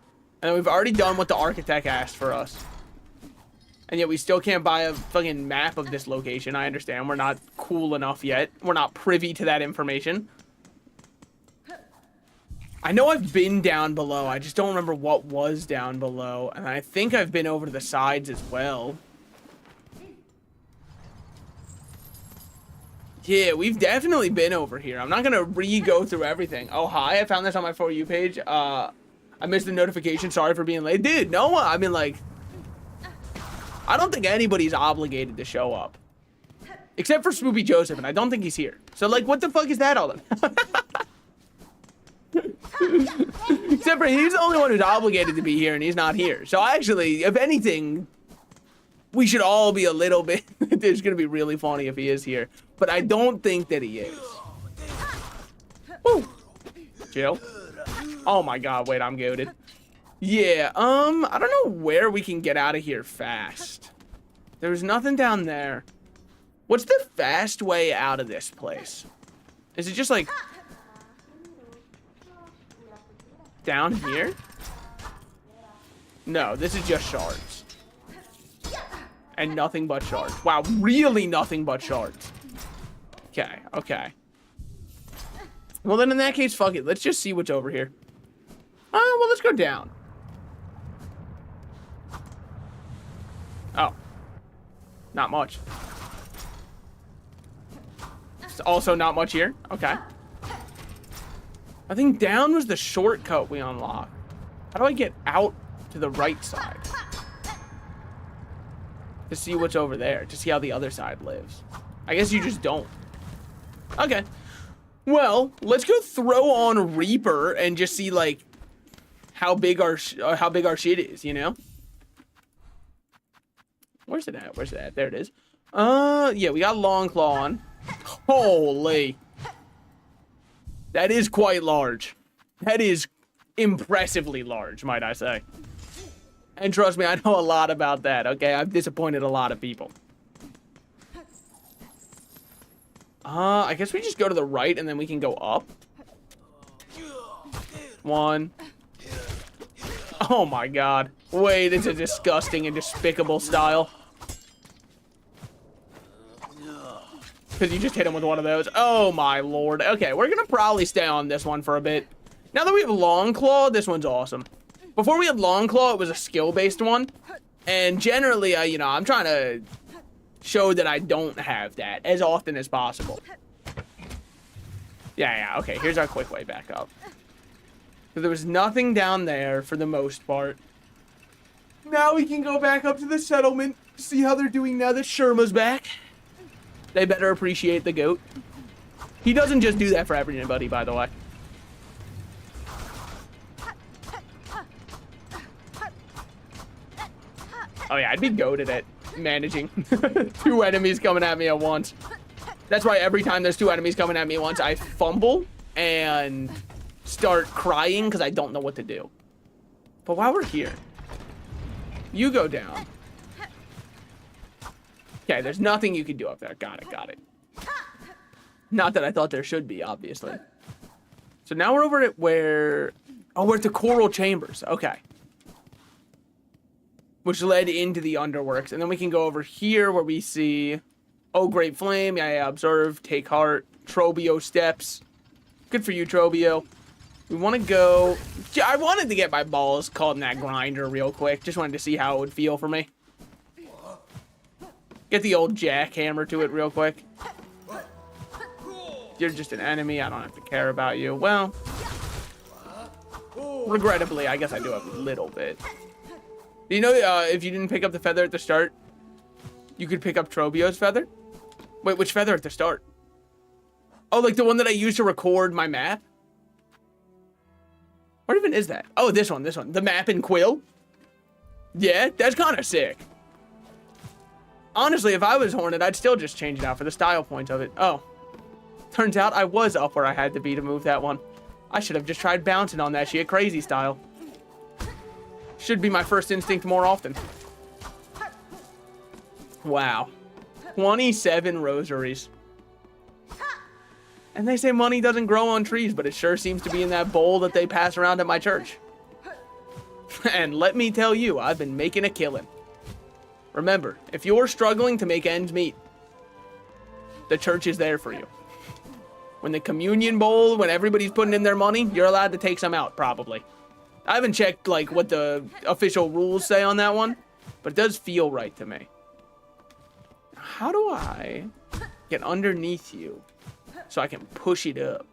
[SPEAKER 1] And we've already done what the architect asked for us. And yet we still can't buy a fucking map of this location. I understand. We're not cool enough yet. We're not privy to that information. I know I've been down below. I just don't remember what was down below. And I think I've been over to the sides as well. Yeah, we've definitely been over here. I'm not going to re-go through everything. Oh, hi. I found this on my For You page. I missed the notification. Sorry for being late. Dude, no one. I mean, like, I don't think anybody's obligated to show up. Except for Spoopy Joseph, and I don't think he's here. So, like, what the fuck is that all about? Except for he's the only one who's obligated to be here, and he's not here. So actually, if anything, we should all be a little bit... It's going to be really funny if he is here. But I don't think that he is. Woo! Chill. Oh my god, wait, I'm goated. Yeah, I don't know where we can get out of here fast. There's nothing down there. What's the fast way out of this place? Is it just like down here? No, this is just shards. And nothing but shards. Wow, really nothing but shards. Okay, okay. Well, then in that case, fuck it. Let's just see what's over here. Well, let's go down. Oh. Not much. It's also not much here. Okay. I think down was the shortcut we unlocked. How do I get out to the right side? To see what's over there. To see how the other side lives. I guess you just don't. Okay. Well, let's go throw on Reaper and just see, like, how big our shit is, you know? Where's it at? Where's it at? There it is. Yeah, we got Long Claw on. Holy. That is quite large. That is impressively large, might I say. And trust me, I know a lot about that, okay? I've disappointed a lot of people. I guess we just go to the right and then we can go up. One. Oh my god. Wait, it's a disgusting and despicable style. Because you just hit him with one of those. Oh my lord. Okay, we're gonna probably stay on this one for a bit. Now that we have Long Claw, this one's awesome. Before we had Long Claw, it was a skill-based one. And generally, you know, I'm trying to show that I don't have that as often as possible. Yeah, okay, here's our quick way back up. So there was nothing down there for the most part. Now we can go back up to the settlement, see how they're doing now that Sherma's back. They better appreciate the goat. He doesn't just do that for everybody, by the way. Oh yeah, I'd be goated at managing 2 enemies coming at me at once. That's why every time there's 2 enemies coming at me at once, I fumble and start crying because I don't know what to do. But while we're here, you go down. Okay, there's nothing you can do up there. Got it, got it. Not that I thought there should be, obviously. So now we're over at where... Oh, we're at the Coral Chambers. Okay. Which led into the Underworks. And then we can go over here where we see... Oh, Great Flame. Yeah, Observe. Take Heart. Trobio Steps. Good for you, Trobio. We want to go... I wanted to get my balls caught in that grinder real quick. Just wanted to see how it would feel for me. Get the old jackhammer to it real quick. You're just an enemy. I don't have to care about you. Well, regrettably, I guess I do have a little bit. Do you know if you didn't pick up the feather at the start, you could pick up Trobio's feather? Wait, which feather at the start? Oh, like the one that I used to record my map? What even is that? Oh, this one, this one. The map in Quill? Yeah, that's kind of sick. Honestly, if I was Hornet, I'd still just change it out for the style points of it. Oh. Turns out I was up where I had to be to move that one. I should have just tried bouncing on that shit crazy style. Should be my first instinct more often. Wow. 27 rosaries. And they say money doesn't grow on trees, but it sure seems to be in that bowl that they pass around at my church. And let me tell you, I've been making a killing. Remember, if you're struggling to make ends meet, the church is there for you. When the communion bowl, when everybody's putting in their money, you're allowed to take some out, probably. I haven't checked, like, what the official rules say on that one, but it does feel right to me. How do I get underneath you so I can push it up?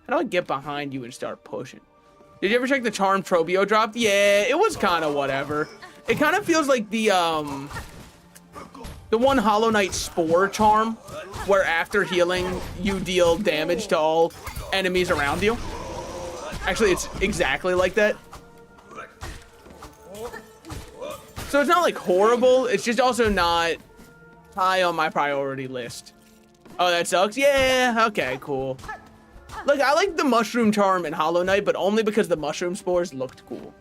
[SPEAKER 1] How do I get behind you and start pushing? Did you ever check the charm Trobio dropped? Yeah, it was kind of whatever. It kind of feels like the one Hollow Knight Spore charm, where after healing, you deal damage to all enemies around you. Actually, it's exactly like that. So it's not like horrible, it's just also not high on my priority list. Oh, that sucks? Yeah, okay, cool. Like, I like the mushroom charm in Hollow Knight, but only because the mushroom spores looked cool.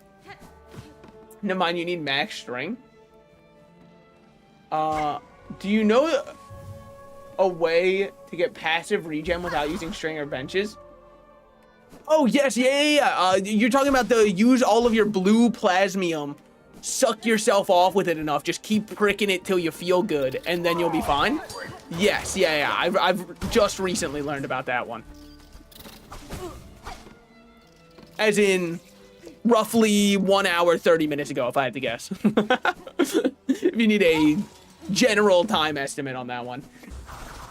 [SPEAKER 1] Never mind, you need max string. Do you know a way to get passive regen without using string or benches? Oh, yes, yeah. You're talking about the use all of your blue plasmium, suck yourself off with it enough, just keep pricking it till you feel good, and then you'll be fine? Yes, yeah. I've just recently learned about that one. As in, roughly 1 hour, 30 minutes ago, if I had to guess. If you need a general time estimate on that one.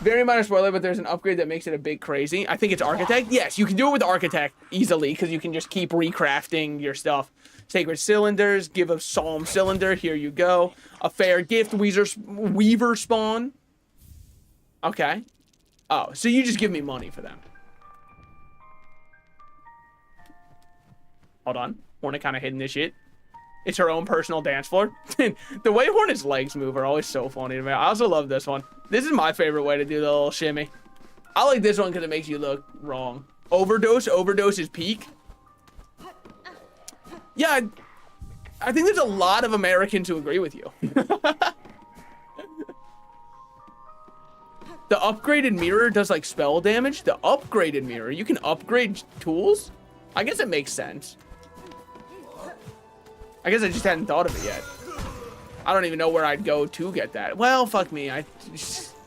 [SPEAKER 1] Very minor spoiler, but there's an upgrade that makes it a bit crazy. I think it's Architect. Yes, you can do it with Architect easily, because you can just keep recrafting your stuff. Sacred Cylinders, give a Psalm Cylinder, here you go. A Fair Gift, Weaver Spawn. Okay. Oh, so you just give me money for them. Hold on. Hornet kind of hidden this shit. It's her own personal dance floor. The way Hornet's legs move are always so funny to me. I also love this one. This is my favorite way to do the little shimmy. I like this one because it makes you look wrong. Overdose. Overdose is peak. Yeah, I think there's a lot of Americans who agree with you. The upgraded mirror does like spell damage. The upgraded mirror, you can upgrade tools? I guess it makes sense. I guess I just hadn't thought of it yet. I don't even know where I'd go to get that. Well, fuck me.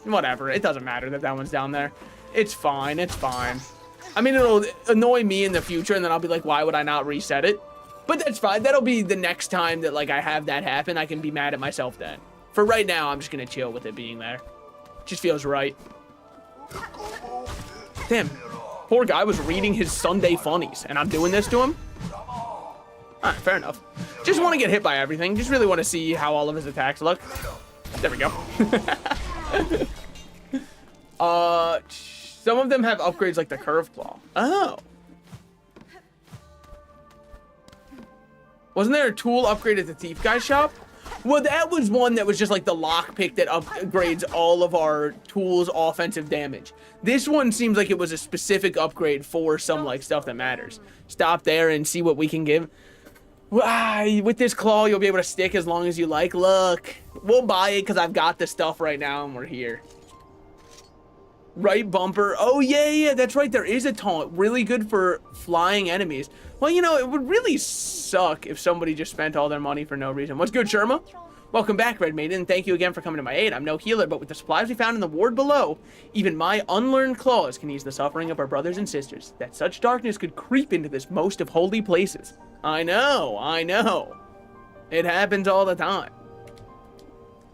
[SPEAKER 1] Whatever. It doesn't matter that that one's down there. It's fine. It's fine. I mean, it'll annoy me in the future, and then I'll be like, why would I not reset it? But that's fine. That'll be the next time that, like, I have that happen. I can be mad at myself then. For right now, I'm just going to chill with it being there. Just feels right. Damn. Poor guy was reading his Sunday funnies, and I'm doing this to him? Alright, fair enough. Just want to get hit by everything. Just really want to see how all of his attacks look. There we go. Some of them have upgrades like the Curve Claw. Oh. Wasn't there a tool upgrade at the Thief Guy's shop? Well, that was one that was just like the lockpick that upgrades all of our tools' offensive damage. This one seems like it was a specific upgrade for some like stuff that matters. Stop there and see what we can give. With this claw, you'll be able to stick as long as you like. Look, we'll buy it because I've got the stuff right now and we're here. Right bumper. Oh, yeah, that's right. There is a taunt. Really good for flying enemies. Well, you know, it would really suck if somebody just spent all their money for no reason. What's good, Sherma? Welcome back, Red Maiden. Thank you again for coming to my aid. I'm no healer, but with the supplies we found in the ward below, even my unlearned claws can ease the suffering of our brothers and sisters. That such darkness could creep into this most of holy places. I know. It happens all the time.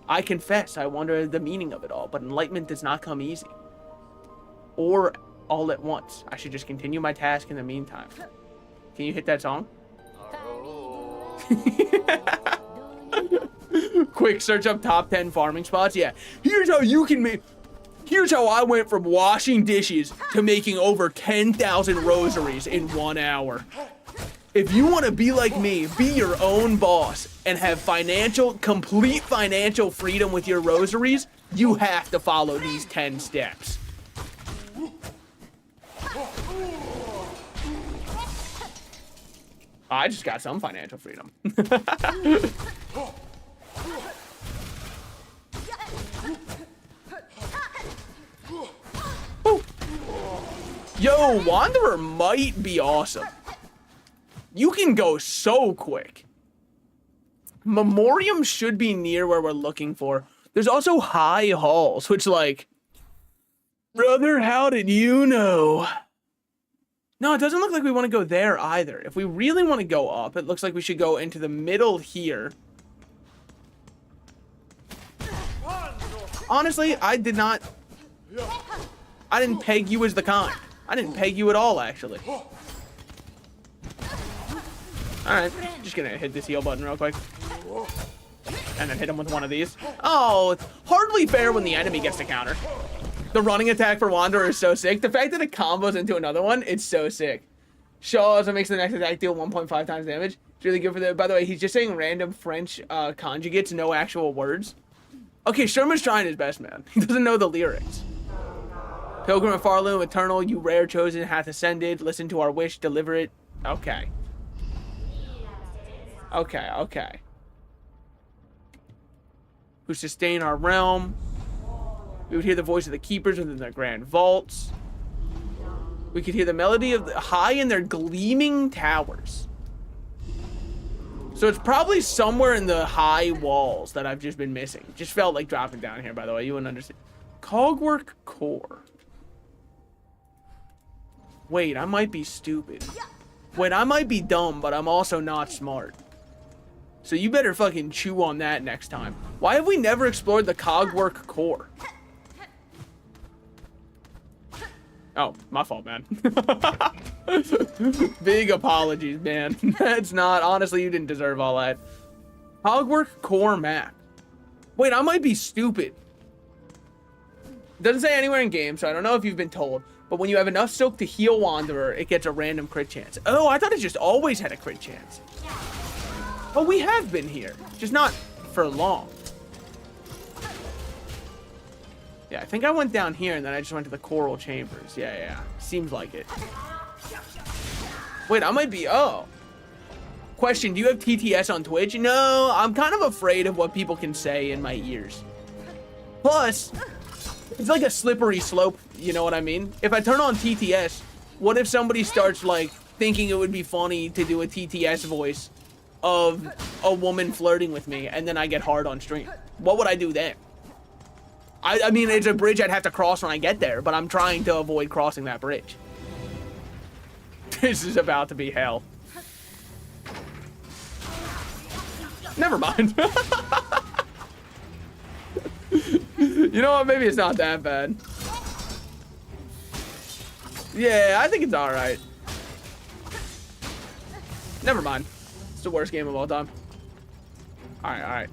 [SPEAKER 1] I confess, I wonder the meaning of it all, but enlightenment does not come easy. Or all at once. I should just continue my task in the meantime. Can you hit that song? Quick, search up top 10 farming spots. Yeah, here's how you can make... Here's how I went from washing dishes to making over 10,000 rosaries in 1 hour. If you want to be like me, be your own boss, and have complete financial freedom with your rosaries, you have to follow these 10 steps. I just got some financial freedom. Yo, Wanderer might be awesome. You can go so quick. Memoriam should be near where we're looking for. There's also High Halls, which, like... Brother, how did you know? No, it doesn't look like we want to go there either. If we really want to go up, it looks like we should go into the middle here. Honestly, I didn't peg you as the kind. I didn't peg you at all, actually. Alright, just gonna hit this heal button real quick. And then hit him with one of these. Oh, it's hardly fair when the enemy gets to counter. The running attack for Wanderer is so sick. The fact that it combos into another one, it's so sick. Shaw also makes the next attack deal 1.5 times damage. It's really good for the... By the way, he's just saying random French conjugates, no actual words. Okay, Sherman's trying his best, man. He doesn't know the lyrics. Pilgrim of Farloom, eternal, you rare chosen, hath ascended. Listen to our wish, deliver it. Okay. Okay. Who sustain our realm. We would hear the voice of the keepers within their grand vaults. We could hear the melody of the high in their gleaming towers. So it's probably somewhere in the high walls that I've just been missing. Just felt like dropping down here, by the way. You wouldn't understand. Cogwork core. Wait, I might be stupid. Wait, I might be dumb, but I'm also not smart. So you better fucking chew on that next time. Why have we never explored the Cogwork core? Oh, my fault, man. Big apologies, man. That's not... Honestly, you didn't deserve all that. Cogwork core map. Wait, I might be stupid. It doesn't say anywhere in game, so I don't know if you've been told. But when you have enough silk to heal Wanderer, it gets a random crit chance. Oh, I thought it just always had a crit chance. Oh, we have been here. Just not for long. Yeah, I think I went down here and then I just went to the coral chambers. Yeah. Seems like it. Wait, I might be... Oh. Question, do you have TTS on Twitch? No, I'm kind of afraid of what people can say in my ears. Plus... It's like a slippery slope, you know what I mean? If I turn on TTS, what if somebody starts, like, thinking it would be funny to do a TTS voice of a woman flirting with me, and then I get hard on stream? What would I do then? I mean, it's a bridge I'd have to cross when I get there, but I'm trying to avoid crossing that bridge. This is about to be hell. Never mind. You know what? Maybe it's not that bad. Yeah, I think it's alright. Never mind. It's the worst game of all time. Alright.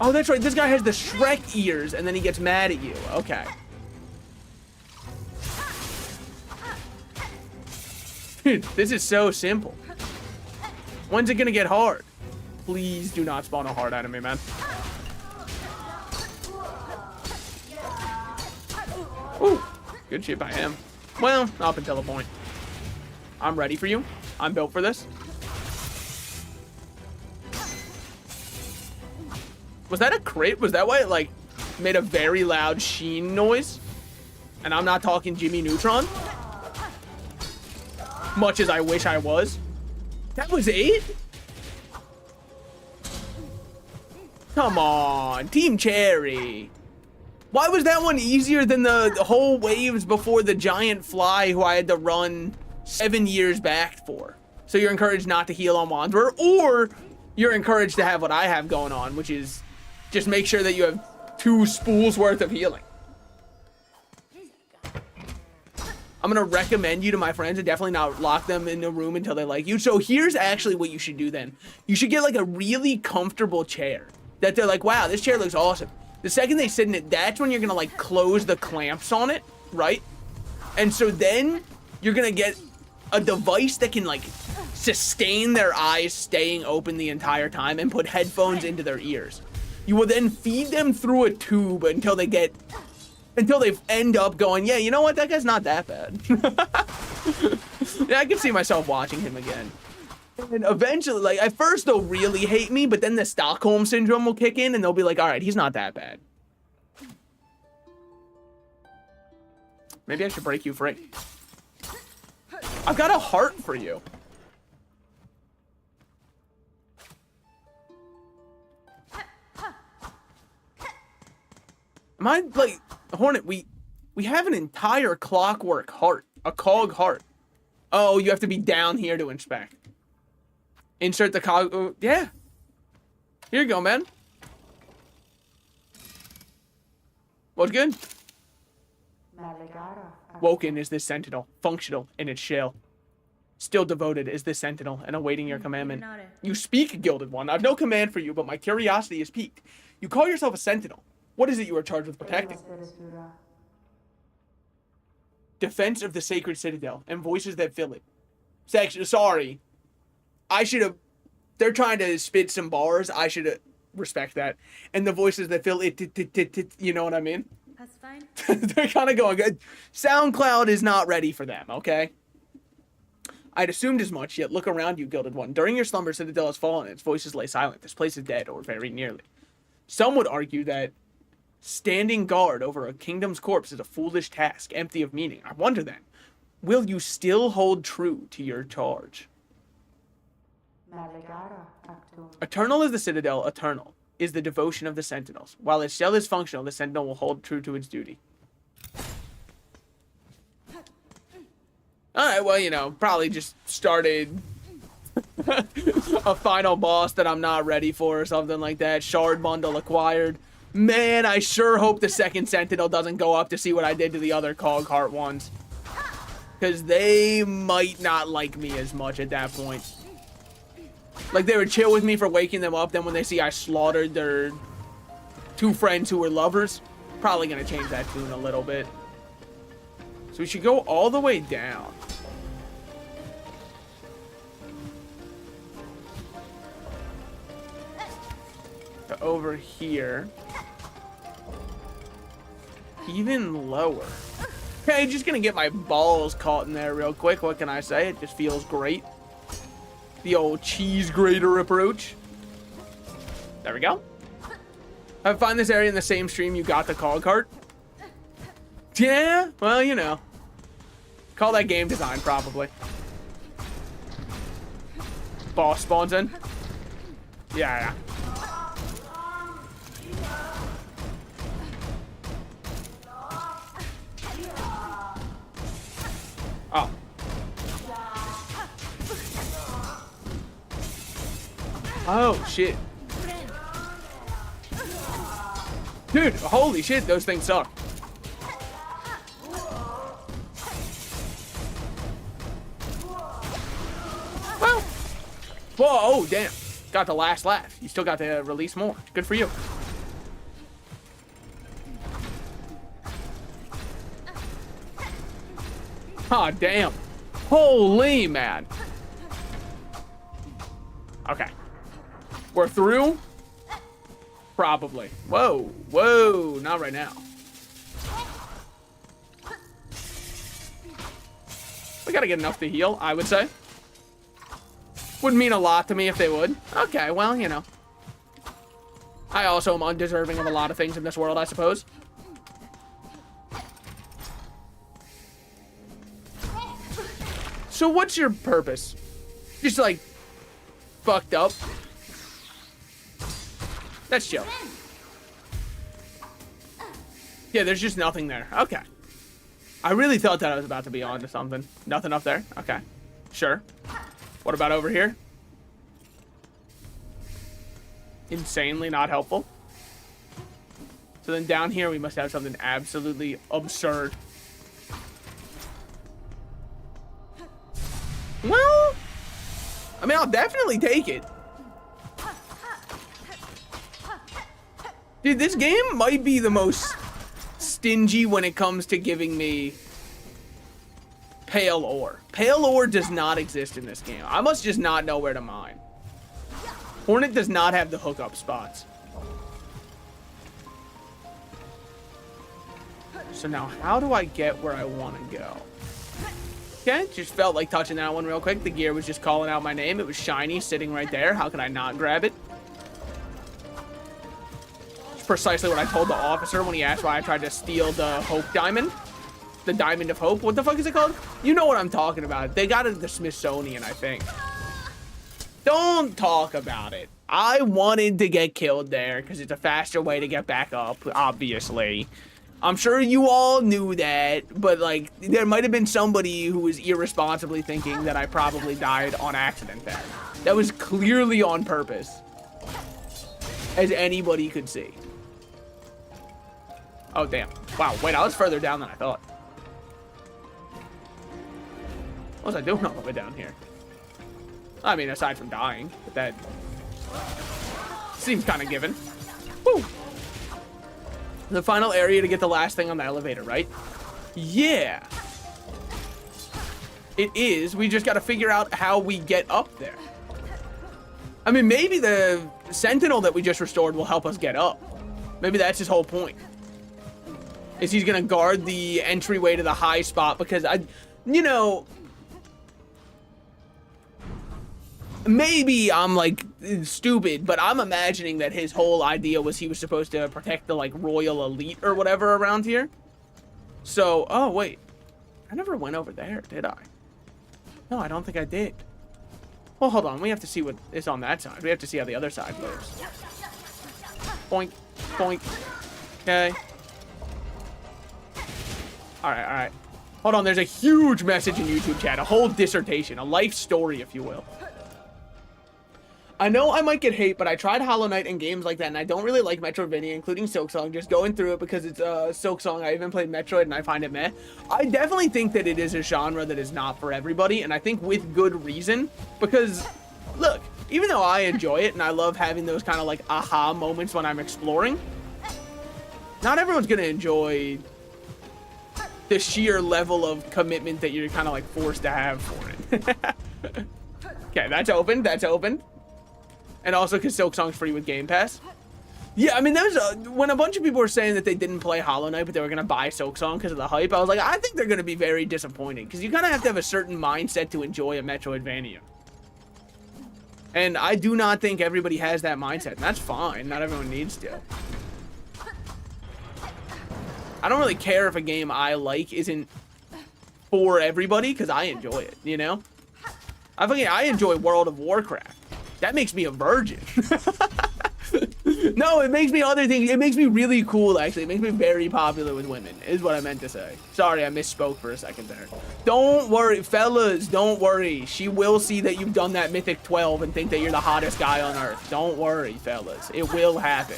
[SPEAKER 1] Oh, that's right. This guy has the Shrek ears, and then he gets mad at you. Okay. Dude, this is so simple. When's it gonna get hard? Please do not spawn a hard enemy, man. Ooh, good shit by him. Well, up until a point. I'm ready for you. I'm built for this. Was that a crit? Was that why it, like, made a very loud sheen noise? And I'm not talking Jimmy Neutron? Much as I wish I was. That was it? Come on, Team Cherry. Why was that one easier than the whole waves before the giant fly who I had to run 7 years back for? So you're encouraged not to heal on Wanderer, or you're encouraged to have what I have going on, which is just make sure that you have 2 spools worth of healing. I'm gonna recommend you to my friends and definitely not lock them in a room until they like you. So here's actually what you should do then. You should get like a really comfortable chair that they're like, wow, this chair looks awesome. The second they sit in it, that's when you're gonna like close the clamps on it, right? And so then you're gonna get a device that can like sustain their eyes staying open the entire time and put headphones into their ears. You will then feed them through a tube until they end up going, yeah, you know what? That guy's not that bad. Yeah, I can see myself watching him again. And eventually, like, at first they'll really hate me, but then the Stockholm Syndrome will kick in and they'll be like, all right, he's not that bad. Maybe I should break you free. I've got a heart for you. Am I, like, Hornet, we have an entire clockwork heart. A cog heart. Oh, you have to be down here to inspect. Insert the cog. Oh, yeah. Here you go, man. What's good? Woken is this sentinel, functional in its shell. Still devoted is this sentinel and awaiting your commandment. You speak, Gilded One. I've no command for you, but my curiosity is piqued. You call yourself a sentinel. What is it you are charged with protecting? Defense of the sacred citadel and voices that fill it. Sorry. I should have... They're trying to spit some bars. I should have respect that. And the voices that fill it, you know what I mean?
[SPEAKER 2] That's fine.
[SPEAKER 1] They're kind of going good. SoundCloud is not ready for them, okay? I'd assumed as much, yet look around you, Gilded One. During your slumber, Citadel has fallen, and its voices lay silent. This place is dead, or very nearly. Some would argue that standing guard over a kingdom's corpse is a foolish task, empty of meaning. I wonder then, will you still hold true to your charge? Eternal is the Citadel, eternal is the devotion of the Sentinels. While its shell is functional, the Sentinel will hold true to its duty. Alright, well, you know, probably just started a final boss that I'm not ready for or something like that. Shard bundle acquired. Man, I sure hope the second Sentinel doesn't go up to see what I did to the other Cogheart ones. Because they might not like me as much at that point. Like, they would chill with me for waking them up, then when they see I slaughtered their 2 friends who were lovers, probably gonna change that tune a little bit. So we should go all the way down. To over here. Even lower. Okay, just gonna get my balls caught in there real quick. What can I say? It just feels great. The old cheese grater approach. There we go. I find this area in the same stream you got the Cogheart. Yeah, well, you know. Call that game design, probably. Boss spawns in. Yeah. Oh. Oh, shit. Dude, holy shit, those things suck. Well. Whoa, oh, damn. Got the last laugh. You still got to release more. Good for you. Oh, damn. Holy man. Okay. We're through? Probably. Whoa. Whoa. Not right now. We gotta get enough to heal, I would say. Would mean a lot to me if they would. Okay, well, you know. I also am undeserving of a lot of things in this world, I suppose. So what's your purpose? Just like fucked up? That's chill. Yeah, there's just nothing there. Okay. I really thought that I was about to be on to something. Nothing up there? Okay. Sure. What about over here? Insanely not helpful. So then down here we must have something absolutely absurd. Well, I mean, I'll definitely take it. Dude, this game might be the most stingy when it comes to giving me pale ore. Pale ore does not exist in this game. I must just not know where to mine. Hornet does not have the hookup spots. So now, how do I get where I want to go? Okay, just felt like touching that one real quick. The gear was just calling out my name. It was shiny, sitting right there. How could I not grab it? It's precisely what I told the officer when he asked why I tried to steal the Hope Diamond. The Diamond of Hope. What the fuck is it called? You know what I'm talking about. They got it at the Smithsonian, I think. Don't talk about it. I wanted to get killed there because it's a faster way to get back up, obviously. I'm sure you all knew that, but like, there might have been somebody who was irresponsibly thinking that I probably died on accident there. That was clearly on purpose, as anybody could see. Oh, damn. Wow, wait, I was further down than I thought. What was I doing all the way down here? I mean, aside from dying, but that seems kind of given. Woo! The final area to get the last thing on the elevator, right? Yeah. It is. We just got to figure out how we get up there. I mean, maybe the Sentinel that we just restored will help us get up. Maybe that's his whole point. is he's gonna guard the entryway to the high spot because you know, maybe I'm like stupid, but I'm imagining that his whole idea was he was supposed to protect the like royal elite or whatever around here. So, oh wait, I never went over there, did I? No, I don't think I did. Well, hold on, we have to see what is on that side. We have to see how the other side lives. Boink, boink. Okay. All right. Hold on, there's a huge message in YouTube chat, a whole dissertation, a life story, if you will. I know I might get hate, but I tried Hollow Knight and games like that, and I don't really like Metroidvania, including Silksong. Just going through it because it's Silksong. I even played Metroid, and I find it meh. I definitely think that it is a genre that is not for everybody, and I think with good reason. Because, look, even though I enjoy it, and I love having those kind of like aha moments when I'm exploring, not everyone's gonna enjoy the sheer level of commitment that you're kind of like forced to have for it. Okay, that's open. That's open. And also because Silksong's free with Game Pass. Yeah, I mean, there was when a bunch of people were saying that they didn't play Hollow Knight, but they were going to buy Silksong because of the hype, I was like, I think they're going to be very disappointed because you kind of have to have a certain mindset to enjoy a Metroidvania. And I do not think everybody has that mindset, and that's fine. Not everyone needs to. I don't really care if a game I like isn't for everybody because I enjoy it, you know? I enjoy World of Warcraft. That makes me a virgin. No, it makes me other things. It makes me really cool, actually. It makes me very popular with women, is what I meant to say. Sorry, I misspoke for a second there. Don't worry, fellas, don't worry. She will see that you've done that Mythic 12 and think that you're the hottest guy on Earth. Don't worry, fellas. It will happen.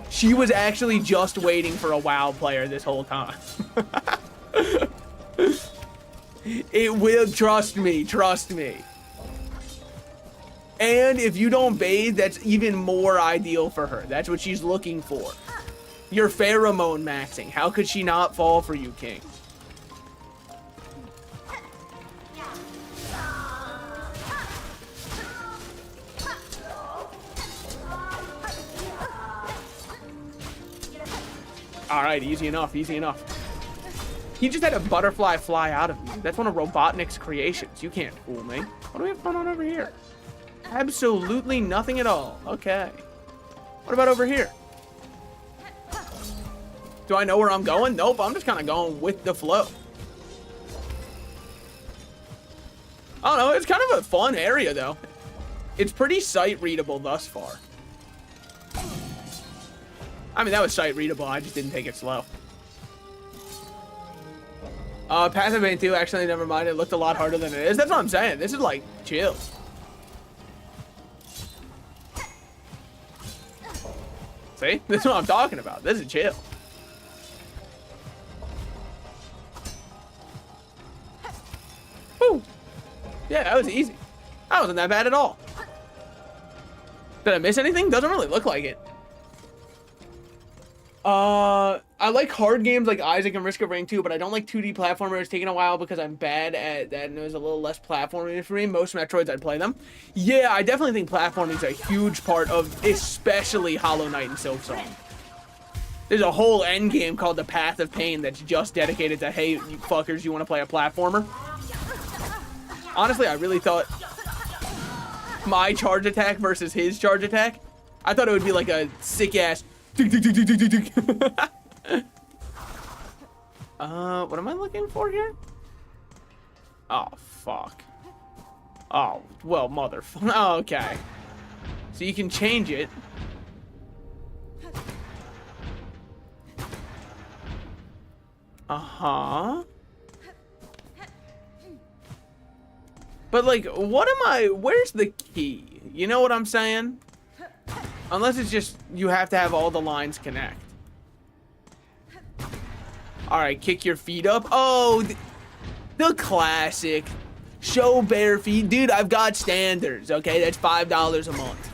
[SPEAKER 1] She was actually just waiting for a WoW player this whole time. It will, trust me, trust me. And if you don't bathe, that's even more ideal for her. That's what she's looking for. You're pheromone maxing. How could she not fall for you, King? All right, easy enough, easy enough. He just had a butterfly fly out of me. That's one of Robotnik's creations. You can't fool me. What do we have going on over here? Absolutely nothing at all. Okay. What about over here? Do I know where I'm going? Nope, I'm just kind of going with the flow. I don't know, it's kind of a fun area though. It's pretty sight readable thus far. I mean, that was sight readable, I just didn't take it slow. Passive Bane 2, actually, never mind. It looked a lot harder than it is. That's what I'm saying. This is like chill. See? This is what I'm talking about. This is chill. Woo! Yeah, that was easy. That wasn't that bad at all. Did I miss anything? Doesn't really look like it. I like hard games like Isaac and Risk of Rain 2, but I don't like 2D platformers. It's taken a while because I'm bad at that and it was a little less platforming for me. Most Metroids, I'd play them. Yeah, I definitely think platforming is a huge part of especially Hollow Knight and Silksong. There's a whole end game called The Path of Pain that's just dedicated to, hey, you fuckers, you want to play a platformer? Honestly, I really thought my charge attack versus his charge attack, I thought it would be like a sick-ass what am I looking for here? Oh, fuck. Oh, well, motherfucker. Oh, okay. So you can change it. Uh-huh. But, like, what am I... Where's the key? You know what I'm saying? Unless it's just you have to have all the lines connect. Alright, kick your feet up. Oh, the classic. Show bare feet. Dude, I've got standards, okay? That's $5 a month.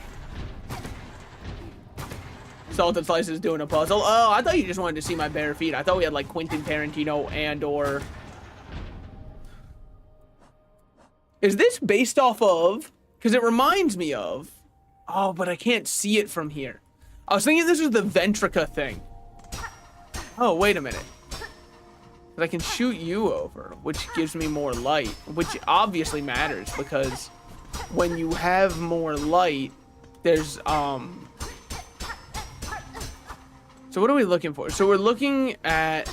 [SPEAKER 1] Salted Slice is doing a puzzle. Oh, I thought you just wanted to see my bare feet. I thought we had, like, Quentin Tarantino and or... Is this based off of... Because it reminds me of... Oh, but I can't see it from here. I was thinking this was the Ventrica thing. Oh, wait a minute. But I can shoot you over, which gives me more light, which obviously matters because when you have more light, there's, So what are we looking for? So we're looking at,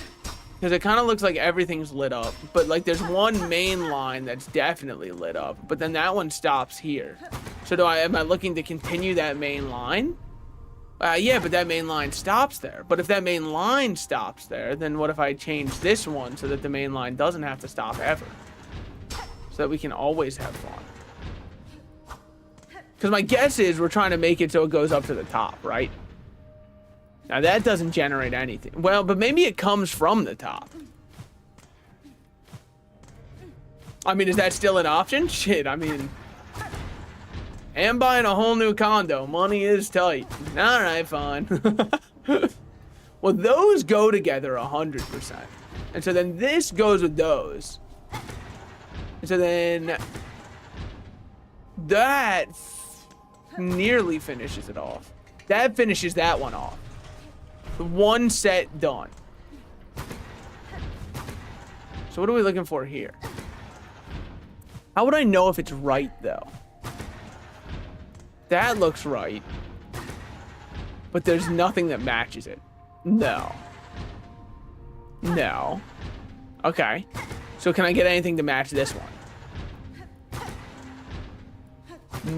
[SPEAKER 1] because it kind of looks like everything's lit up, but like there's one main line that's definitely lit up, but then that one stops here. So am I looking to continue that main line? Yeah, but that main line stops there. But if that main line stops there, then what if I change this one so that the main line doesn't have to stop ever? So that we can always have fun. Because my guess is we're trying to make it so it goes up to the top, right? Now that doesn't generate anything. Well, but maybe it comes from the top. I mean, is that still an option? Shit, I mean... am buying a whole new condo. Money is tight. All right, fine. Well, those go together 100%. And so then this goes with those. And so then... that nearly finishes it off. That finishes that one off. One set done. So what are we looking for here? How would I know if it's right, though? That looks right. But there's nothing that matches it. No. No. Okay. So can I get anything to match this one?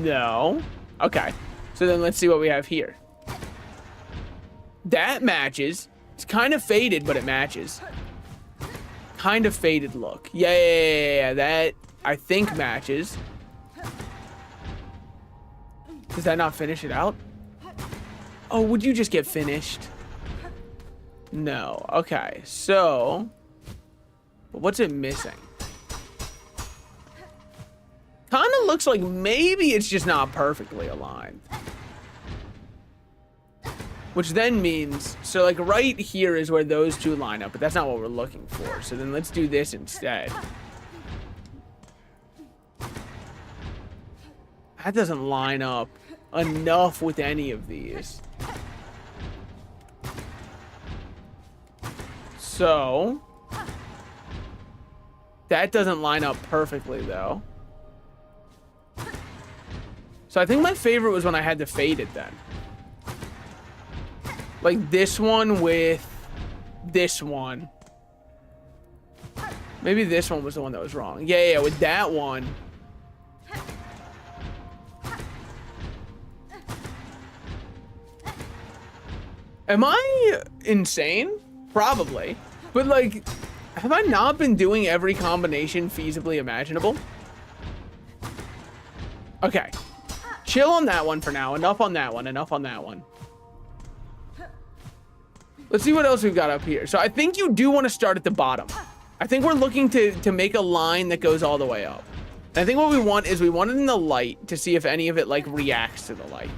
[SPEAKER 1] No. Okay. So then let's see what we have here. That matches. It's kind of faded, but it matches. Kind of faded look. Yeah. That, I think, matches. Does that not finish it out? Oh, would you just get finished? No. Okay, so... what's it missing? Kind of looks like maybe it's just not perfectly aligned. Which then means... so, like, right here is where those two line up, but that's not what we're looking for. So then let's do this instead. That doesn't line up enough with any of these. So... that doesn't line up perfectly, though. So I think my favorite was when I had to fade it then. Like this one with this one. Maybe this one was the one that was wrong. Yeah, with that one. Am I insane? Probably. But like, have I not been doing every combination feasibly imaginable? Okay. Chill on that one for now. Enough on that one. Enough on that one. Let's see what else we've got up here. So I think you do want to start at the bottom. I think we're looking to make a line that goes all the way up. And I think what we want is we want it in the light to see if any of it like reacts to the light.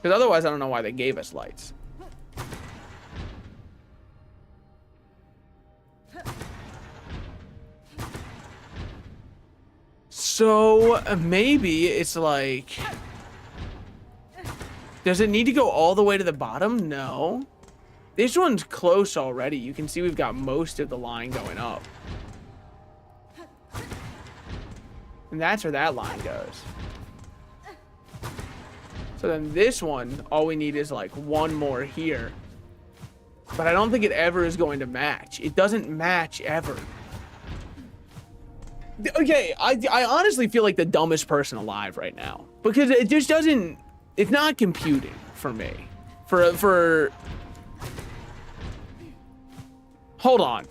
[SPEAKER 1] Because otherwise I don't know why they gave us lights. So maybe it's like... does it need to go all the way to the bottom? No. This one's close already. You can see we've got most of the line going up. And that's where that line goes. So then this one, all we need is like one more here. But I don't think it ever is going to match. It doesn't match ever. Okay, I honestly feel like the dumbest person alive right now. Because it just doesn't... it's not computing for me. For... hold on.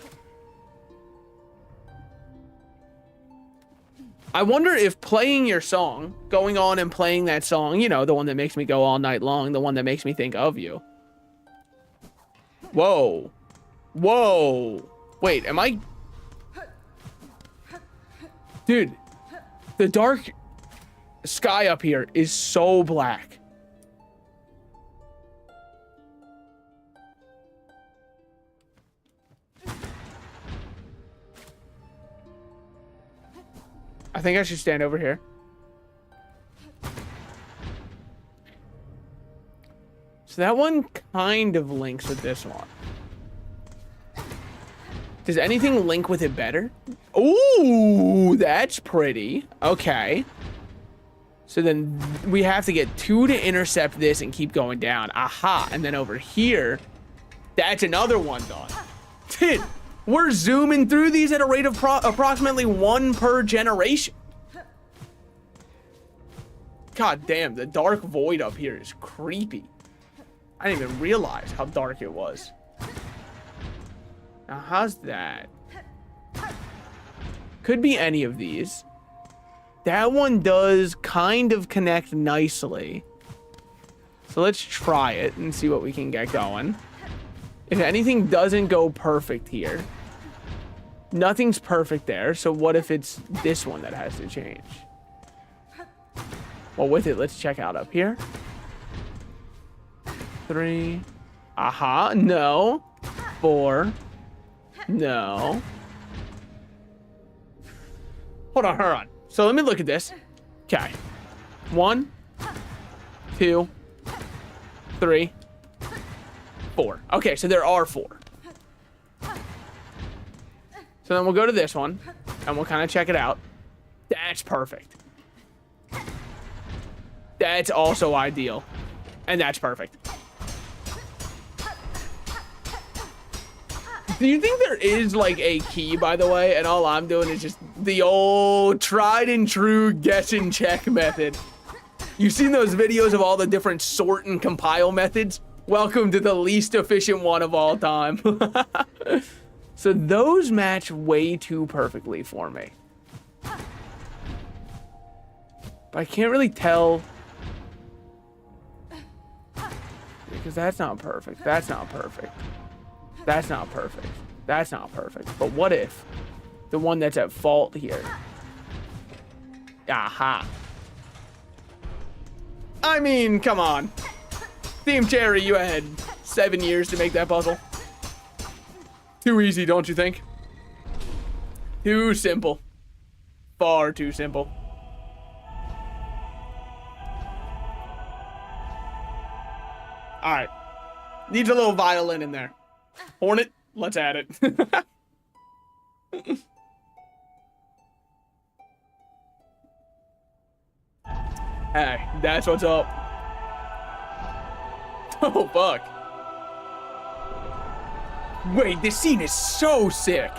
[SPEAKER 1] I wonder if playing your song, going on and playing that song, you know, the one that makes me go all night long, the one that makes me think of you. Whoa. Whoa. Wait, am I... dude, the dark sky up here is so black. I think I should stand over here. So So that one kind of links with this one. Does anything link with it better? Ooh, that's pretty. Okay. So then we have to get 2 to intercept this and keep going down. Aha. And then over here, that's another one done. Dude, we're zooming through these at a rate of approximately 1 per generation. God damn, the dark void up here is creepy. I didn't even realize how dark it was. Now, how's that? Could be any of these. That one does kind of connect nicely. So let's try it and see what we can get going. If anything doesn't go perfect here, nothing's perfect there. So what if it's this one that has to change? Well, with it, let's check out up here. 3. Aha, no. 4. No. Hold on. So let me look at this. Okay. 1, 2, 3, 4. Okay, so there are 4. So then we'll go to this one, and we'll kind of check it out. That's perfect. That's also ideal. And that's perfect. Do you think there is, like, a key, by the way? And all I'm doing is just the old tried and true guess and check method. You've seen those videos of all the different sort and compile methods? Welcome to the least efficient one of all time. So those match way too perfectly for me. But I can't really tell. Because that's not perfect. That's not perfect. That's not perfect. That's not perfect. But what if the one that's at fault here? Aha. I mean, come on. Team Cherry, you had 7 years to make that puzzle. Too easy, don't you think? Too simple. Far too simple. All right. Needs a little violin in there. Hornet, let's add it. Hey, that's what's up. Oh, fuck. Wait, this scene is so sick.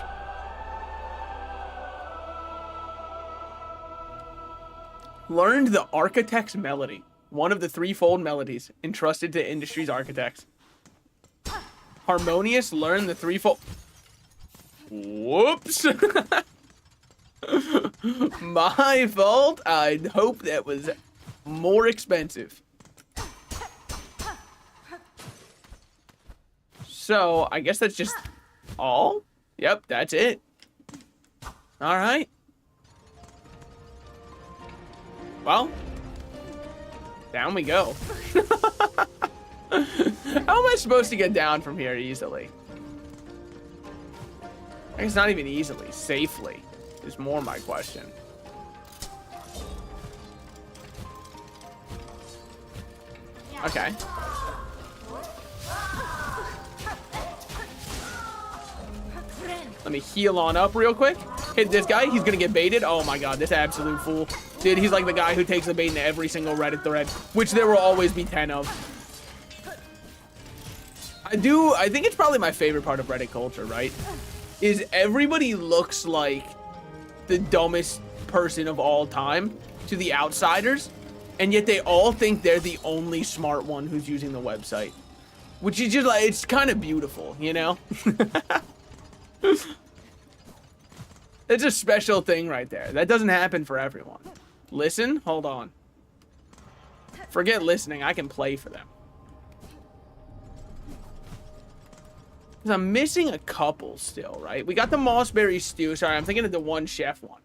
[SPEAKER 1] Learned the Architect's Melody, one of the threefold melodies entrusted to industry's architects. Harmonious, learn the threefold. Whoops. My fault. I'd hope that was more expensive. So, I guess that's just all? Yep, that's it. All right. Well, down we go. How am I supposed to get down from here easily? I guess not even easily. Safely is more my question. Okay. Let me heal on up real quick. Hit this guy. He's gonna get baited. Oh my god, this absolute fool. Dude, he's like the guy who takes the bait in every single Reddit thread, which there will always be 10 of. I think it's probably my favorite part of Reddit culture, right? Is everybody looks like the dumbest person of all time to the outsiders, and yet they all think they're the only smart one who's using the website. Which is just like, it's kind of beautiful, you know? It's a special thing right there. That doesn't happen for everyone. Listen? Hold on. Forget listening. I can play for them. Because I'm missing a couple still, right? We got the Mossberry Stew. Sorry, I'm thinking of the one chef one.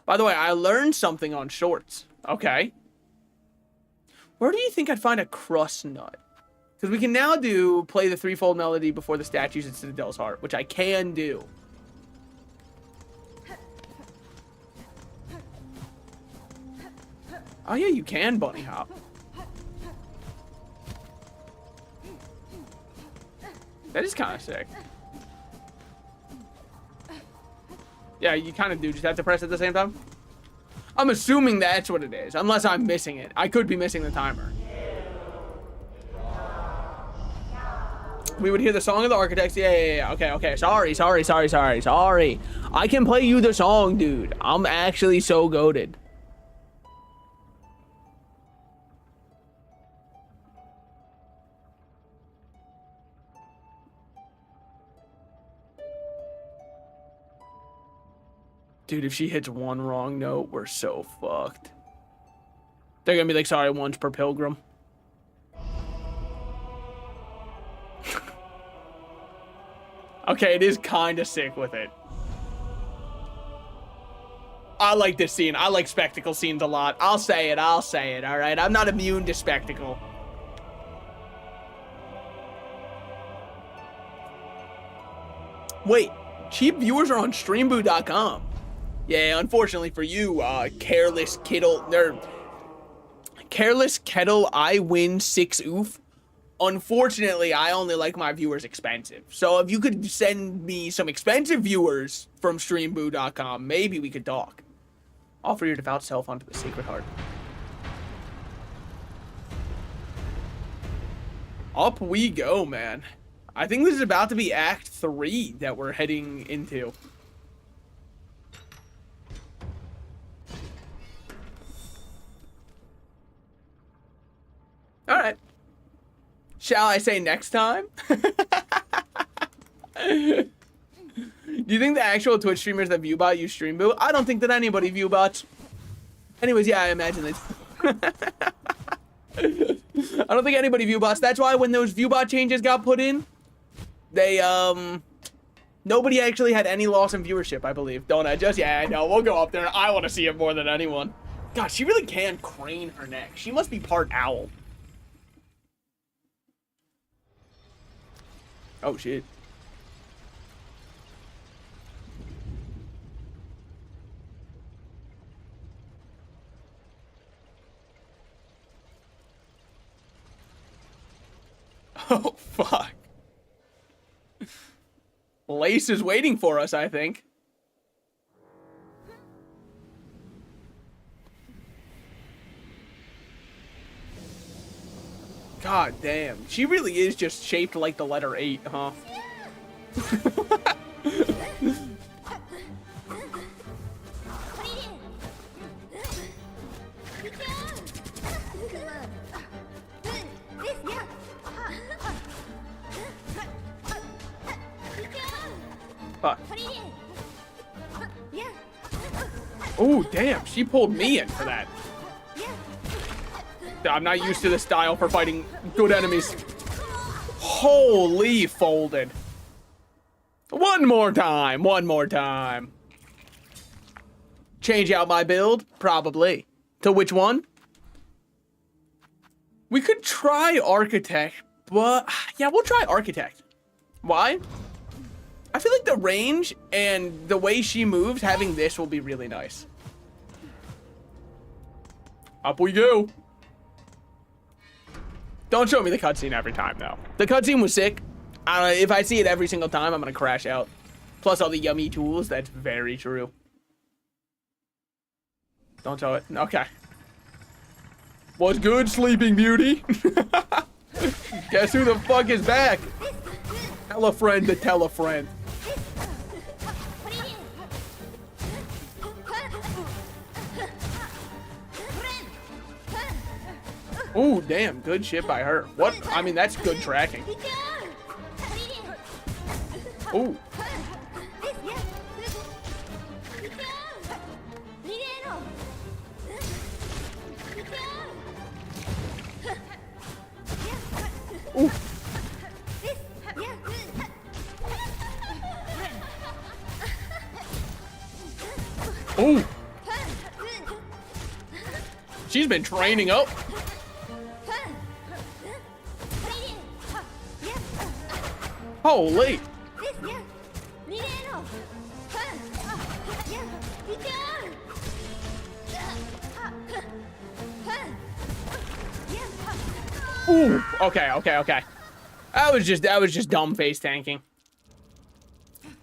[SPEAKER 1] By the way, I learned something on shorts. Okay. Where do you think I'd find a crust nut? Because we can now play the threefold melody before the statues at Citadel's Heart, which I can do. Oh yeah, you can bunny hop. That is kind of sick. Yeah, you kind of do just have to press at the same time. I'm assuming that's what it is, unless I'm missing it. I could be missing the timer. We would hear the song of the architects. Yeah. Okay. Sorry. I can play you the song, dude. I'm actually so goated. Dude, if she hits one wrong note, we're so fucked. They're gonna be like, sorry, once per pilgrim. Okay, it is kind of sick with it. I like this scene. I like spectacle scenes a lot. I'll say it, all right? I'm not immune to spectacle. Wait, cheap viewers are on streamboo.com. Yeah, unfortunately for you, careless kettle, I win 6 oof. Unfortunately, I only like my viewers expensive. So if you could send me some expensive viewers from streamboo.com, maybe we could talk. Offer your devout self unto the Sacred Heart. Up we go, man. I think this is about to be Act 3 that we're heading into. All right. Shall I say next time? Do you think the actual Twitch streamers that viewbot use Streamboo? I don't think that anybody viewbots. Anyways, yeah, I imagine it. I don't think anybody viewbots. That's why when those viewbot changes got put in, they, nobody actually had any loss in viewership, I believe. Don't I? Just, yeah, I know. We'll go up there. I want to see it more than anyone. God, she really can crane her neck. She must be part owl. Oh, shit. Oh, fuck. Lace is waiting for us, I think. God damn. She really is just shaped like the letter 8, huh? Fuck. Oh, damn. She pulled me in for that. I'm not used to this style for fighting good enemies. Holy folded. One more time. Change out my build? Probably. To which one? We could try Architect, but yeah, we'll try Architect. Why? I feel like the range and the way she moves, having this will be really nice. Up we go. Don't show me the cutscene every time, though. The cutscene was sick. If I see it every single time, I'm gonna crash out. Plus all the yummy tools, that's very true. Don't show it. Okay. What's good, Sleeping Beauty? Guess who the fuck is back? Tell a friend to tell a friend. Oh, damn. Good shit by her. What? I mean, that's good tracking. Oh. Ooh. Ooh. She's been training up. Holy. Ooh. Okay. That was just dumb face tanking.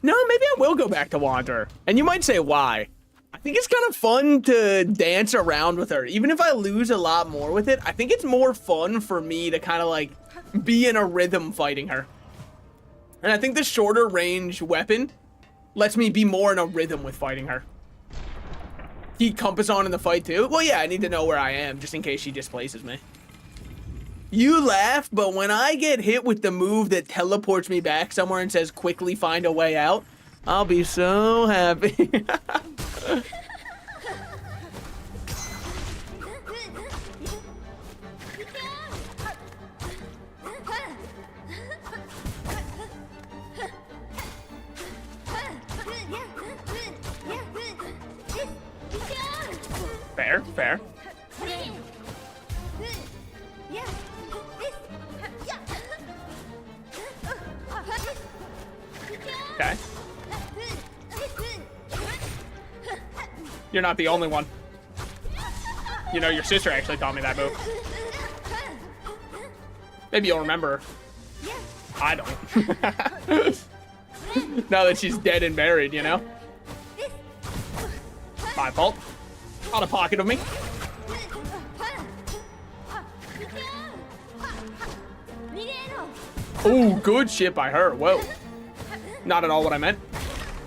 [SPEAKER 1] No, maybe I will go back to Wanderer. And you might say why. I think it's kind of fun to dance around with her. Even if I lose a lot more with it, I think it's more fun for me to kind of like be in a rhythm fighting her. And I think the shorter range weapon lets me be more in a rhythm with fighting her. Keep compass on in the fight too? Well, yeah, I need to know where I am just in case she displaces me. You laugh, but when I get hit with the move that teleports me back somewhere and says quickly find a way out, I'll be so happy. Fair, fair. Okay. You're not the only one. You know, your sister actually taught me that move. Maybe you'll remember her. I don't. Now that she's dead and buried, you know? My fault. Out of pocket of me. Ooh, good shit by her. Whoa. Not at all what I meant.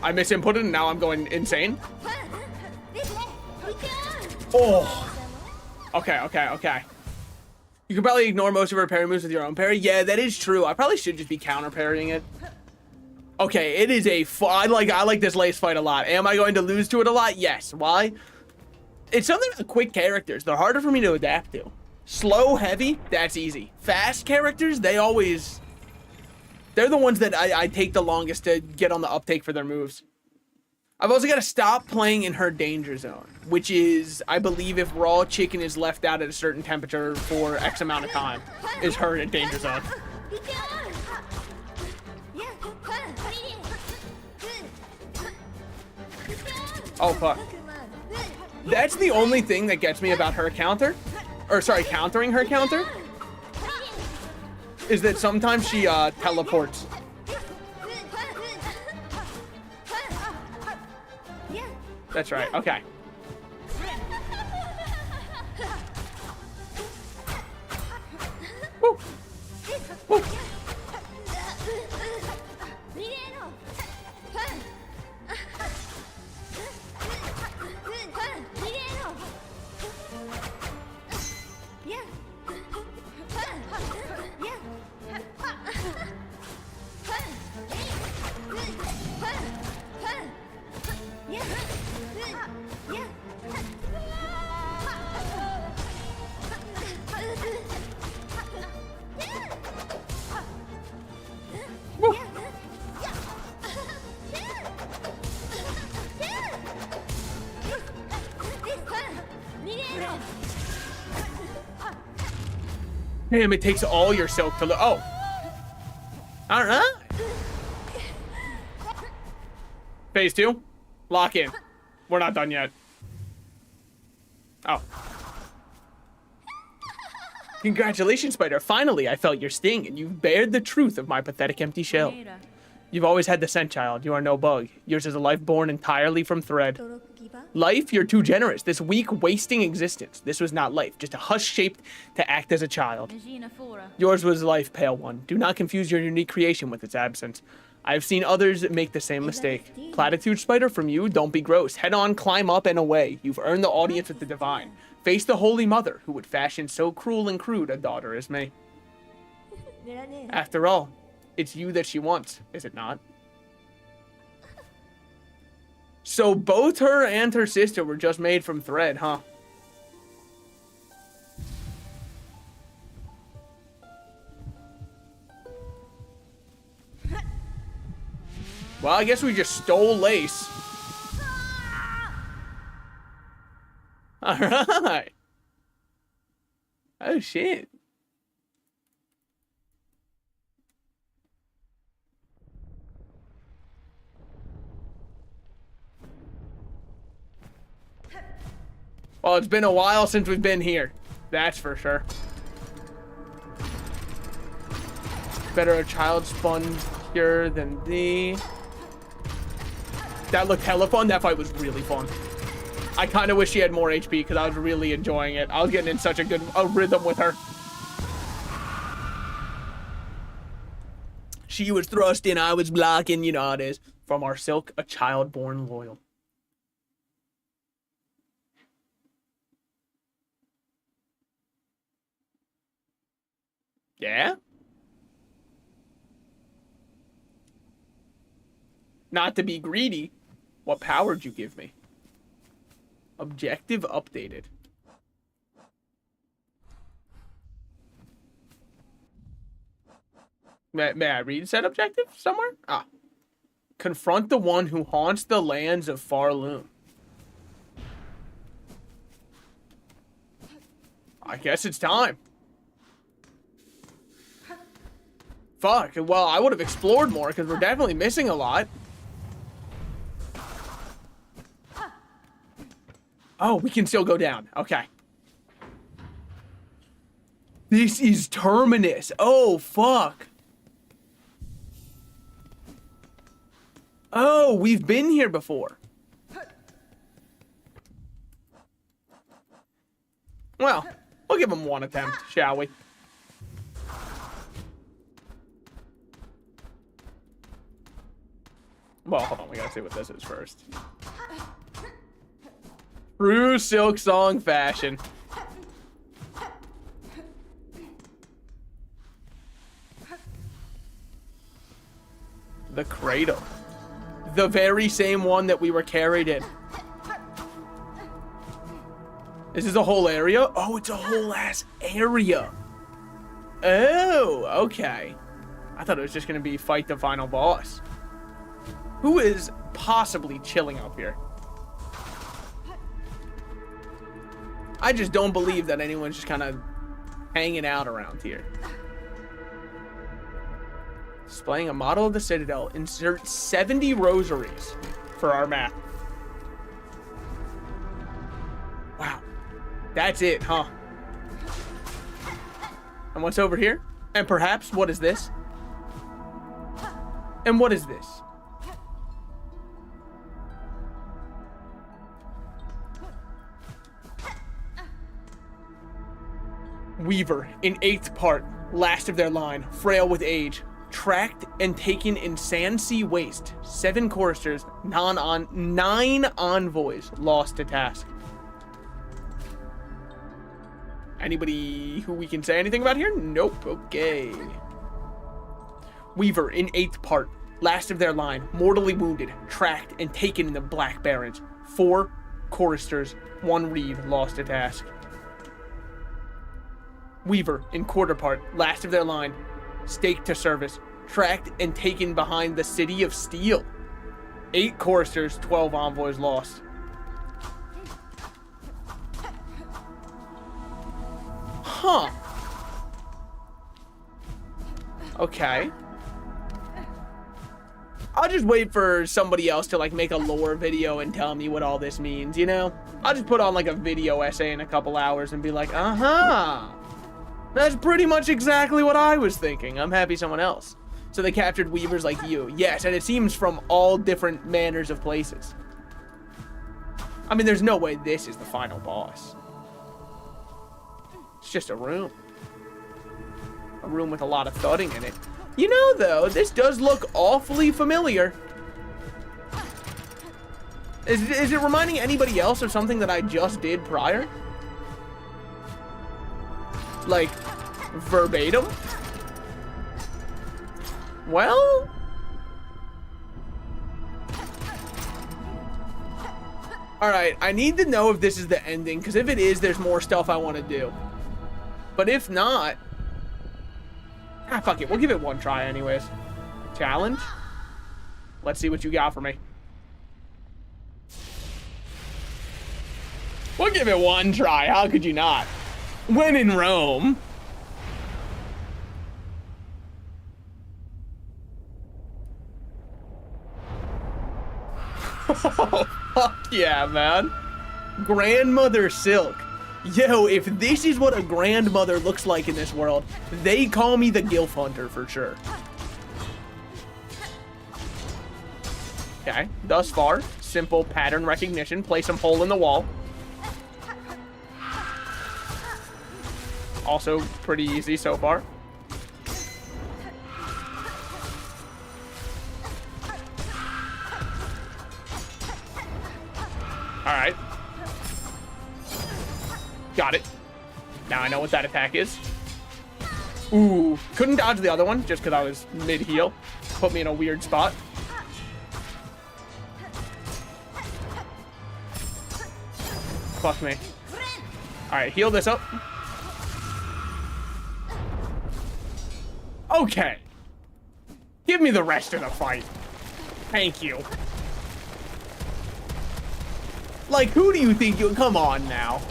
[SPEAKER 1] I misinputted and now I'm going insane. Oh. Okay, okay, okay. You can probably ignore most of her parry moves with your own parry. Yeah, that is true. I probably should just be counter parrying it. Okay, it is a I like this lace fight a lot. Am I going to lose to it a lot? Yes. Why? It's something with quick characters. They're harder for me to adapt to. Slow, heavy, that's easy. Fast characters, they're the ones that I take the longest to get on the uptake for their moves. I've also got to stop playing in her danger zone, which is, I believe, if raw chicken is left out at a certain temperature for X amount of time, is her in danger zone. Oh, fuck. That's the only thing that gets me about her counter. Or, sorry, countering her counter. Is that sometimes she teleports. That's right, okay. Woo. Woo. Damn, it takes all your silk to oh. Alright. Phase 2. Lock in. We're not done yet. Oh. Congratulations, Spider. Finally, I felt your sting, and you've bared the truth of my pathetic empty shell. You've always had the scent, child. You are no bug. Yours is a life born entirely from thread. Life, you're too generous. This weak, wasting existence. This was not life, just a husk shaped to act as a child. Yours was life, pale one. Do not confuse your unique creation with its absence. I have seen others make the same mistake. Platitude, Spider, from you, don't be gross. Head on, climb up and away. You've earned the audience with the divine. Face the Holy Mother, who would fashion so cruel and crude a daughter as me. After all, it's you that she wants, is it not? So both her and her sister were just made from thread, huh? Well, I guess we just stole lace. All right. Oh, shit. Well, it's been a while since we've been here. That's for sure. Better a child spun pure than thee. That looked hella fun. That fight was really fun. I kind of wish she had more HP because I was really enjoying it. I was getting in such a good rhythm with her. She was thrusting, I was blocking, you know how it is. From our Silk, a child born loyal. Yeah? Not to be greedy, what power did you give me? Objective updated. May I read said objective somewhere? Ah. Confront the one who haunts the lands of Farloom. I guess it's time. Fuck, well, I would have explored more because we're definitely missing a lot. Oh, we can still go down. Okay. This is Terminus. Oh, fuck. Oh, we've been here before. Well, we'll give him one attempt, shall we? Well, hold on, we gotta see what this is first. True Silksong fashion. The cradle. The very same one that we were carried in. Is this a whole area? Oh, it's a whole ass area. Oh, okay. I thought it was just gonna be fight the final boss. Who is possibly chilling up here? I just don't believe that anyone's just kind of hanging out around here. Displaying a model of the Citadel. Insert 70 rosaries for our map. Wow. That's it, huh? And what's over here? And perhaps, what is this? And what is this? Weaver, in 8th part, last of their line, frail with age, tracked and taken in Sandsea Waste, 7 choristers, 9 envoys lost to task. Anybody who we can say anything about here? Nope. Okay. Weaver, in 8th part, last of their line, mortally wounded, tracked and taken in the Black Barrens, 4 choristers, 1 reed lost to task. Weaver, in quarter part, last of their line, staked to service, tracked and taken behind the City of Steel. 8 choristers, 12 envoys lost. Huh. Okay. I'll just wait for somebody else to like make a lore video and tell me what all this means, you know? I'll just put on like a video essay in a couple hours and be like, uh-huh. That's pretty much exactly what I was thinking. I'm happy someone else. So they captured Weavers like you. Yes, and it seems from all different manners of places. I mean, there's no way this is the final boss. It's just a room. A room with a lot of thudding in it. You know, though, this does look awfully familiar. Is it reminding anybody else of something that I just did prior? Like, verbatim? Well... Alright, I need to know if this is the ending, because if it is, there's more stuff I want to do. But if not... Ah, fuck it, we'll give it one try anyways. Challenge? Let's see what you got for me. We'll give it one try, how could you not? When in Rome. Oh, fuck yeah, man. Grandmother Silk. Yo, if this is what a grandmother looks like in this world, they call me the Gilf Hunter for sure. Okay, thus far, simple pattern recognition. Play some hole in the wall. Also pretty easy so far. All right. Got it. Now I know what that attack is. Ooh, couldn't dodge the other one just because I was mid-heal. Put me in a weird spot. Fuck me. All right, heal this up. Okay. Give me the rest of the fight. Thank you. Like, who do you think you... Come on now.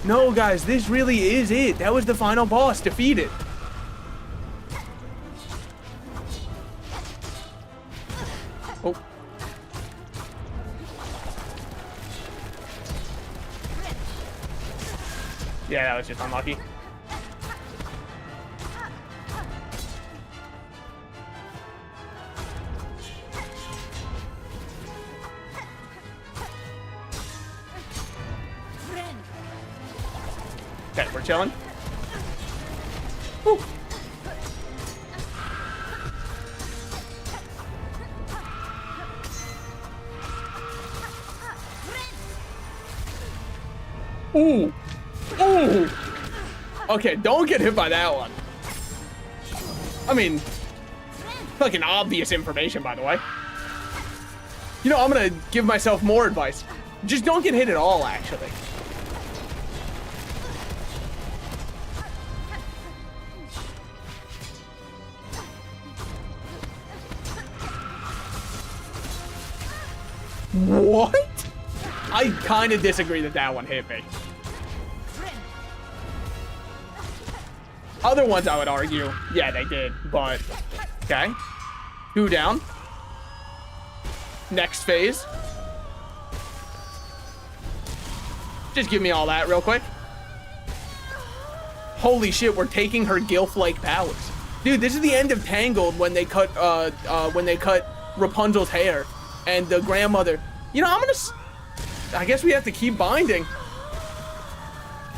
[SPEAKER 1] No, guys, this really is it. That was the final boss. Defeat it. Oh. Yeah, that was just unlucky. Okay, we're chilling. Woo. Ooh. Ooh. Okay, don't get hit by that one. I mean, fucking obvious information, by the way. You know, I'm gonna give myself more advice. Just don't get hit at all, actually. What? I kind of disagree that that one hit me. Other ones I would argue, yeah, they did, but okay. 2 down. Next phase. Just give me all that real quick. Holy shit, we're taking her Gilf-like powers. Dude, this is the end of Tangled when they cut Rapunzel's hair. And the grandmother, you know, I guess we have to keep binding.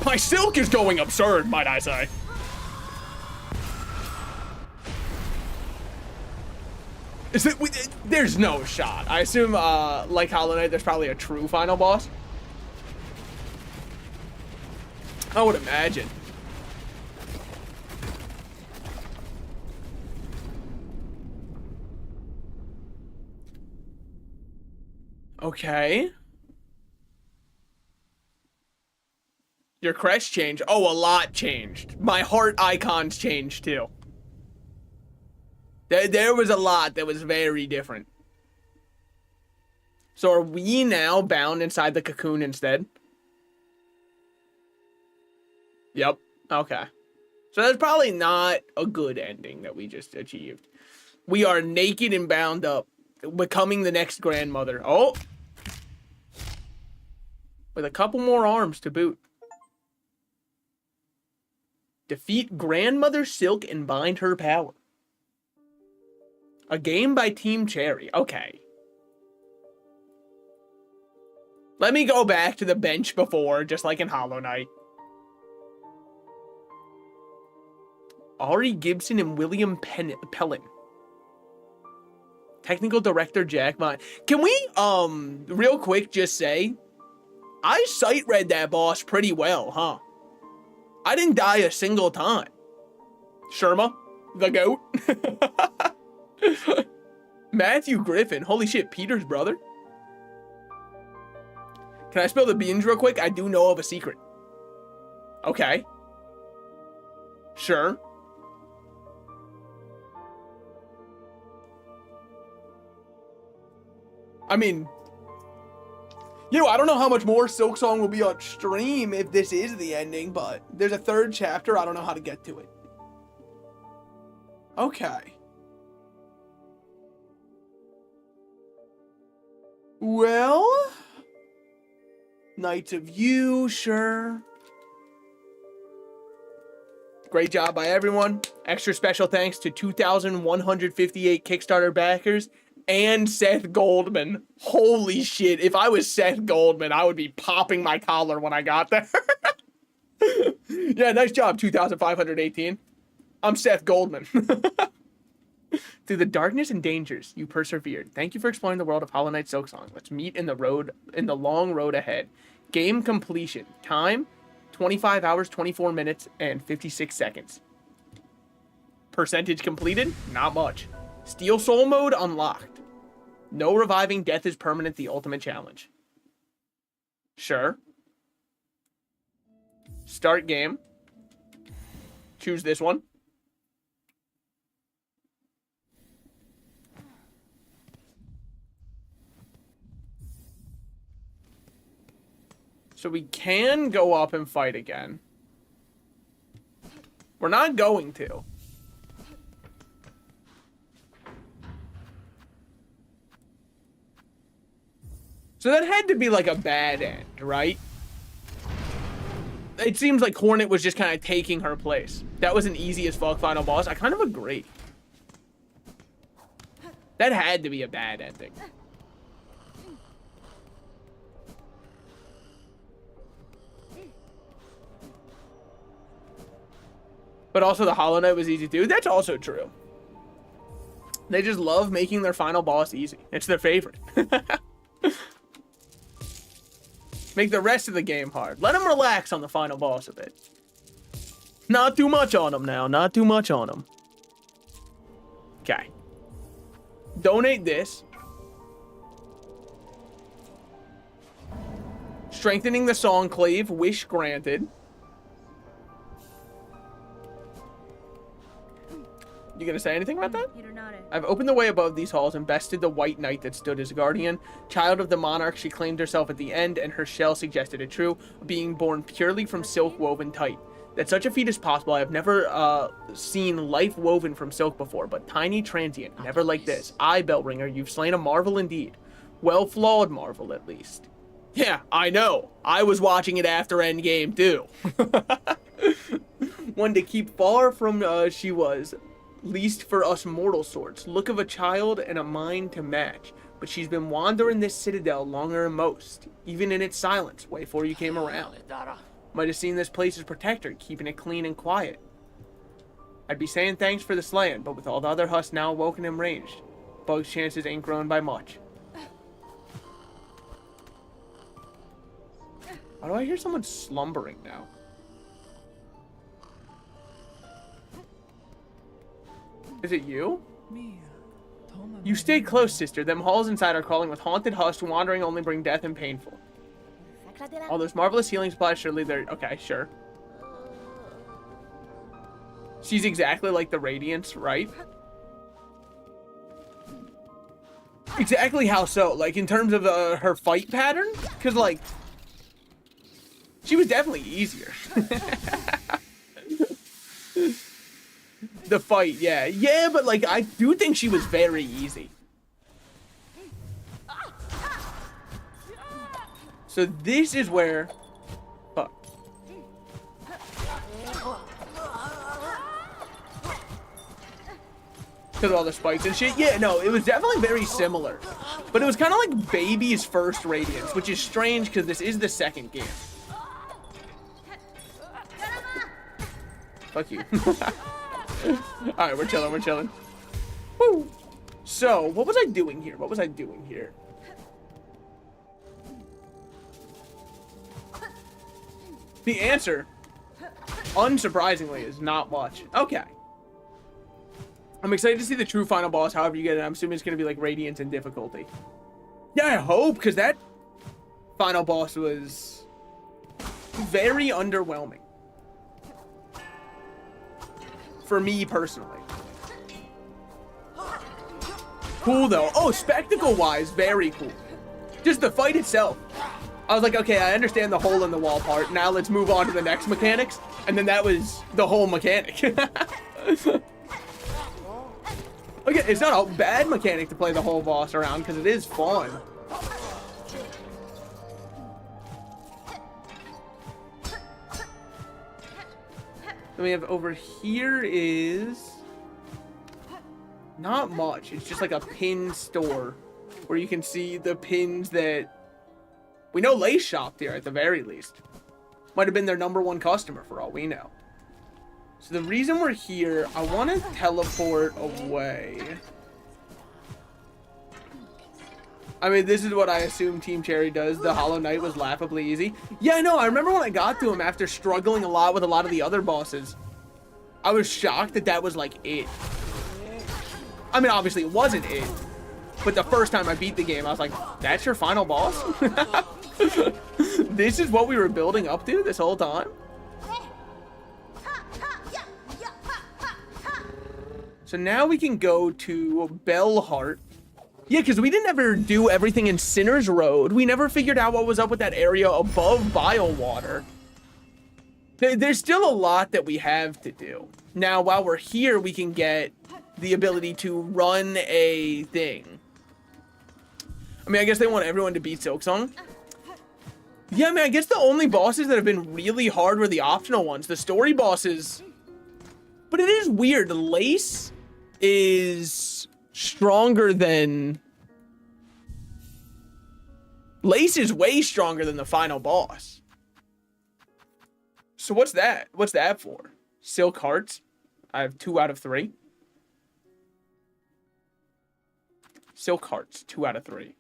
[SPEAKER 1] My silk is going absurd, might I say. There's no shot. I assume, like Hollow Knight, there's probably a true final boss. I would imagine. Okay. Your crest changed. Oh, a lot changed. My heart icons changed too. There was a lot that was very different. So are we now bound inside the cocoon instead? Yep. Okay. So that's probably not a good ending that we just achieved. We are naked and bound up, becoming the next grandmother. Oh! With a couple more arms to boot. Defeat Grandmother Silk and bind her power. A game by Team Cherry. Okay. Let me go back to the bench before, just like in Hollow Knight. Ari Gibson and William Pellin. Technical Director Jack Vine. Can we, real quick just say, I sight read that boss pretty well, huh? I didn't die a single time. Sherma, the goat. Matthew Griffin. Holy shit, Peter's brother. Can I spill the beans real quick? I do know of a secret. Okay. Sure. I mean, you know, I don't know how much more Silksong will be on stream if this is the ending, but there's a 3rd chapter. I don't know how to get to it. Okay. Well, Knights of You, sure. Great job by everyone. Extra special thanks to 2,158 Kickstarter backers and Seth Goldman. Holy shit. If I was Seth Goldman, I would be popping my collar when I got there. Yeah, nice job, 2,518. I'm Seth Goldman. Through the darkness and dangers, you persevered. Thank you for exploring the world of Hollow Knight Silksong. Let's meet in the long road ahead. Game completion. Time, 25 hours, 24 minutes, and 56 seconds. Percentage completed? Not much. Steel Soul mode unlocked. No reviving, death is permanent, the ultimate challenge. Sure. Start game. Choose this one. So we can go up and fight again. We're not going to. So that had to be like a bad end, right? It seems like Hornet was just kind of taking her place. That was an easy as fuck final boss. I kind of agree. That had to be a bad ending. But also the Hollow Knight was easy too. That's also true. They just love making their final boss easy. It's their favorite. Make the rest of the game hard. Let them relax on the final boss a bit. Not too much on them now. Not too much on them. Okay. Donate this. Strengthening the Songclave. Wish granted. You gonna say anything about that? I've opened the way above these halls and bested the white knight that stood as guardian. Child of the monarch, she claimed herself at the end, and her shell suggested it true, being born purely from silk woven tight. That such a feat is possible. I have never seen life woven from silk before, but tiny transient, never like this. I, Bellringer, you've slain a marvel indeed. Well-flawed marvel, at least. Yeah, I know. I was watching it after Endgame, too. One to keep far from she was. Least for us mortal sorts. Look of a child and a mind to match. But she's been wandering this citadel longer than most. Even in its silence, way before you came around. Might have seen this place as protector, keeping it clean and quiet. I'd be saying thanks for the slaying, but with all the other husks now awoken and ranged, Bug's chances ain't grown by much. Why do I hear someone slumbering now? Is it you? You stay close, sister. Them halls inside are crawling with haunted husks. Wandering only bring death and painful. All those marvelous healing supplies, surely they're... Okay, sure. She's exactly like the Radiance, right? Exactly how so? Like, in terms of her fight pattern? Because, like... She was definitely easier. The fight, yeah. Yeah, but, like, I do think she was very easy. So this is where... Fuck. Because of all the spikes and shit. Yeah, no, it was definitely very similar. But it was kind of like Baby's first Radiance, which is strange because this is the second game. Fuck you. Alright, we're chilling, we're chilling. Woo! So, what was I doing here? What was I doing here? The answer, unsurprisingly, is not much. Okay. I'm excited to see the true final boss, however you get it. I'm assuming it's going to be like Radiance in difficulty. Yeah, I hope, because that final boss was very underwhelming. For me, personally. Cool, though. Oh, spectacle-wise, very cool. Just the fight itself. I was like, okay, I understand the hole in the wall part. Now let's move on to the next mechanics. And then that was the whole mechanic. Okay, it's not a bad mechanic to play the whole boss around, because it is fun. Then we have over here is not much. It's just like a pin store where you can see the pins that we know Lace shopped here at the very least. Might have been their #1 customer for all we know. So the reason we're here, I want to teleport away. I mean, this is what I assume Team Cherry does. The Hollow Knight was laughably easy. Yeah, no, I remember when I got to him after struggling a lot with a lot of the other bosses. I was shocked that that was like it. I mean, obviously it wasn't it. But the first time I beat the game, I was like, that's your final boss? This is what we were building up to this whole time? So now we can go to Bellheart. Yeah, because we didn't ever do everything in Sinner's Road. We never figured out what was up with that area above Biowater. There's still a lot that we have to do. Now, while we're here, we can get the ability to run a thing. I mean, I guess they want everyone to beat Silksong. Yeah, I mean, I guess the only bosses that have been really hard were the optional ones. The story bosses... But it is weird. Lace is stronger than... Lace is way stronger than the final boss. So what's that? What's that for? Silk Hearts. I have 2 out of 3. Silk Hearts, 2 out of 3.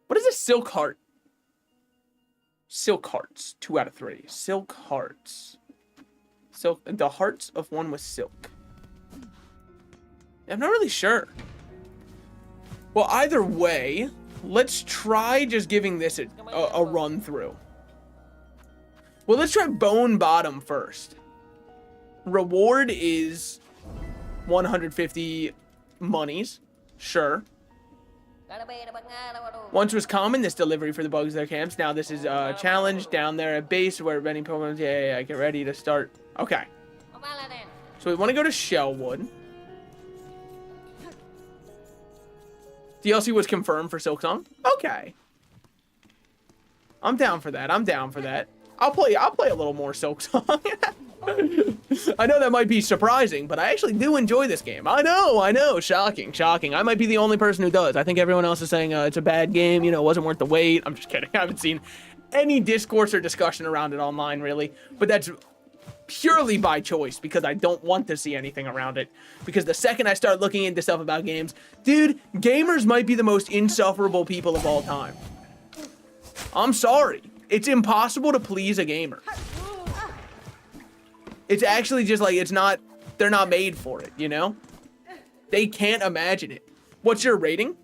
[SPEAKER 1] What is a Silk Heart? Silk Hearts, 2 out of 3. Silk Hearts. Silk. The hearts of one with silk. I'm not really sure. Well, either way, let's try just giving this a run through. Well, let's try Bone Bottom first. Reward is 150 monies. Sure. Once was common, this delivery for the bugs their camps. Now this is a challenge down there at base where many Pokemon. Yeah, get ready to start. Okay. So we want to go to Shellwood. DLC was confirmed for Silksong. Okay. I'm down for that. I'm down for that. I'll play a little more Silksong. I know that might be surprising, but I actually do enjoy this game. I know. Shocking. I might be the only person who does. I think everyone else is saying it's a bad game, you know, it wasn't worth the wait. I'm just kidding. I haven't seen any discourse or discussion around it online, really. But that's purely by choice, because I don't want to see anything around it. Because the second I start looking into stuff about games, dude, gamers might be the most insufferable people of all time. I'm sorry. It's impossible to please a gamer. It's actually just like, they're not made for it, you know? They can't imagine it. What's your rating?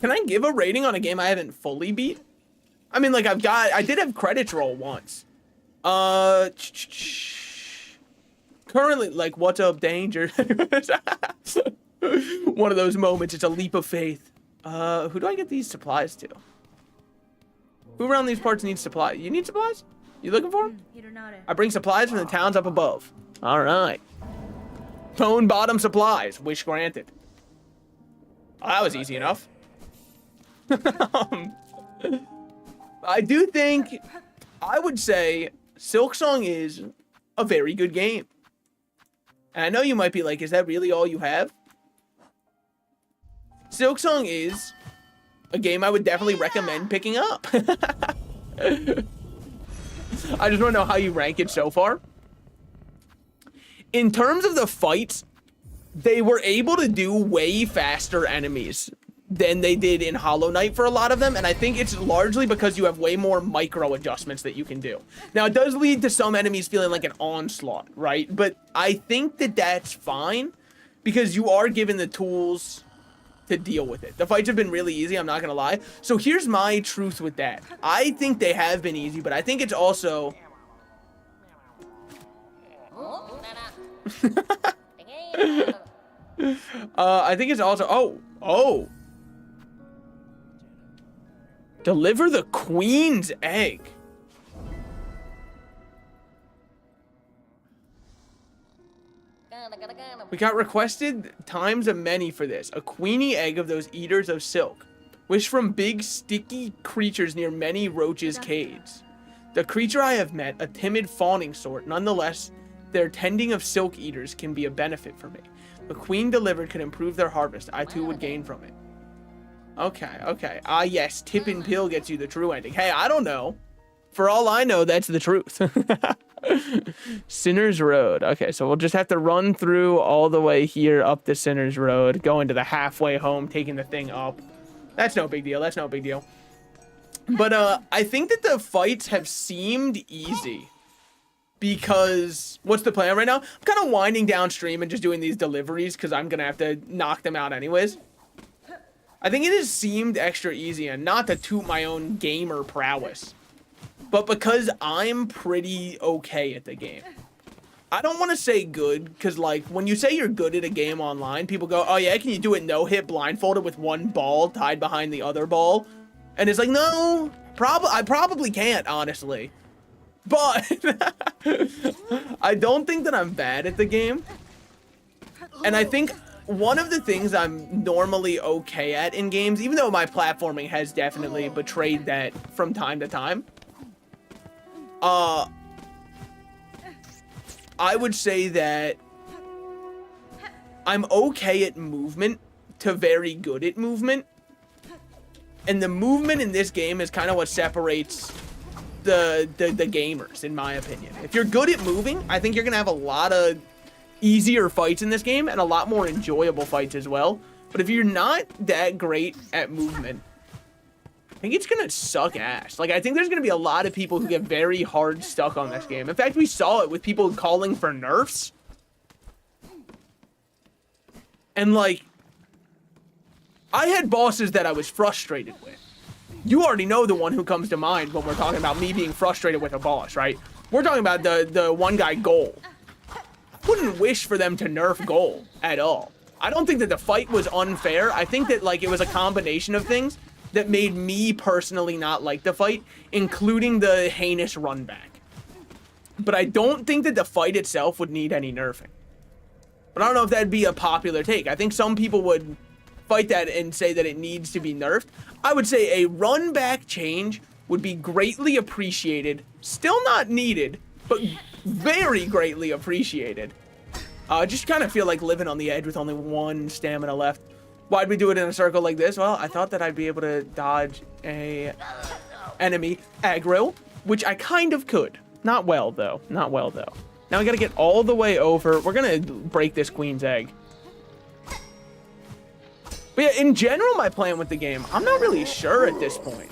[SPEAKER 1] Can I give a rating on a game I haven't fully beat? I mean, like, I did have credits roll once. Currently, like, what's up, danger? One of those moments, it's a leap of faith. Who do I get these supplies to? Who around these parts needs supplies? You need supplies? You looking for them? I bring supplies from the towns up above. All right. Bone Bottom supplies. Wish granted. Oh, that was easy enough. I do think, I would say, Silksong is a very good game. And I know you might be like, is that really all you have? Silksong is a game I would definitely recommend picking up. I just want to know how you rank it so far. In terms of the fights, they were able to do way faster enemies than they did in Hollow Knight for a lot of them, and I think it's largely because you have way more micro adjustments that you can do. Now, it does lead to some enemies feeling like an onslaught, right? But I think that that's fine, because you are given the tools to deal with it. The fights have been really easy, I'm not gonna lie. So here's my truth with that. I think they have been easy, but I think it's also... I think it's also... Oh! Deliver the Queen's Egg. We got requested times of many for this. A queenie egg of those eaters of silk. Wish from big sticky creatures near many roaches' caves. The creature I have met, a timid fawning sort, nonetheless their tending of silk eaters can be a benefit for me. The queen delivered could improve their harvest. I too would gain from it. Okay, okay. Yes, tip and pill gets you the true ending. Hey, I don't know. For all I know, that's the truth. Sinner's Road. Okay, so we'll just have to run through all the way here up the Sinner's Road, go into the halfway home, taking the thing up. That's no big deal. That's no big deal. But I think that the fights have seemed easy. Because, what's the plan right now? I'm kind of winding downstream and just doing these deliveries because I'm going to have to knock them out anyways. I think it has seemed extra easy, and not to toot my own gamer prowess, but because I'm pretty okay at the game. I don't want to say good, because like, when you say you're good at a game online, people go, oh yeah, can you do it no-hit blindfolded with one ball tied behind the other ball? And it's like, no, I probably can't, honestly. But I don't think that I'm bad at the game. And I think one of the things I'm normally okay at in games, even though my platforming has definitely betrayed that from time to time, I would say that I'm okay at movement to very good at movement. And the movement in this game is kind of what separates the gamers, in my opinion. If you're good at moving, I think you're gonna have a lot of easier fights in this game and a lot more enjoyable fights as well. But if you're not that great at movement, I think it's gonna suck ass. Like, I think there's gonna be a lot of people who get very hard stuck on this game. In fact, we saw it with people calling for nerfs. And like, I had bosses that I was frustrated with. You already know the one who comes to mind when we're talking about me being frustrated with a boss, right? We're talking about the one guy, Goal. I wouldn't wish for them to nerf Goal at all. I don't think that the fight was unfair. I think that like it was a combination of things that made me personally not like the fight, including the heinous run back. But I don't think that the fight itself would need any nerfing. But I don't know if that'd be a popular take. I think some people would fight that and say that it needs to be nerfed. I would say a run back change would be greatly appreciated. Still not needed, but very greatly appreciated. Just kind of feel like living on the edge with only one stamina left. Why'd we do it in a circle like this? Well, I thought that I'd be able to dodge a enemy aggro, which I kind of could. Not well, though. Not well, though. Now I gotta get all the way over. We're gonna break this queen's egg. But yeah, in general, my plan with the game, I'm not really sure at this point.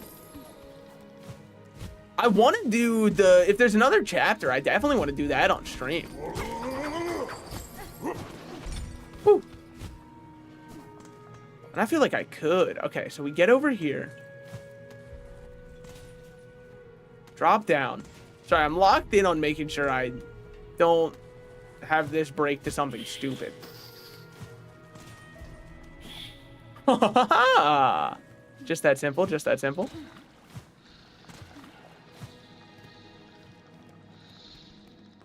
[SPEAKER 1] I want to do the, if there's another chapter, I definitely want to do that on stream. Whew. And I feel like I could. Okay, so we get over here. Drop down. Sorry, I'm locked in on making sure I don't have this break to something stupid. Just that simple, just that simple.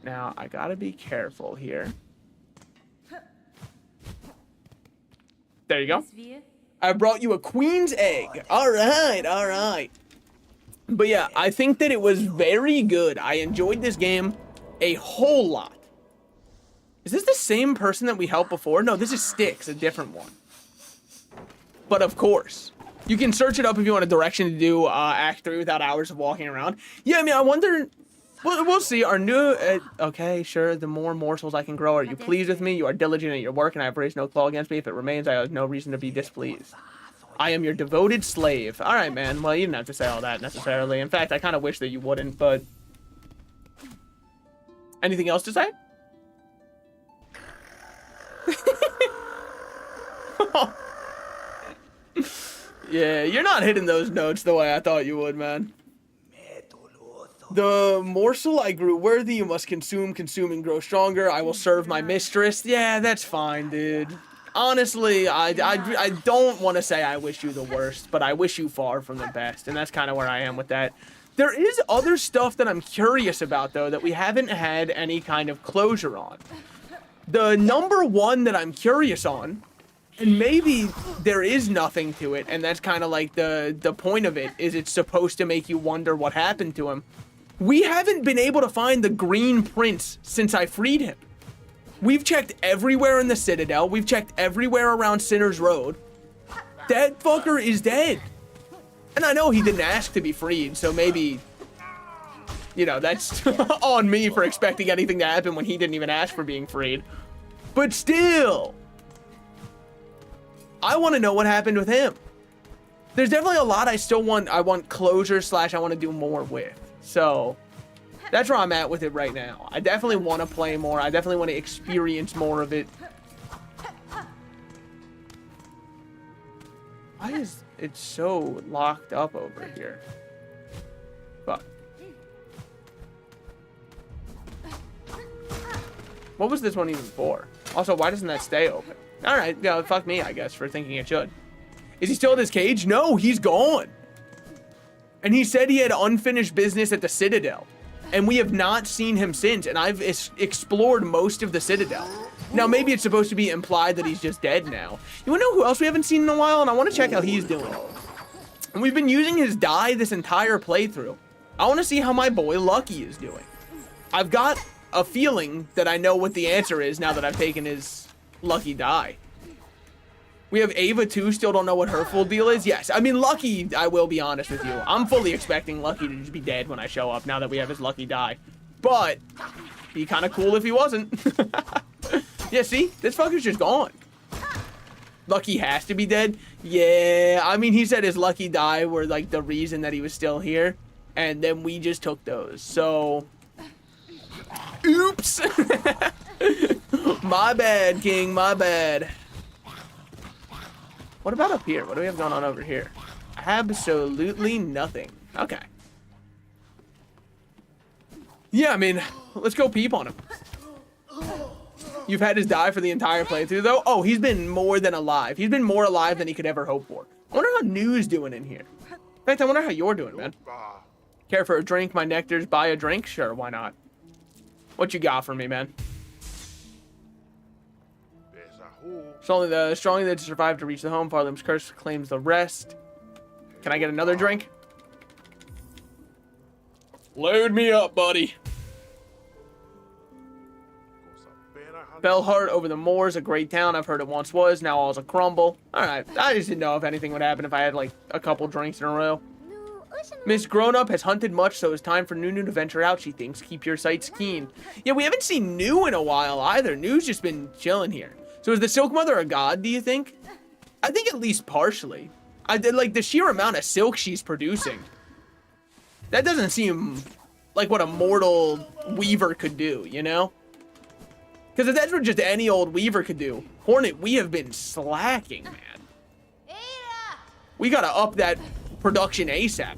[SPEAKER 1] Now, I gotta be careful here. There you go. I brought you a queen's egg. All right, all right. But yeah, I think that it was very good. I enjoyed this game a whole lot. Is this the same person that we helped before? No, this is Styx, a different one. But of course, you can search it up if you want a direction to do Act 3 without hours of walking around. Yeah, I mean, I wonder, we'll see. Our new, okay, sure, the more morsels I can grow. Are you pleased with me? You are diligent at your work, and I have raised no claw against me. If it remains, I have no reason to be displeased. I am your devoted slave. All right, man. Well, you didn't have to say all that necessarily. In fact, I kind of wish that you wouldn't, but... Anything else to say? Yeah, you're not hitting those notes the way I thought you would, man. The morsel I grew worthy, you must consume and grow stronger. I will serve my mistress. Yeah, that's fine, dude. Honestly, I don't want to say I wish you the worst, but I wish you far from the best, and that's kind of where I am with that. There is other stuff that I'm curious about, though, that we haven't had any kind of closure on. The number one that I'm curious on, and maybe there is nothing to it, and that's kind of like the point of it, is it's supposed to make you wonder what happened to him. We haven't been able to find the Green Prince since I freed him. We've checked everywhere in the Citadel. We've checked everywhere around Sinner's Road. That fucker is dead. And I know he didn't ask to be freed, so maybe, you know, that's on me for expecting anything to happen when he didn't even ask for being freed. But still, I want to know what happened with him. There's definitely a lot I want closure / I want to do more with. So that's where I'm at with it right now. I definitely want to play more. I definitely want to experience more of it. Why is it so locked up over here? Fuck. What was this one even for? Also, why doesn't that stay open? Alright, yeah, fuck me, I guess, for thinking it should. Is he still in his cage? No, he's gone. And he said he had unfinished business at the Citadel. And we have not seen him since, and I've explored most of the Citadel. Now, maybe it's supposed to be implied that he's just dead now. You wanna know who else we haven't seen in a while? And I want to check how he's doing. And we've been using his die this entire playthrough. I want to see how my boy Lucky is doing. I've got a feeling that I know what the answer is now that I've taken his Lucky die. We have Ava too, still don't know what her full deal is. Yes, I mean, Lucky, I will be honest with you. I'm fully expecting Lucky to just be dead when I show up now that we have his Lucky die. But, be kind of cool if he wasn't. Yeah, see? This fucker's just gone. Lucky has to be dead? Yeah, I mean, he said his Lucky die were, like, the reason that he was still here. And then we just took those, so... Oops! My bad, King, my bad. What about up here? What do we have going on over here? Absolutely nothing. Okay. Yeah, I mean, let's go peep on him. You've had his die for the entire playthrough, though? Oh, he's been more than alive. He's been more alive than he could ever hope for. I wonder how New's doing in here. In fact, I wonder how you're doing, man. Care for a drink? My nectar's buy a drink? Sure, why not? What you got for me, man? Strongly that to survive to reach the home. Farlam's curse claims the rest. Can I get another drink? Load me up, buddy. Bellheart over the moors, a great town. I've heard it once was, now all's a crumble. Alright, I just didn't know if anything would happen if I had like a couple drinks in a row. Miss Grown-Up has hunted much, so it's time for Nunu to venture out, she thinks. Keep your sights keen. Yeah, we haven't seen New in a while either. New's just been chilling here. So is the Silk Mother a god, do you think? I think at least partially. I did like the sheer amount of silk she's producing. That doesn't seem like what a mortal weaver could do, you know? Because if that's what just any old weaver could do, Hornet, we have been slacking, man. We gotta up that production ASAP.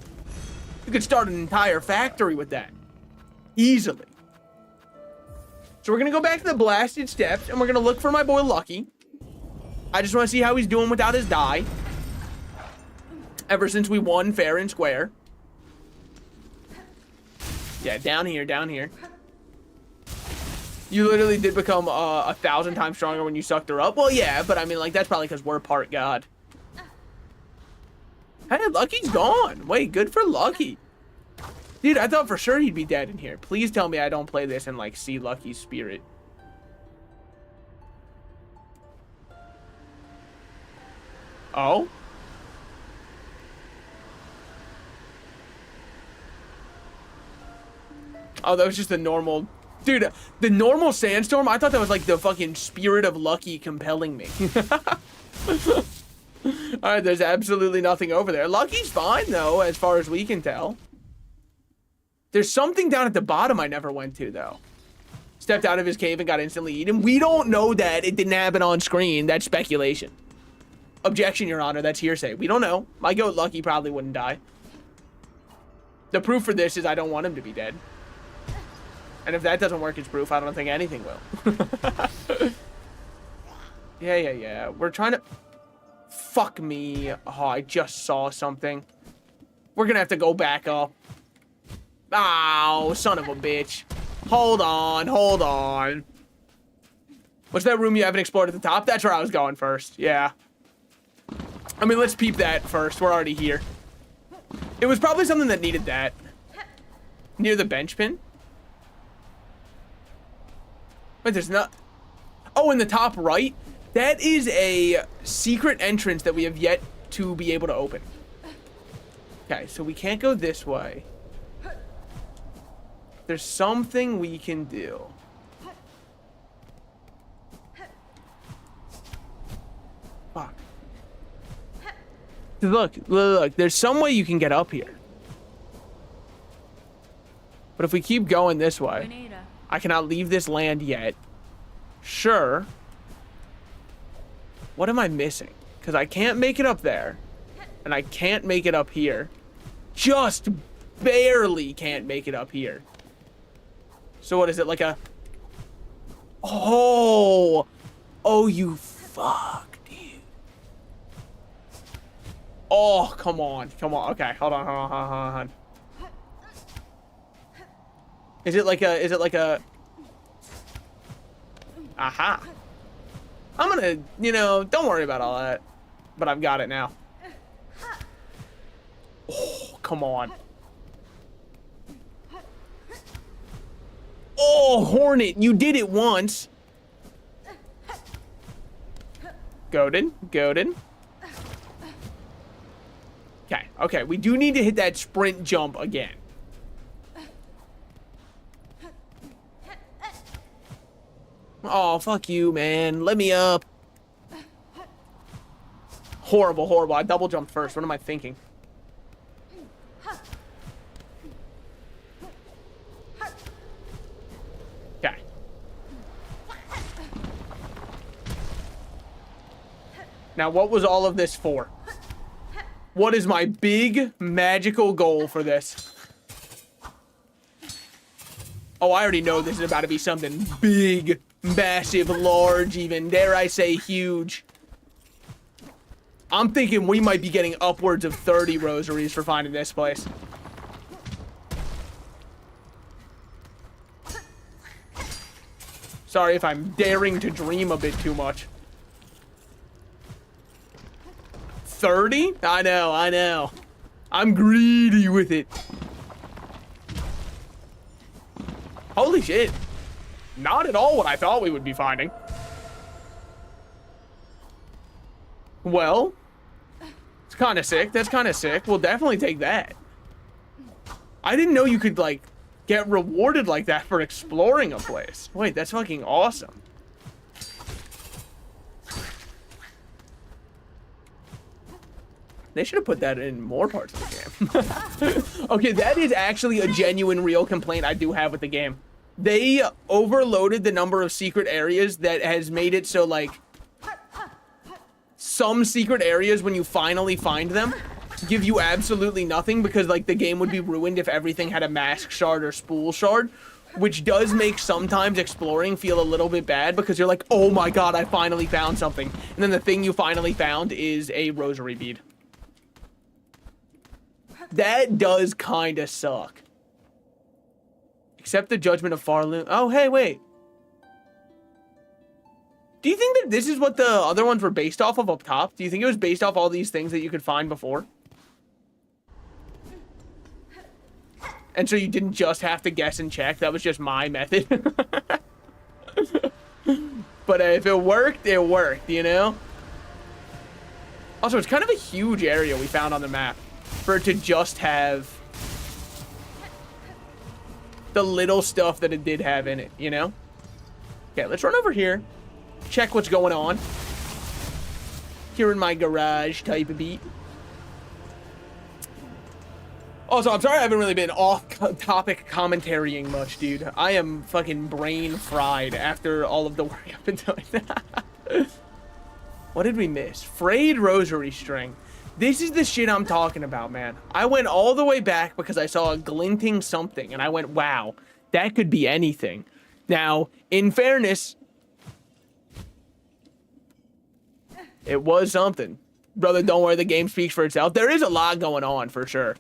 [SPEAKER 1] You could start an entire factory with that. Easily. So we're gonna go back to the blasted steps and we're gonna look for my boy Lucky. I just want to see how he's doing without his die. Ever since we won fair and square. Yeah, down here, down here. You literally did become 1,000 times stronger when you sucked her up. Well, yeah, but I mean, like, that's probably because we're part god. Hey, Lucky's gone. Wait, good for Lucky. Dude, I thought for sure he'd be dead in here. Please tell me I don't play this and, like, see Lucky's spirit. Oh? Oh, that was just the normal... Dude, the normal sandstorm? I thought that was, like, the fucking spirit of Lucky compelling me. Alright, there's absolutely nothing over there. Lucky's fine, though, as far as we can tell. There's something down at the bottom I never went to, though. Stepped out of his cave and got instantly eaten. We don't know that. It didn't happen on screen. That's speculation. Objection, Your Honor. That's hearsay. We don't know. My goat Lucky probably wouldn't die. The proof for this is I don't want him to be dead. And if that doesn't work as proof, I don't think anything will. Yeah. We're trying to... Fuck me. Oh, I just saw something. We're gonna have to go back up. Oh, son of a bitch. Hold on. What's that room you haven't explored at the top? That's where I was going first. Yeah. I mean, let's peep that first. We're already here. It was probably something that needed that. Near the bench pin? Wait, there's not... Oh, in the top right? That is a secret entrance that we have yet to be able to open. Okay, so we can't go this way. There's something we can do. Fuck. Look, there's some way you can get up here. But if we keep going this way, I cannot leave this land yet. Sure. What am I missing? Because I can't make it up there. And I can't make it up here. Just barely can't make it up here. So what is it, like a... Oh! Oh, you fuck, dude. Oh, come on. Come on. Okay, hold on. Is it like a... Aha. I'm gonna, you know, don't worry about all that. But I've got it now. Oh, come on. Oh, Hornet, you did it once. Goaded. Okay, we do need to hit that sprint jump again. Oh, fuck you, man. Let me up. Horrible. I double jumped first. What am I thinking? Okay. Now, what was all of this for? What is my big magical goal for this? Oh, I already know this is about to be something big, massive, large even. Dare I say huge. I'm thinking we might be getting upwards of 30 rosaries for finding this place. Sorry if I'm daring to dream a bit too much. 30? I know. I'm greedy with it. Holy shit. Not at all what I thought we would be finding. Well, it's kind of sick. That's kind of sick. We'll definitely take that. I didn't know you could, like, get rewarded like that for exploring a place. Wait, that's fucking awesome. They should have put that in more parts of the game. Okay, that is actually a genuine, real complaint I do have with the game. They overloaded the number of secret areas that has made it so, like, some secret areas, when you finally find them, give you absolutely nothing because, like, the game would be ruined if everything had a mask shard or spool shard, which does make sometimes exploring feel a little bit bad because you're like, oh my god, I finally found something. And then the thing you finally found is a rosary bead. That does kind of suck. Accept the judgment of Farloon. Oh, hey, wait. Do you think that this is what the other ones were based off of up top? Do you think it was based off all these things that you could find before? And so you didn't just have to guess and check. That was just my method. But if it worked, you know? Also, it's kind of a huge area we found on the map for it to just have the little stuff that it did have in it, you know? Okay, let's run over here. Check what's going on. Here in my garage type of beat. Also, I'm sorry I haven't really been off-topic commentarying much, dude. I am fucking brain fried after all of the work I've been doing. What did we miss? Frayed rosary string. This is the shit I'm talking about, man. I went all the way back because I saw a glinting something, and I went, wow, that could be anything. Now, in fairness, it was something. Brother, don't worry, the game speaks for itself. There is a lot going on, for sure.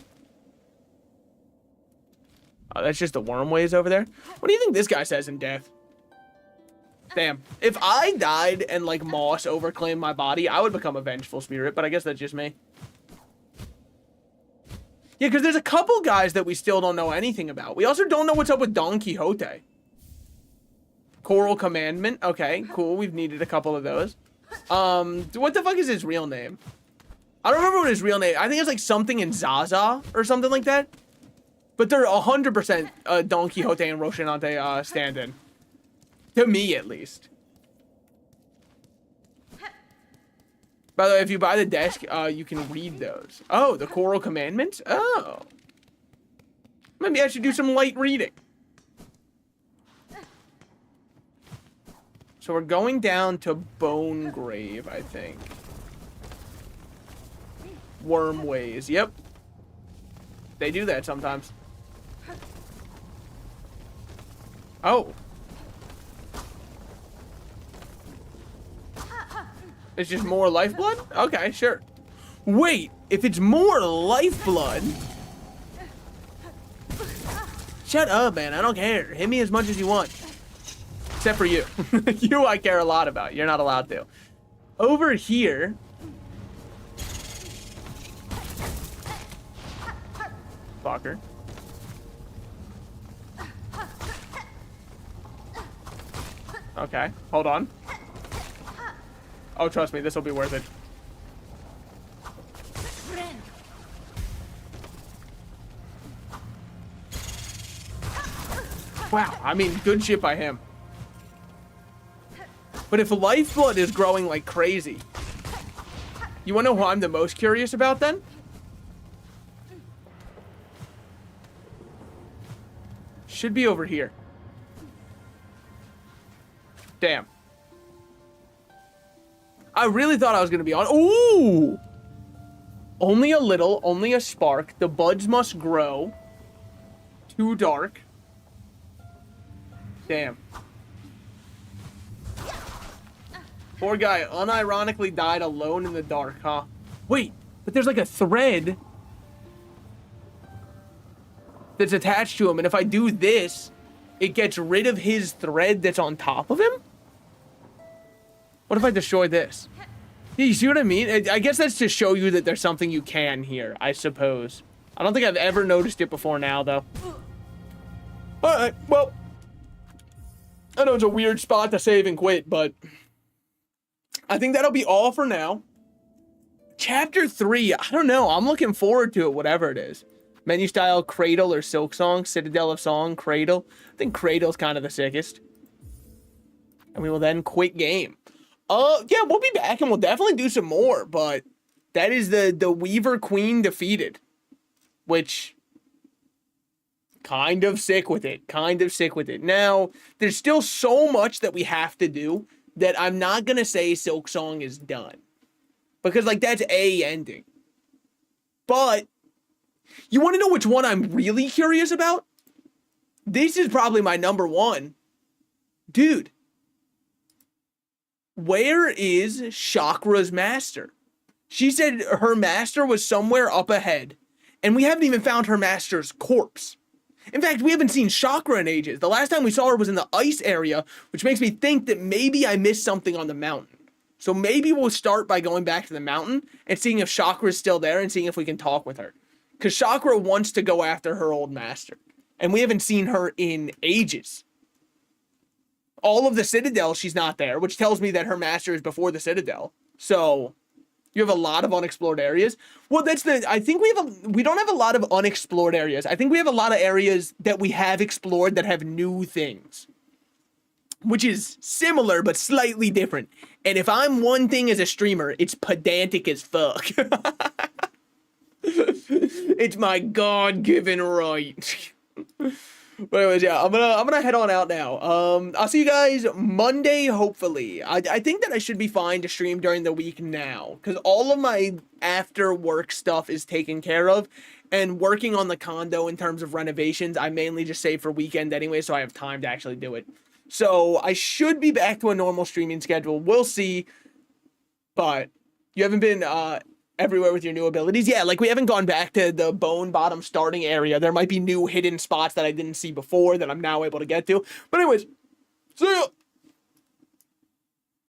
[SPEAKER 1] Oh, that's just the wormways over there. What do you think this guy says in death? Damn. If I died and, like, moss overclaimed my body, I would become a vengeful spirit, but I guess that's just me. Yeah, because there's a couple guys that we still don't know anything about. We also don't know what's up with Don Quixote. Coral Commandment. Okay, cool. We've needed a couple of those. What the fuck is his real name? I don't remember what his real name. I think it's like something in Zaza or something like that. But they're 100% Don Quixote and Rocinante stand-in. To me, at least. By the way, if you buy the desk, you can read those. Oh, the Coral Commandments? Oh. Maybe I should do some light reading. So we're going down to Bone Grave, I think. Wormways. Yep. They do that sometimes. Oh. It's just more lifeblood? Okay, sure. Wait, if it's more lifeblood... Shut up, man. I don't care. Hit me as much as you want. Except for you. You I care a lot about. You're not allowed to. Over here... Fucker. Okay, hold on. Oh, trust me, this will be worth it. Wow, I mean, good shit by him. But if lifeblood is growing like crazy, you wanna know who I'm the most curious about then? Should be over here. Damn. I really thought I was gonna be on. Ooh! Only a little, only a spark. The buds must grow. Too dark. Damn. Poor guy unironically died alone in the dark, huh? Wait, but there's like a thread that's attached to him, and if I do this, it gets rid of his thread that's on top of him? What if I destroy this? Yeah, you see what I mean? I guess that's to show you that there's something you can here, I suppose. I don't think I've ever noticed it before now, though. Alright, well. I know it's a weird spot to save and quit, but I think that'll be all for now. Chapter 3, I don't know. I'm looking forward to it, whatever it is. Menu style, Cradle or Silksong, Citadel of Song, Cradle. I think Cradle's kind of the sickest. And we will then quit game. Yeah, we'll be back and we'll definitely do some more, but that is the Weaver Queen defeated. Which, kind of sick with it. Kind of sick with it. Now, there's still so much that we have to do that I'm not going to say Silksong is done. Because, like, that's a ending. But, you want to know which one I'm really curious about? This is probably my number one. Dude. Where is Chakra's master? She said her master was somewhere up ahead. And we haven't even found her master's corpse. In fact, we haven't seen Chakra in ages. The last time we saw her was in the ice area, which makes me think that maybe I missed something on the mountain. So maybe we'll start by going back to the mountain and seeing if Chakra is still there and seeing if we can talk with her. Because Chakra wants to go after her old master. And we haven't seen her in ages. All of the Citadel, she's not there, which tells me that her master is before the Citadel. So, you have a lot of unexplored areas. Well, I think we don't have a lot of unexplored areas. I think we have a lot of areas that we have explored that have new things. Which is similar, but slightly different. And if I'm one thing as a streamer, it's pedantic as fuck. It's my God-given right. But anyways, yeah, I'm gonna head on out now. I'll see you guys Monday, hopefully. I think that I should be fine to stream during the week now, because all of my after work stuff is taken care of, and working on the condo in terms of renovations, I mainly just save for weekend anyway, so I have time to actually do it. So I should be back to a normal streaming schedule. We'll see. But you haven't been everywhere with your new abilities. Yeah, like we haven't gone back to the bone bottom starting area. There might be new hidden spots that I didn't see before that I'm now able to get to. But anyways, see ya!